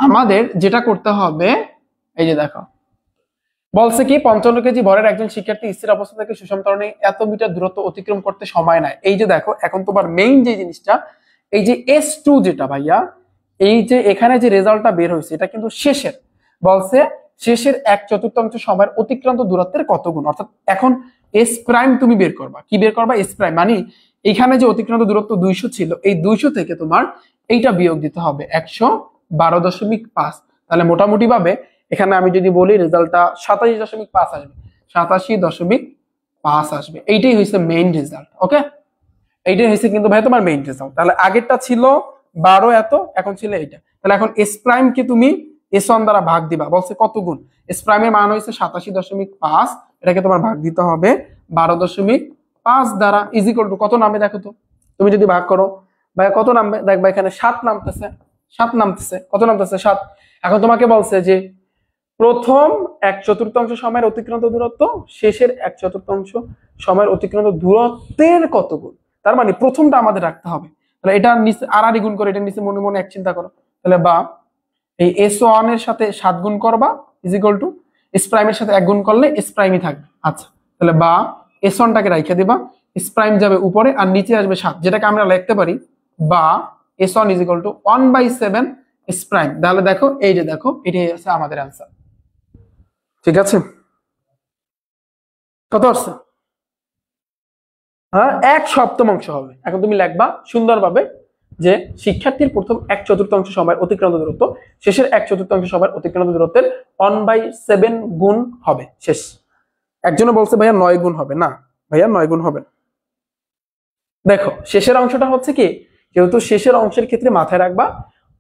S1: আমাদের যেটা করতে হবে, এই যে দেখো বলছে কি 55 কেজি ভরের একজন শিক্ষার্থী স্থির অবস্থা থেকে সুষম ত্বরণে এত মিটার দূরত্ব অতিক্রম করতে সময় নেয়। এই যে দেখো এখন তোমার মেইন যে জিনিসটা, এই যে S2 যেটা ভাইয়া, এই যে এখানে যে রেজাল্টটা বের হয়েছে এটা কিন্তু শেষের, বলছে শেষের 1/4 সময়ের অতিক্রান্ত দূরত্বের কত গুণ, অর্থাৎ এখন S প্রাইম তুমি বের করবা, কি বের করবা S প্রাইম, মানে এখানে যে অতিক্রান্ত দূরত্ব 200 ছিল, এই 200 থেকে তোমার এইটা বিয়োগ দিতে হবে 112.5। তাহলে মোটামুটি ভাবে এখানে আমি যদি বলি রেজাল্টটা 87.5 আসবে, 87.5 আসবে। এইটাই হয়েছে মেইন রেজাল্ট। ওকে, এইটাই হয়েছে কিন্তু ভাই তোমার মেইন রেজাল্ট। তাহলে আগেরটা ছিল 12 এত, এখন ছিল এইটা। তাহলে এখন এস প্রাইম কে তুমি S1 দ্বারা ভাগ দিবা, বলছে কত গুণ, এস প্রাইমের মান হয়েছে 87.5, এটাকে তোমার ভাগ দিতে হবে 12.5 দ্বারা, ইজ ইকুয়াল টু কত নামে দেখো তো, তুমি যদি ভাগ করো ভাই কত নামবে, দেখবা এখানে 7 নামতেছে, 7 নামতেছে, কত নামতেছে 7। এখন তোমাকে বলছে যে প্রথম 1/4 সময়ের অতিক্রান্ত দূরত্ব শেষের 1/4 সময়ের অতিক্রান্ত দূরত্বের কত গুণ, তার মানে প্রথমটা আমাদের রাখতে হবে। তাহলে এটা নিচে আর গুণ করে, এটা নিচে মনে মনে এক চিন্তা করো, তাহলে বা এই S1 এর সাথে 7 গুণ করবা ইজ ইকুয়াল টু S প্রাইমের সাথে 1 গুণ করলে S প্রাইমই থাকবে। আচ্ছা, তাহলে বা S1 টাকে রাইখা দিবা, S প্রাইম যাবে উপরে আর নিচে আসবে 7, যেটাকে আমরা লিখতে পারি বা S1 is equal two 1/7 S prime. তাহলে দেখো এই যে দেখো এটাই আছে আমাদের অ্যান্সার। ঠিক আছে, কত আসছে, হ্যাঁ 1/7 হবে। এখন তুমি লিখবা সুন্দরভাবে যে শিক্ষার্থীর প্রথম 1/4 সময়ের অতিক্রান্ত দূরত্ব শেষের 1/4 সময়ের অতিক্রান্ত দূরত্বের 1/7 গুণ হবে শেষ। একজনে বলছে ভাইয়া 9 গুণ হবে, না ভাইয়া 9 গুণ হবে। দেখো শেষের অংশটা হচ্ছে কি, যেহেতু শেষের অংশের ক্ষেত্রে মাথায় রাখবা,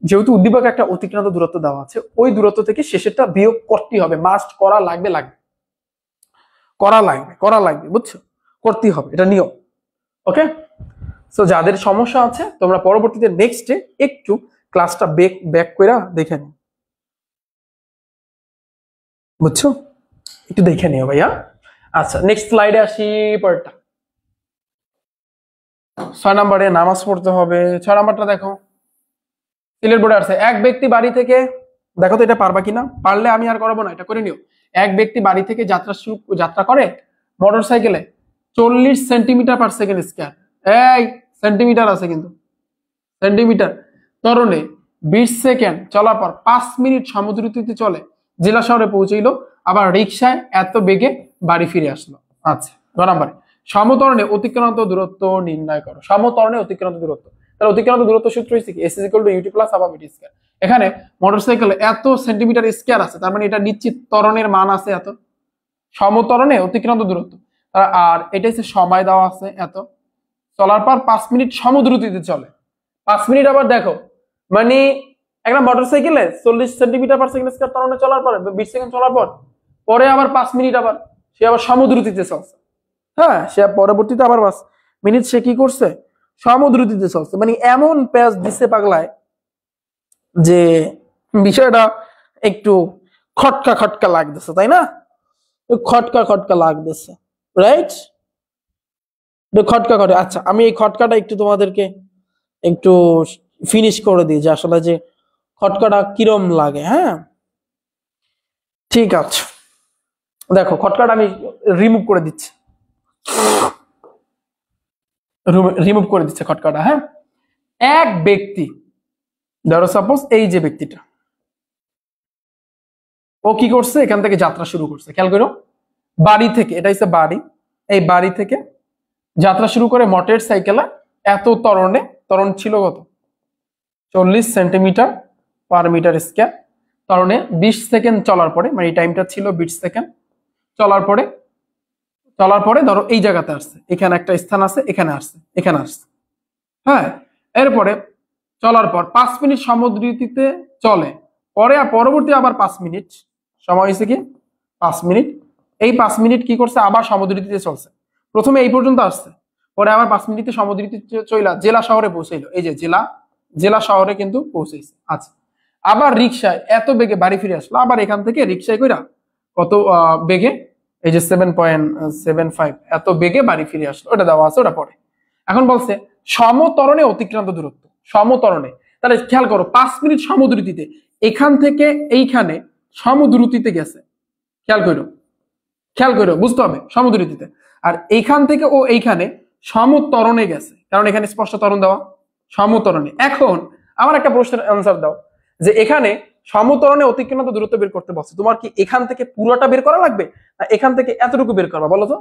S1: যেহেতু উদ্দীপক একটা অতিক্রান্ত দূরত্ব দেওয়া আছে, ওই দূরত্ব থেকে শেষেরটা বিয়োগ করতেই হবে, মাস্ট করা লাগবে, করা লাগবে বুঝছো, করতেই হবে, এটা নিয়ম। ওকে, সো যাদের সমস্যা আছে তোমরা পরবর্তীতে নেক্সটে একটু ক্লাসটা ব্যাক কইরা দেখে নিও, বুঝছো, একটু দেখে নিও ভাইয়া। আচ্ছা নেক্সট স্লাইডে আসি, পরেরটা 6 নম্বরে নামাজ পড়তে হবে। 6 নম্বরটা দেখো, সিলেট বোর্ডে আছে, এক ব্যক্তি বাড়ি থেকে, দেখো তো এটা পারবা কিনা, পারলে আমি আর করাবো না, এটা করে নিও। এক ব্যক্তি বাড়ি থেকে যাত্রা করে মোটর সাইকেলে 40 সেন্টিমিটার পার সেকেন্ড স্কয়ার, এই সেন্টিমিটার আছে কিন্তু, সেন্টিমিটার ত্বরণে 20 সেকেন্ড চলার পর 5 মিনিট সমদ্রুতিতে চলে জেলা শহরে পৌঁছইলো, আবার রিক্সায় এত বেগে বাড়ি ফিরে আসলো। আচ্ছা 2 নম্বরে সমতরণে অতিক্রান্ত দূরত্ব নির্ণয় করো। সমতরণে অতিক্রান্ত দূরত্ব, তাহলে অতিক্রান্ত দূরত্ব সূত্র হচ্ছে কি, S = UT + হাফ স্কয়ার। এখানে মোটরসাইকেলে এত সেন্টিমিটার স্কয়ার আছে, তার মানে এটা নিশ্চিত ত্বরণের মান আছে এত, সমতরণে অতিক্রান্ত দূরত্ব, আর এটা হচ্ছে সময় দেওয়া আছে এত, চলার পর 5 মিনিট সমদ্রুতিতে চলে। 5 মিনিট আবার দেখো, মানে একটা মোটরসাইকেলে 40 সেন্টিমিটার পার সেকেন্ড স্কয়ার ত্বরণে চলার পর 20 সেকেন্ড চলার পর পরে আবার 5 মিনিট আবার সে আবার সমদ্রুতিতে চলছে। হ্যাঁ, সে পরবর্তীতে আবার 5 মিনিট সে কি করছে, সমদ্রুতিতে চলছে। মানে এমন প্যাচ দিছে পাগলায় যে বিষয়টা একটু খটকা খটকা লাগতেছে, তাই না, খটকা খটকা লাগতেছে, রাইট, খটকা খটকা। আচ্ছা আমি এই খটকাটা একটু তোমাদেরকে একটু ফিনিশ করে দিই, যে আসলে যে খটকাটা কিরম লাগে। হ্যাঁ ঠিক আছে, দেখো খটকাটা আমি রিমুভ করে দিচ্ছি, রিমুভ করে দিচ্ছে খটকাটা। হ্যাঁ, এক ব্যক্তি, ধরো সাপোজ এই যে ব্যক্তিটা, ও কি করছে, এখান থেকে যাত্রা শুরু করছে, খেয়াল করো, বাড়ি থেকে, এটা হচ্ছে বাড়ি, এই বাড়ি থেকে যাত্রা শুরু করে মোটর সাইকেলে এত ত্বরণে, ত্বরণ ছিল কত, 40 সেন্টিমিটার পার মিটার স্কয়ার, ত্বরণে 20 সেকেন্ড চলার পরে, মানে এই টাইমটা ছিল 20 সেকেন্ড চলার পরে, ধরো এই জায়গাতে আসছে, এখানে একটা স্থান আছে, এখানে আসছে, এখানে আসছে। হ্যাঁ, এরপরে চলার পর 5 মিনিট সমুদ্রগতিতে চলে, পরে পরবর্তী আবার 5 মিনিট সময় হয়েছে কি 5 মিনিট, এই 5 মিনিট কি করছে, আবার সমুদ্রগতিতে চলছে, প্রথমে এই পর্যন্ত আসছে, পরে আবার 5 মিনিটে সমুদ্রগতিতে চইলা জেলা শহরে পৌঁছাইলো, এই যে জেলা শহরে কিন্তু পৌঁছেছে। আচ্ছা, আবার রিক্সায় এত বেগে বাড়ি ফিরে আসলো, আবার এখান থেকে রিক্সায় কইরা কত বেগে, এই যে 7.75 এত বেগে বাড়ি ফিরে আসলো, ওটা দেওয়া আছে, ওটা পরে। এখন বলছে সমতরণে অতিক্রান্ত দূরত্ব, সমতরণে, তাহলে খেয়াল করো 5 মিনিট সমুদ্রতিতে, এখান থেকে এইখানে সমুদ্রতিতে গেছে, খেয়াল করো বুঝতে হবে সমুদ্রতিতে, আর এইখান থেকে ও এইখানে সমতরণে গেছে, কারণ এখানে স্পষ্ট ত্বরণ দেওয়া, সমতরণে। এখন আমার একটা প্রশ্নের অ্যান্সার দাও, যে এখানে সমতরণে অতিক্রান্ত দূরত্ব বের করতে বলছে, তোমার কি এখান থেকে পুরোটা বের করা লাগবে, না এখান থেকে এতটুকু বের করবা, বলো তো?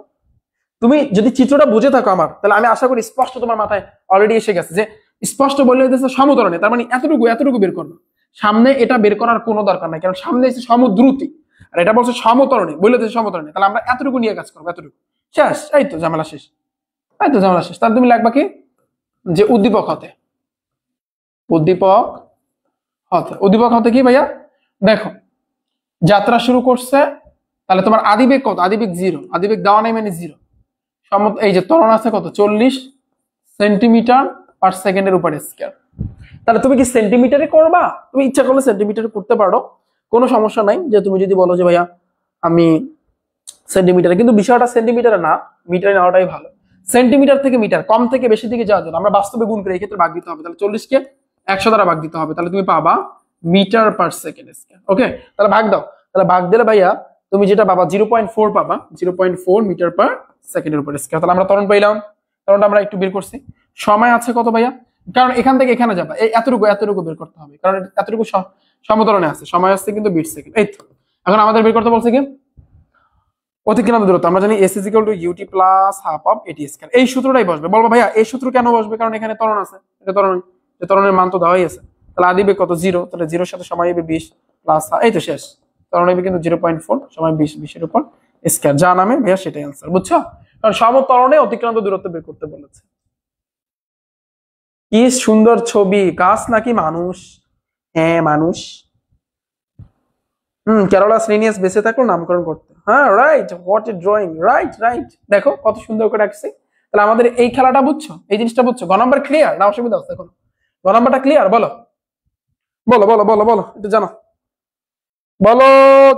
S1: তুমি যদি চিত্রটা বুঝে থাকো আমার, তাহলে আমি আশা করি স্পষ্ট তোমার মাথায় অলরেডি এসে গেছে, যে স্পষ্ট বললে হইতেছে সমতরণে, তার মানে এতটুকু বের করবে, সামনে এটা বের করার কোনো দরকার নাই, কারণ সামনে এসে সমুদ্রুতি, আর এটা বলছে সমতরণে, বললে দিচ্ছে সমতরণে, তাহলে আমরা এতটুকু নিয়ে কাজ করবো, এতটুকু, শেষ, এই তো ঝামেলা শেষ, এই তো ঝামেলা শেষ। তাহলে তুমি লাগবা কি, যে উদ্দীপক হতে, উদ্দীপক হতে কি ভাইয়া, দেখো যাত্রা শুরু করছে, তাহলে তোমার আদিবেগ কত, আদিবেগ 0, আদিবেগ দেওয়া নাই মানে 0, এই যে ত্বরণ আছে কত, 40 সেন্টিমিটার পার সেকেন্ডের উপরে স্কয়ার, তাহলে তুমি কি সেন্টিমিটারে করবা, তুমি ইচ্ছা করলে সেন্টিমিটারে করতে পারো, কোনো সমস্যা নাই, যে তুমি যদি বলো যে ভাইয়া আমি সেন্টিমিটারে, কিন্তু বিষয়টা সেন্টিমিটারে না, মিটারে নেওয়াটাই ভালো, সেন্টিমিটার থেকে মিটার, কম থেকে বেশি দিকে যাওয়ার জন্য আমরা বাস্তবে গুণ করে এই ক্ষেত্রে ভাগ দিতে হবে, তাহলে 40 কে 100 দ্বারা ভাগ দিতে হবে, তাহলে তুমি পাবা মিটার পার সেকেন্ড স্কয়ার। ওকে, তাহলে ভাগ দাও, তাহলে ভাগ দিলে ভাইয়া তুমি যেটা পাবা 0.4 পাবা, 0.4 মিটার পার সেকেন্ডের উপরে স্কয়ার। তাহলে আমরা ত্বরণ পাইলাম, ত্বরণটা আমরা একটু বের করছি, সময় আছে কত ভাইয়া, কারণ এখান থেকে এখানে যাবা, এই এতটুকু বের করতে হবে, কারণ এতটুকু সমতরণে আছে, সময় আসছে কিন্তু 20 সেকেন্ড। এই তো এখন আমাদের বের করতে বলছে কি অতিক্রান্ত দূরত্ব, আমরা জানি s = ut plus half of at square, এই সূত্রটাই বসবে। বলবো ভাইয়া এই সূত্র কেন বসবে, কারণ এখানে ত্বরণ আছে, এটা ত্বরণ, এই ত্বরণের মান তো দেওয়াই আছে, তাহলে আদিবেগ কত 0, তাহলে 0 এর সাথে সময় হবে 20 প্লাস, এই তো শেষ, ত্বরণ হবে কিন্তু 0.4, সময় 20 এর উপর স্কয়ার, যা নামে ভাইয়া সেটাই आंसर, বুঝছো? কারণ সমতরণে অতিক্রান্ত দূরত্ব বের করতে বলেছে। কি সুন্দর ছবি, গাছ নাকি মানুষ? হ্যাঁ মানুষ। কেরলা শ্রেনিয়াস বেঁচে থাকলো নামকরণ করতে, হ্যাঁ right, what a drawing, right, দেখো কত সুন্দর করে আঁকছে। তাহলে আমাদের এই খেলাটা বুঝছো, এই জিনিসটা বুঝছো, গ নাম্বার ক্লিয়ার না, অসুবিধা হচ্ছে এখন, গ নাম্বারটা ক্লিয়ার, বলো বলো বলো বলো বলো, একটু জানো, বলো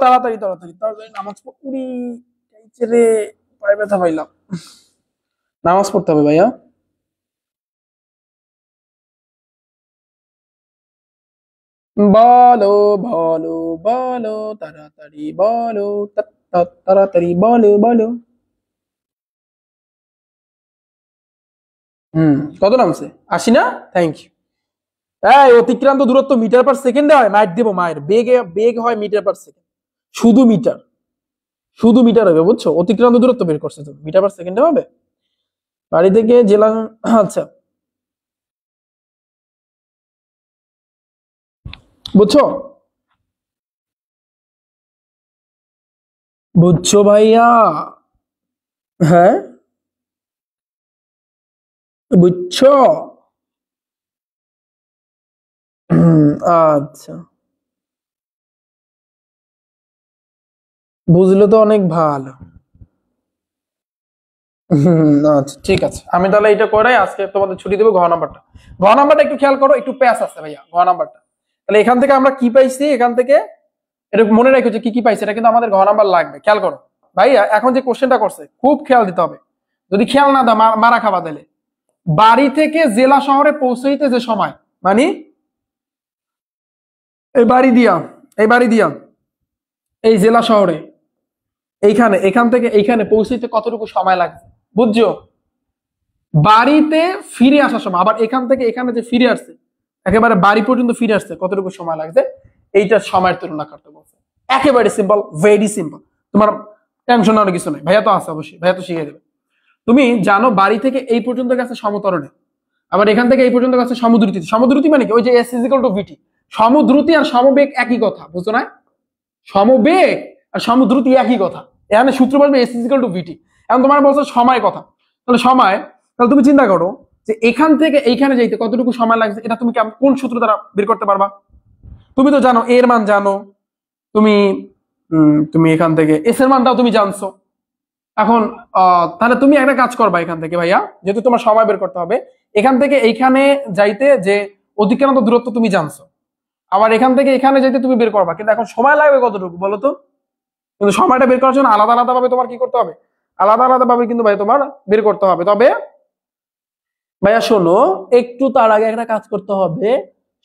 S1: তাড়াতাড়ি নামাজ পড়ি, রে পায়ে ব্যথা পাইলাম, নামাজ পড়তে হবে ভাইয়া। বলো বলো বলো তাড়াতাড়ি বলো, তাড়াতাড়ি বলো বলো। কত নামছে, 80 না? Thank you. এই অতিক্রান্ত দূরত্ব মিটার পার সেকেন্ডে হয়, মাইর দেবো মায়ের, বেগ হয় মিটার পার সেকেন্ড, শুধু মিটার, হবে, বুঝছো? অতিক্রান্ত দূরত্ব বের করছে তুমি, মিটার পার সেকেন্ডে হবে, বাড়ি থেকে জেলা। আচ্ছা বুঝছো, বুঝছো ভাইয়া? হ্যাঁ বুঝছো? আচ্ছা, বুঝলে তো অনেক ভালো। আচ্ছা ঠিক আছে, আমি তাহলে এটা করে আজকে তোমাদের ছুটি দেবো। ঘ নাম্বারটা একটু খেয়াল করো, একটু প্যাস আছে ভাইয়া ঘ নাম্বারটা। তাহলে এখান থেকে আমরা কি পাইছি, এখান থেকে এটা মনে রাখো যে কি পাইছি, এটা কিন্তু আমাদের ঘ নাম্বার লাগবে, খেয়াল করো ভাইয়া। এখন যে কোশ্চেনটা করছে খুব খেয়াল দিতে হবে, যদি খেয়াল না দাও মারা খাবা দিলে। বাড়ি থেকে জেলা শহরে পৌঁছাইতে যে সময়, মানে এই বাড়ি দিয়া এই বাড়ি দিয়া এই জেলা শহরে এখান থেকে এইখানে পৌঁছতে কতটুকু সময় লাগবে বুঝছো? বাড়িতে ফিরে আসার সময়, আবার এখান থেকে এখানে যে ফিরে আসছে একেবারে বাড়ি পর্যন্ত ফিরে আসছে কতটুকু সময় লাগছে, এইটার সময়ের তুলনা করতে বলছে। একেবারে সিম্পল, ভেরি সিম্পল, তোমার টেনশন আর কিছু নেই। ভাইয়া তো আছে, অবশ্যই ভাইয়া তো শিখিয়ে দেবে। তুমি জানো বাড়ি থেকে এই পর্যন্ত গেছে সমতরণে, আবার এখান থেকে এই পর্যন্ত গেছে সমুদ্রুতি। সমুদ্রুতি মানে কি? ওই যে এস ইজ ইকুয়াল টু ভিটি। সমুদ্রুতি আর সমবেগ একই কথা, বুঝছো না? সমবেগ আর সমুদ্রুতি একই কথা। এখানে সূত্র বলবে S is equal to VT. এখন তোমার বলছো সময় কথা, তাহলে সময়, তাহলে তুমি চিন্তা করো যে এখান থেকে এইখানে যাইতে কতটুকু সময় লাগছে, এটা তুমি কোন সূত্র দ্বারা বের করতে পারবা? তুমি তো জানো এর মান জানো, তুমি তুমি এখান থেকে এস এর মানটাও তুমি জানছো। এখন তাহলে তুমি একটা কাজ করবা, এখান থেকে ভাইয়া যেহেতু তোমার সময় বের করতে হবে, এখান থেকে এইখানে যাইতে যে অতিক্রান্ত দূরত্ব তুমি জানছো, আবার এখান থেকে এখানে যাইতে তুমি বের করবা, কিন্তু এখন সময় লাগবে কতটুকু বলো তো? কিন্তু সময়টা বের করার জন্য আলাদা আলাদা ভাবে তোমার কি করতে হবে? আলাদা আলাদা ভাবে কিন্তু ভাই তোমার বের করতে হবে। তবে ভাইয়া শোনো, একটু তার আগে একটা কাজ করতে হবে।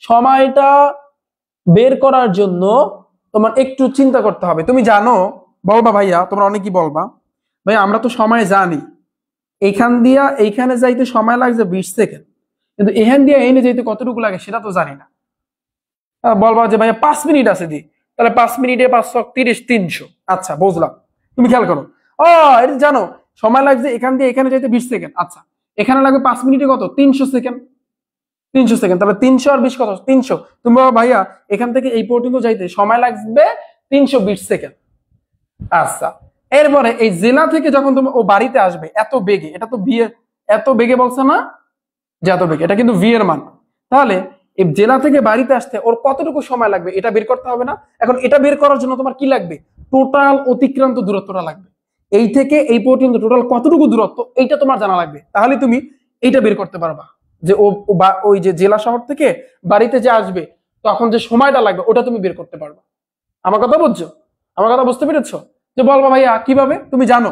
S1: সময়টা বের করার জন্য তোমার একটু চিন্তা করতে হবে। তুমি জানো, বলবা ভাইয়া, তোমরা অনেকেই বলবা ভাই আমরা তো সময় জানি, এইখান দিয়া এইখানে যাইতে সময় লাগছে 20 সেকেন্ড, কিন্তু এখান দিয়ে এনে যাইতে কতটুকু লাগে সেটা তো জানি না। বলবা যে ভাইয়া 5 মিনিট আছে দি, তাহলে 5 মিনিটে 500 30 300। আচ্ছা বুঝলাম, তুমি খেয়াল করো, এটা জানো সময় লাগছে এখান দিয়ে এখানে যাইতে 20 সেকেন্ড। আচ্ছা এখানে লাগবে 5 মিনিটে কত? 300 সেকেন্ড। 300 সেকেন্ড, তাহলে 300 আর 20 কত? 300। তুমি বলো ভাইয়া এখান থেকে এই পর্যন্ত যাইতে সময় লাগবে 320 সেকেন্ড। আচ্ছা এরপরে এই জেলা থেকে যখন তুমি ও বাড়িতে আসবে এত বেগে, এটা তো বিয়ে এত বেগে বলছে না যে এত বেগে, এটা কিন্তু ভি এর মান। তাহলে এই জেলা থেকে বাড়িতে আসতে ওর কতটুকু সময় লাগবে এটা বের করতে হবে না? এখন এটা বের করার জন্য তোমার কি লাগবে? টোটাল অতিক্রান্ত দূরত্বটা লাগবে। এই থেকে এই পর্যন্ত টোটাল কতটুকু দূরত্ব এইটা তোমার জানা লাগবে, তাহলে তুমি এইটা বের করতে পারবা যে ওই যে জেলা শহর থেকে বাড়িতে যে আসবে তখন যে সময়টা লাগবে ওটা তুমি বের করতে পারবা। আমার কথা বুঝছো? আমার কথা বুঝতে পেরেছো? যে বলবা ভাইয়া কিভাবে? তুমি জানো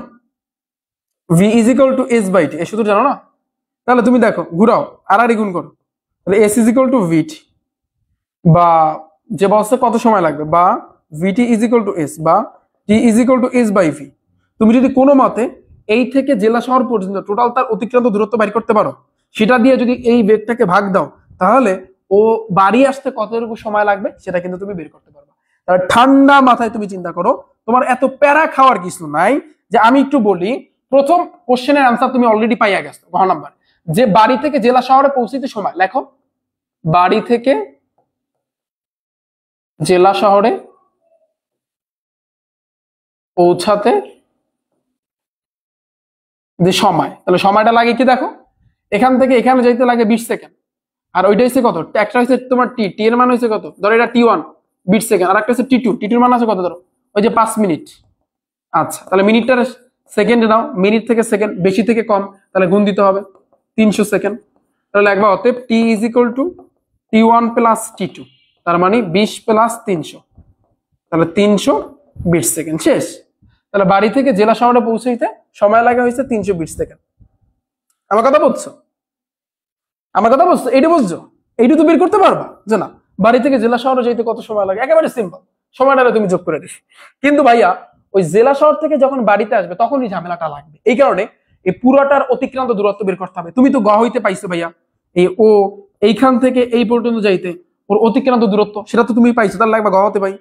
S1: V is equal to S by T, এই সূত্র জানো না? তাহলে তুমি দেখো, ঘুরাও আর গুণ করো, তাহলে S is equal to VT, বা যে বলছে কত সময় লাগবে, বা ভিটি ইজ ইকুয়াল টু এস, বা T is equal to S by V. তুমি যদি কোনো মতে এই থেকে জেলা শহর পর্যন্ত টোটাল তার অতিক্রান্ত দূরত্ব বাইর করতে পারো, সেটা দিয়ে যদি এই বেগটাকে ভাগ দাও, তাহলে ও বাড়ি আসতে কতটুকু সময় লাগবে সেটা কিন্তু তুমি বের করতে পারবে। তাহলে ঠান্ডা মাথায় তুমি চিন্তা করো, তোমার এত প্যারা খাওয়ার কিছু নাই। যে আমি একটু বলি, প্রথম কোশ্চেনের আনসার তুমি অলরেডি পাইয়া গেছো, ঘ নাম্বার, যে বাড়ি থেকে জেলা শহরে পৌঁছতে সময়, লেখো বাড়ি থেকে জেলা শহরে পৌঁছাতে যে সময়, তাহলে সময়টা লাগে কি দেখো, এখান থেকে এখানে যাইতে লাগে 20 সেকেন্ড, আর ওইটা হচ্ছে কত? একটা হচ্ছে তোমার টি, টি এর মান হচ্ছে কত? ধরো এটা টি1 20 সেকেন্ড, আর একটা হচ্ছে টি2, টি2 এর মান আছে কত? ধরো ওই যে 5 মিনিট। আচ্ছা তাহলে মিনিটটার সেকেন্ডে নাও, মিনিট থেকে সেকেন্ড বেশি থেকে কম, তাহলে গুণ দিতে হবে 300 সেকেন্ড। তাহলে একবার অতএব টি ইজ ইকুয়াল টু টি1 প্লাস টি2, তার মানে 20 প্লাস 300, তাহলে 320 সেকেন্ড। শেষ। তাহলে বাড়ি থেকে জেলা শহরে পৌঁছাইতে সময় লাগা হয়েছে 320 সেকেন্ড। আমার কথা বুঝছো? আমার কথা বুঝছো? এইটা বুঝছো? এইটা তো বের করতে পারবা যে না বাড়ি থেকে জেলা শহরে যাইতে কত সময় লাগে, একেবারে সিম্পল, সময়টা তুমি যোগ করে দিস। কিন্তু ভাইয়া ওই জেলা শহর থেকে যখন বাড়িতে আসবে তখনই ঝামেলাটা লাগবে, এই কারণে এই পুরাটার অতিক্রান্ত দূরত্ব বের করতে হবে। তুমি তো গ হইতে পাইছো ভাইয়া, এই ও এইখান থেকে এই পর্যন্ত যাইতে ওর অতিক্রান্ত দূরত্ব সেটা তো তুমি পাইছো, তার লাগবে গ হতে পাই।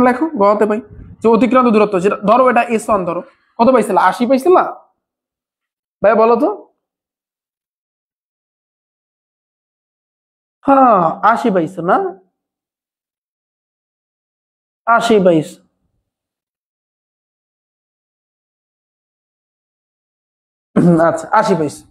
S1: লেখো গ হতে পাই যে অতিক্রান্ত দূরত্ব, যেটা ধরো এটা S1, ধরো কত পাইছিল? 80 পাইছিল না ভাইয়া, বলো তো? হ্যাঁ 80 পাইছো না? 80 পাইছো। আচ্ছা 80 পাইছো,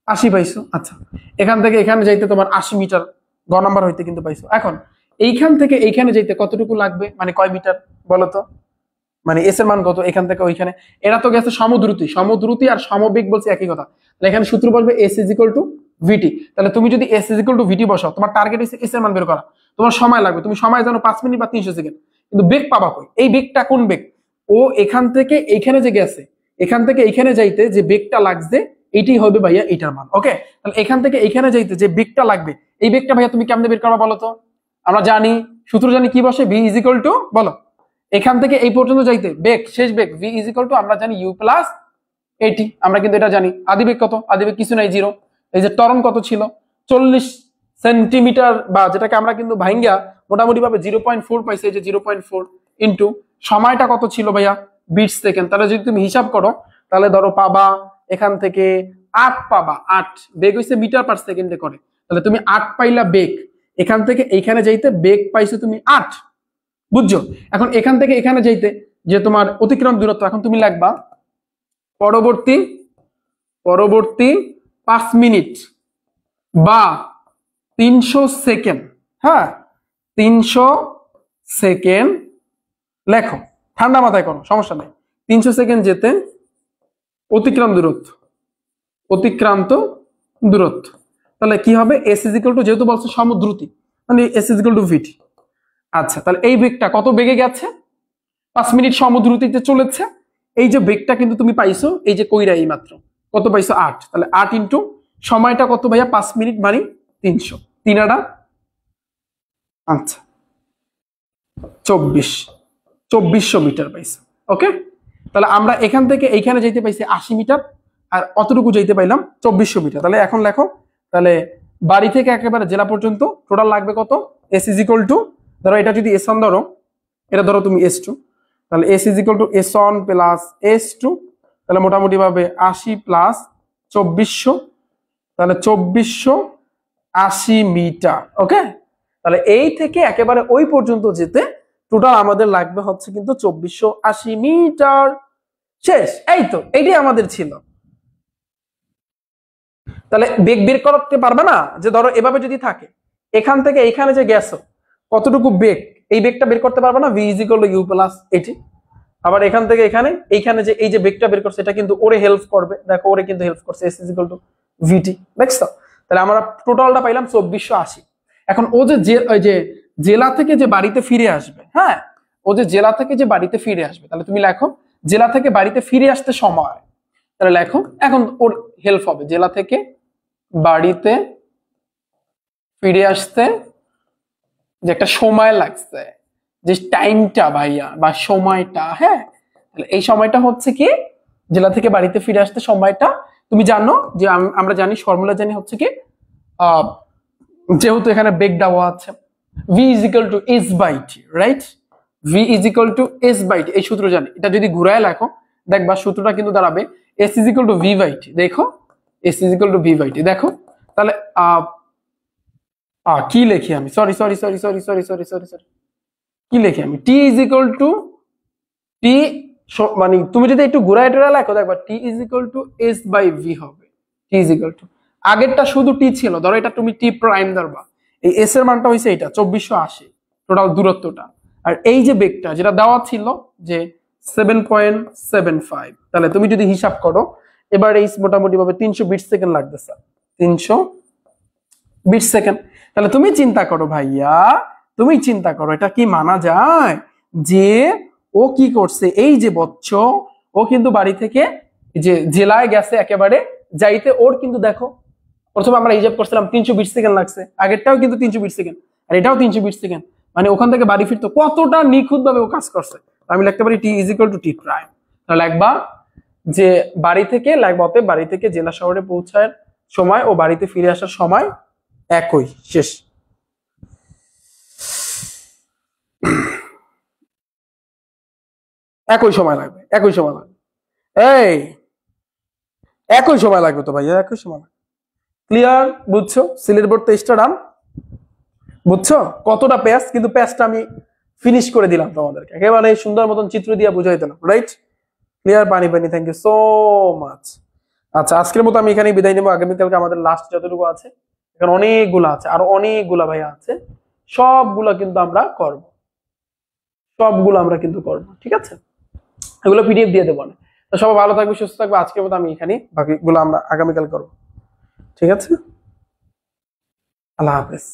S1: 80 পাইছো। আচ্ছা এখান থেকে এখানে যাইতে তোমার 80 মিটার গ নাম্বার হইতে কিন্তু পাইছো। এখন এইখান থেকে এইখানে যাইতে কতটুকু লাগবে, মানে কয় মিটার বলো তো? মানে এস এর মান কত এখান থেকে ওইখানে? এরা তো গেছে সমদ্রুতি, সমদ্রুতি আর সমবেগ বলছে একই কথা। তাহলে এখানে সূত্র বলবে এস ইজ ইকুয়াল টু ভিটি। তাহলে তুমি যদি এস ইজ ইকুয়াল টু ভিটি বসাও, তোমার টার্গেট হচ্ছে এস এর মান বের করা, তোমার সময় লাগবে, তুমি সময় জানো 5 মিনিট বা 300 সেকেন্ড, কিন্তু বেগ পাবা কই? এই বেগটা কোন বেগ? ও এখান থেকে এইখানে যে গেছে, এখান থেকে এইখানে যাইতে যে বেগটা লাগছে এইটাই হবে ভাইয়া এটার মান। ওকে, তাহলে এখান থেকে এখানে যাইতে যে বেগটা লাগবে, এই বেগটা ভাইয়া তুমি কেমনে বের করবা বলো তো? আমরা জানি, সূত্র জানি কি বসে, ভি ইজ ইকুয়াল টু, বলো, এখান থেকে এই পর্যন্ত যাইতে বেগ, শেষ বেগ ভি ইজ ইকুয়াল টু আমরা জানি ইউ প্লাস এটি, আমরা কিন্তু এটা জানি। আদি বেগ কত? আদি বেগ কিছু নাই, 0। এই যে ত্বরণ কত ছিল? 40 সেন্টিমিটার, বা যেটাকে আমরা কিন্তু ভাঙ্গা মোটামুটি ভাবে 0.4 পাইছে, এই যে 0.4 ইন্টু সময়টা কত ছিল ভাইয়া? 20 সেকেন্ড। তাহলে যদি তুমি হিসাব করো তাহলে ধরো পাবা এখান থেকে 8 পাবা, 8 বেগ হইছে মিটার পার সেকেন্ডে করে, তাহলে তুমি 8 পাইলা বেগ। এখান থেকে এইখানে যাইতে বেগ পাইছো তুমি 8, বুঝছো? এখন এখান থেকে এখানে যাইতে যে তোমার অতিক্রম দূরত্ব, এখন তুমি লিখবা পরবর্তী 5 মিনিট বা 300 সেকেন্ড। হ্যাঁ, 300 সেকেন্ড লেখো, ঠান্ডা মাথায় করো, সমস্যা নেই। 300 সেকেন্ড যেতে অতিক্রান্ত দূরত্ব, তাহলে কি হবে? এস ইজ ইকুয়াল টু, যেহেতু বলছে সমদ্রুতি, মানে এস ইজ ইকুয়াল টু ভিটি। আচ্ছা, তাহলে এই বেগটা কত বেগে গেছে? 5 মিনিট সমদ্রুতিতে চলেছে। এই যে বেগটা কিন্তু তুমি পাইছো, এই যে কইরা এই মাত্র কত পাইছো? 8। তাহলে 8 ইন্টু সময়টা কত ভাইয়া? 5 মিনিট মানে 300, 3 আটা, আচ্ছা 2400 মিটার পাইছো। ওকে, তাহলে আমরা এখান থেকে এইখানে যাইতে পাইছি 80 মিটার, আর অতটুকু যাইতে পাইলাম 2400 মিটার। তাহলে এখন লেখো, তাহলে বাড়ি থেকে একেবারে জেলা পর্যন্ত টোটাল লাগবে কত? এস ইজ ইকুয়াল টু, ধরো এটা যদি এস ওয়ান ধরো, এটা ধরো তুমি এস টু, তাহলে S is equal to s one plus s two, তাহলে মোটামুটি ভাবে 80 প্লাস 2400, তাহলে 2480 মিটার। ওকে, তাহলে এই থেকে একেবারে ওই পর্যন্ত যেতে টোটাল আমাদের লাগবে হচ্ছে কিন্তু 2480 মিটার। শেষ, এই তো, এইটাই আমাদের ছিল। তাহলে বেগ বের করতে পারবে না? যে ধরো এভাবে যদি থাকে, এখান থেকে এইখানে যে গেছো কতটুকু বেগ, এই বেগটা বের করতে পারবে না? V is equal to you plus a t. আবার এখান থেকে এইখানে যে এই যে বেগটা বের করছে, এটা কিন্তু ওরে হেল্প করবে, দেখো ওরে কিন্তু হেল্প করছে, এস ইজ ইকুয়াল টু ভিটি। দেখছো? তাহলে আমরা টোটালটা পাইলাম 2480। এখন ও যে ওই যে জেলা থেকে যে বাড়িতে ফিরে আসবে, হ্যাঁ, ও যে জেলা থেকে যে বাড়িতে ফিরে আসবে, তাহলে তুমি লেখো জেলা থেকে বাড়িতে ফিরে আসতে সময়, তাহলে লেখো, এখন ওর হেল্প হবে, জেলা থেকে বাড়িতে ফিরে আসতে যে একটা সময় লাগছে, যে টাইমটা ভাইয়া বা সময়টা, হ্যাঁ, তাহলে এই সময়টা হচ্ছে কি, জেলা থেকে বাড়িতে ফিরে আসতে সময়টা তুমি জানো যে আমরা জানি, ফর্মুলা জানি হচ্ছে কি, যেহেতু এখানে বেগ দেওয়া আছে, v is equal to s by t, right? v is equal to s by t, এই সূত্র জানি। এটা যদি ঘুরায় লেখো দেখবা সূত্রটা কিন্তু দাঁড়াবে s is equal to v by t। দেখো, s is equal to v by t, দেখো তাহলে কি লিখি আমি, সরি, কি লিখি আমি, t is equal to t, মানে তুমি যদি একটু ঘুরায় টোরা লেখো দেখবা t is equal to s by v হবে। t is equal to, আগেরটা শুধু t ছিল, ধরো এটা তুমি t প্রাইম ধরবা, এই s এর মানটা হইছে এটা 2480 টোটাল দূরত্বটা, আর এই যে বেগটা যেটা দেওয়া ছিল যে 7.75, তাহলে তুমি যদি হিসাব করো এবার এই মোটামুটি ভাবে 320 সেকেন্ড লাগতেছে, 320 সেকেন্ড। তাহলে তুমি চিন্তা করো ভাইয়া, তুমি চিন্তা করো, এটা কি মানা যায় যে ও কি করছে, এই যে বচ্চ, ও কিন্তু বাড়ি থেকে যে জেলায় গেছে একেবারে যাইতে, ওর কিন্তু দেখো প্রথমে আমরা হিসাব করছিলাম 320 সেকেন্ড লাগছে, আগেরটাও কিন্তু 320 সেকেন্ড, আর এটাও 320 সেকেন্ড, মানে ওখান থেকে বাড়ি ফিরতে কতটা নিখুঁত ভাবে ও কাজ করছে। আমি লিখতে পারি T is equal to T prime. তাহলে লিখবা যে বাড়ি থেকে, লিখবা অতএব বাড়ি থেকে জেলা শহরে পৌঁছার সময় ও বাড়িতে ফিরে আসার সময় একই। শেষ। একই সময় লাগবে, একই সময় লাগবে, এই একই সময় লাগবে তো ভাইয়া, একই সময় লাগবে। ক্লিয়ার? বুঝছো? সিলেট বোর্ড তো স্টাডাম, বুঝছো কতটা পেজ, কিন্তু পেজটা আমি ফিনিশ করে দিলাম তোমাদেরকে, একেবারে সুন্দর মতন চিত্র দিয়ে বুঝাই দিলাম, রাইট? ক্লিয়ার? পানি, থ্যাংক ইউ সো মাচ। আচ্ছা, আজকের মতো আমি এখানে বিদায় নেবো। আগামীকালকে আমাদের লাস্ট যতটুকু আছে, এখানে অনেকগুলা আছে, আরো অনেকগুলা ভাইয়া আছে, সবগুলা কিন্তু আমরা করব, ঠিক আছে? এগুলো পিডিএফ দিয়ে দেবো না। তো সবাই ভালো থাকবে, সুস্থ থাকবে। আজকের মতো আমি এখানে, বাকিগুলো আমরা আগামীকাল করবো, ঠিক আছে? আল্লাহ হাফেজ।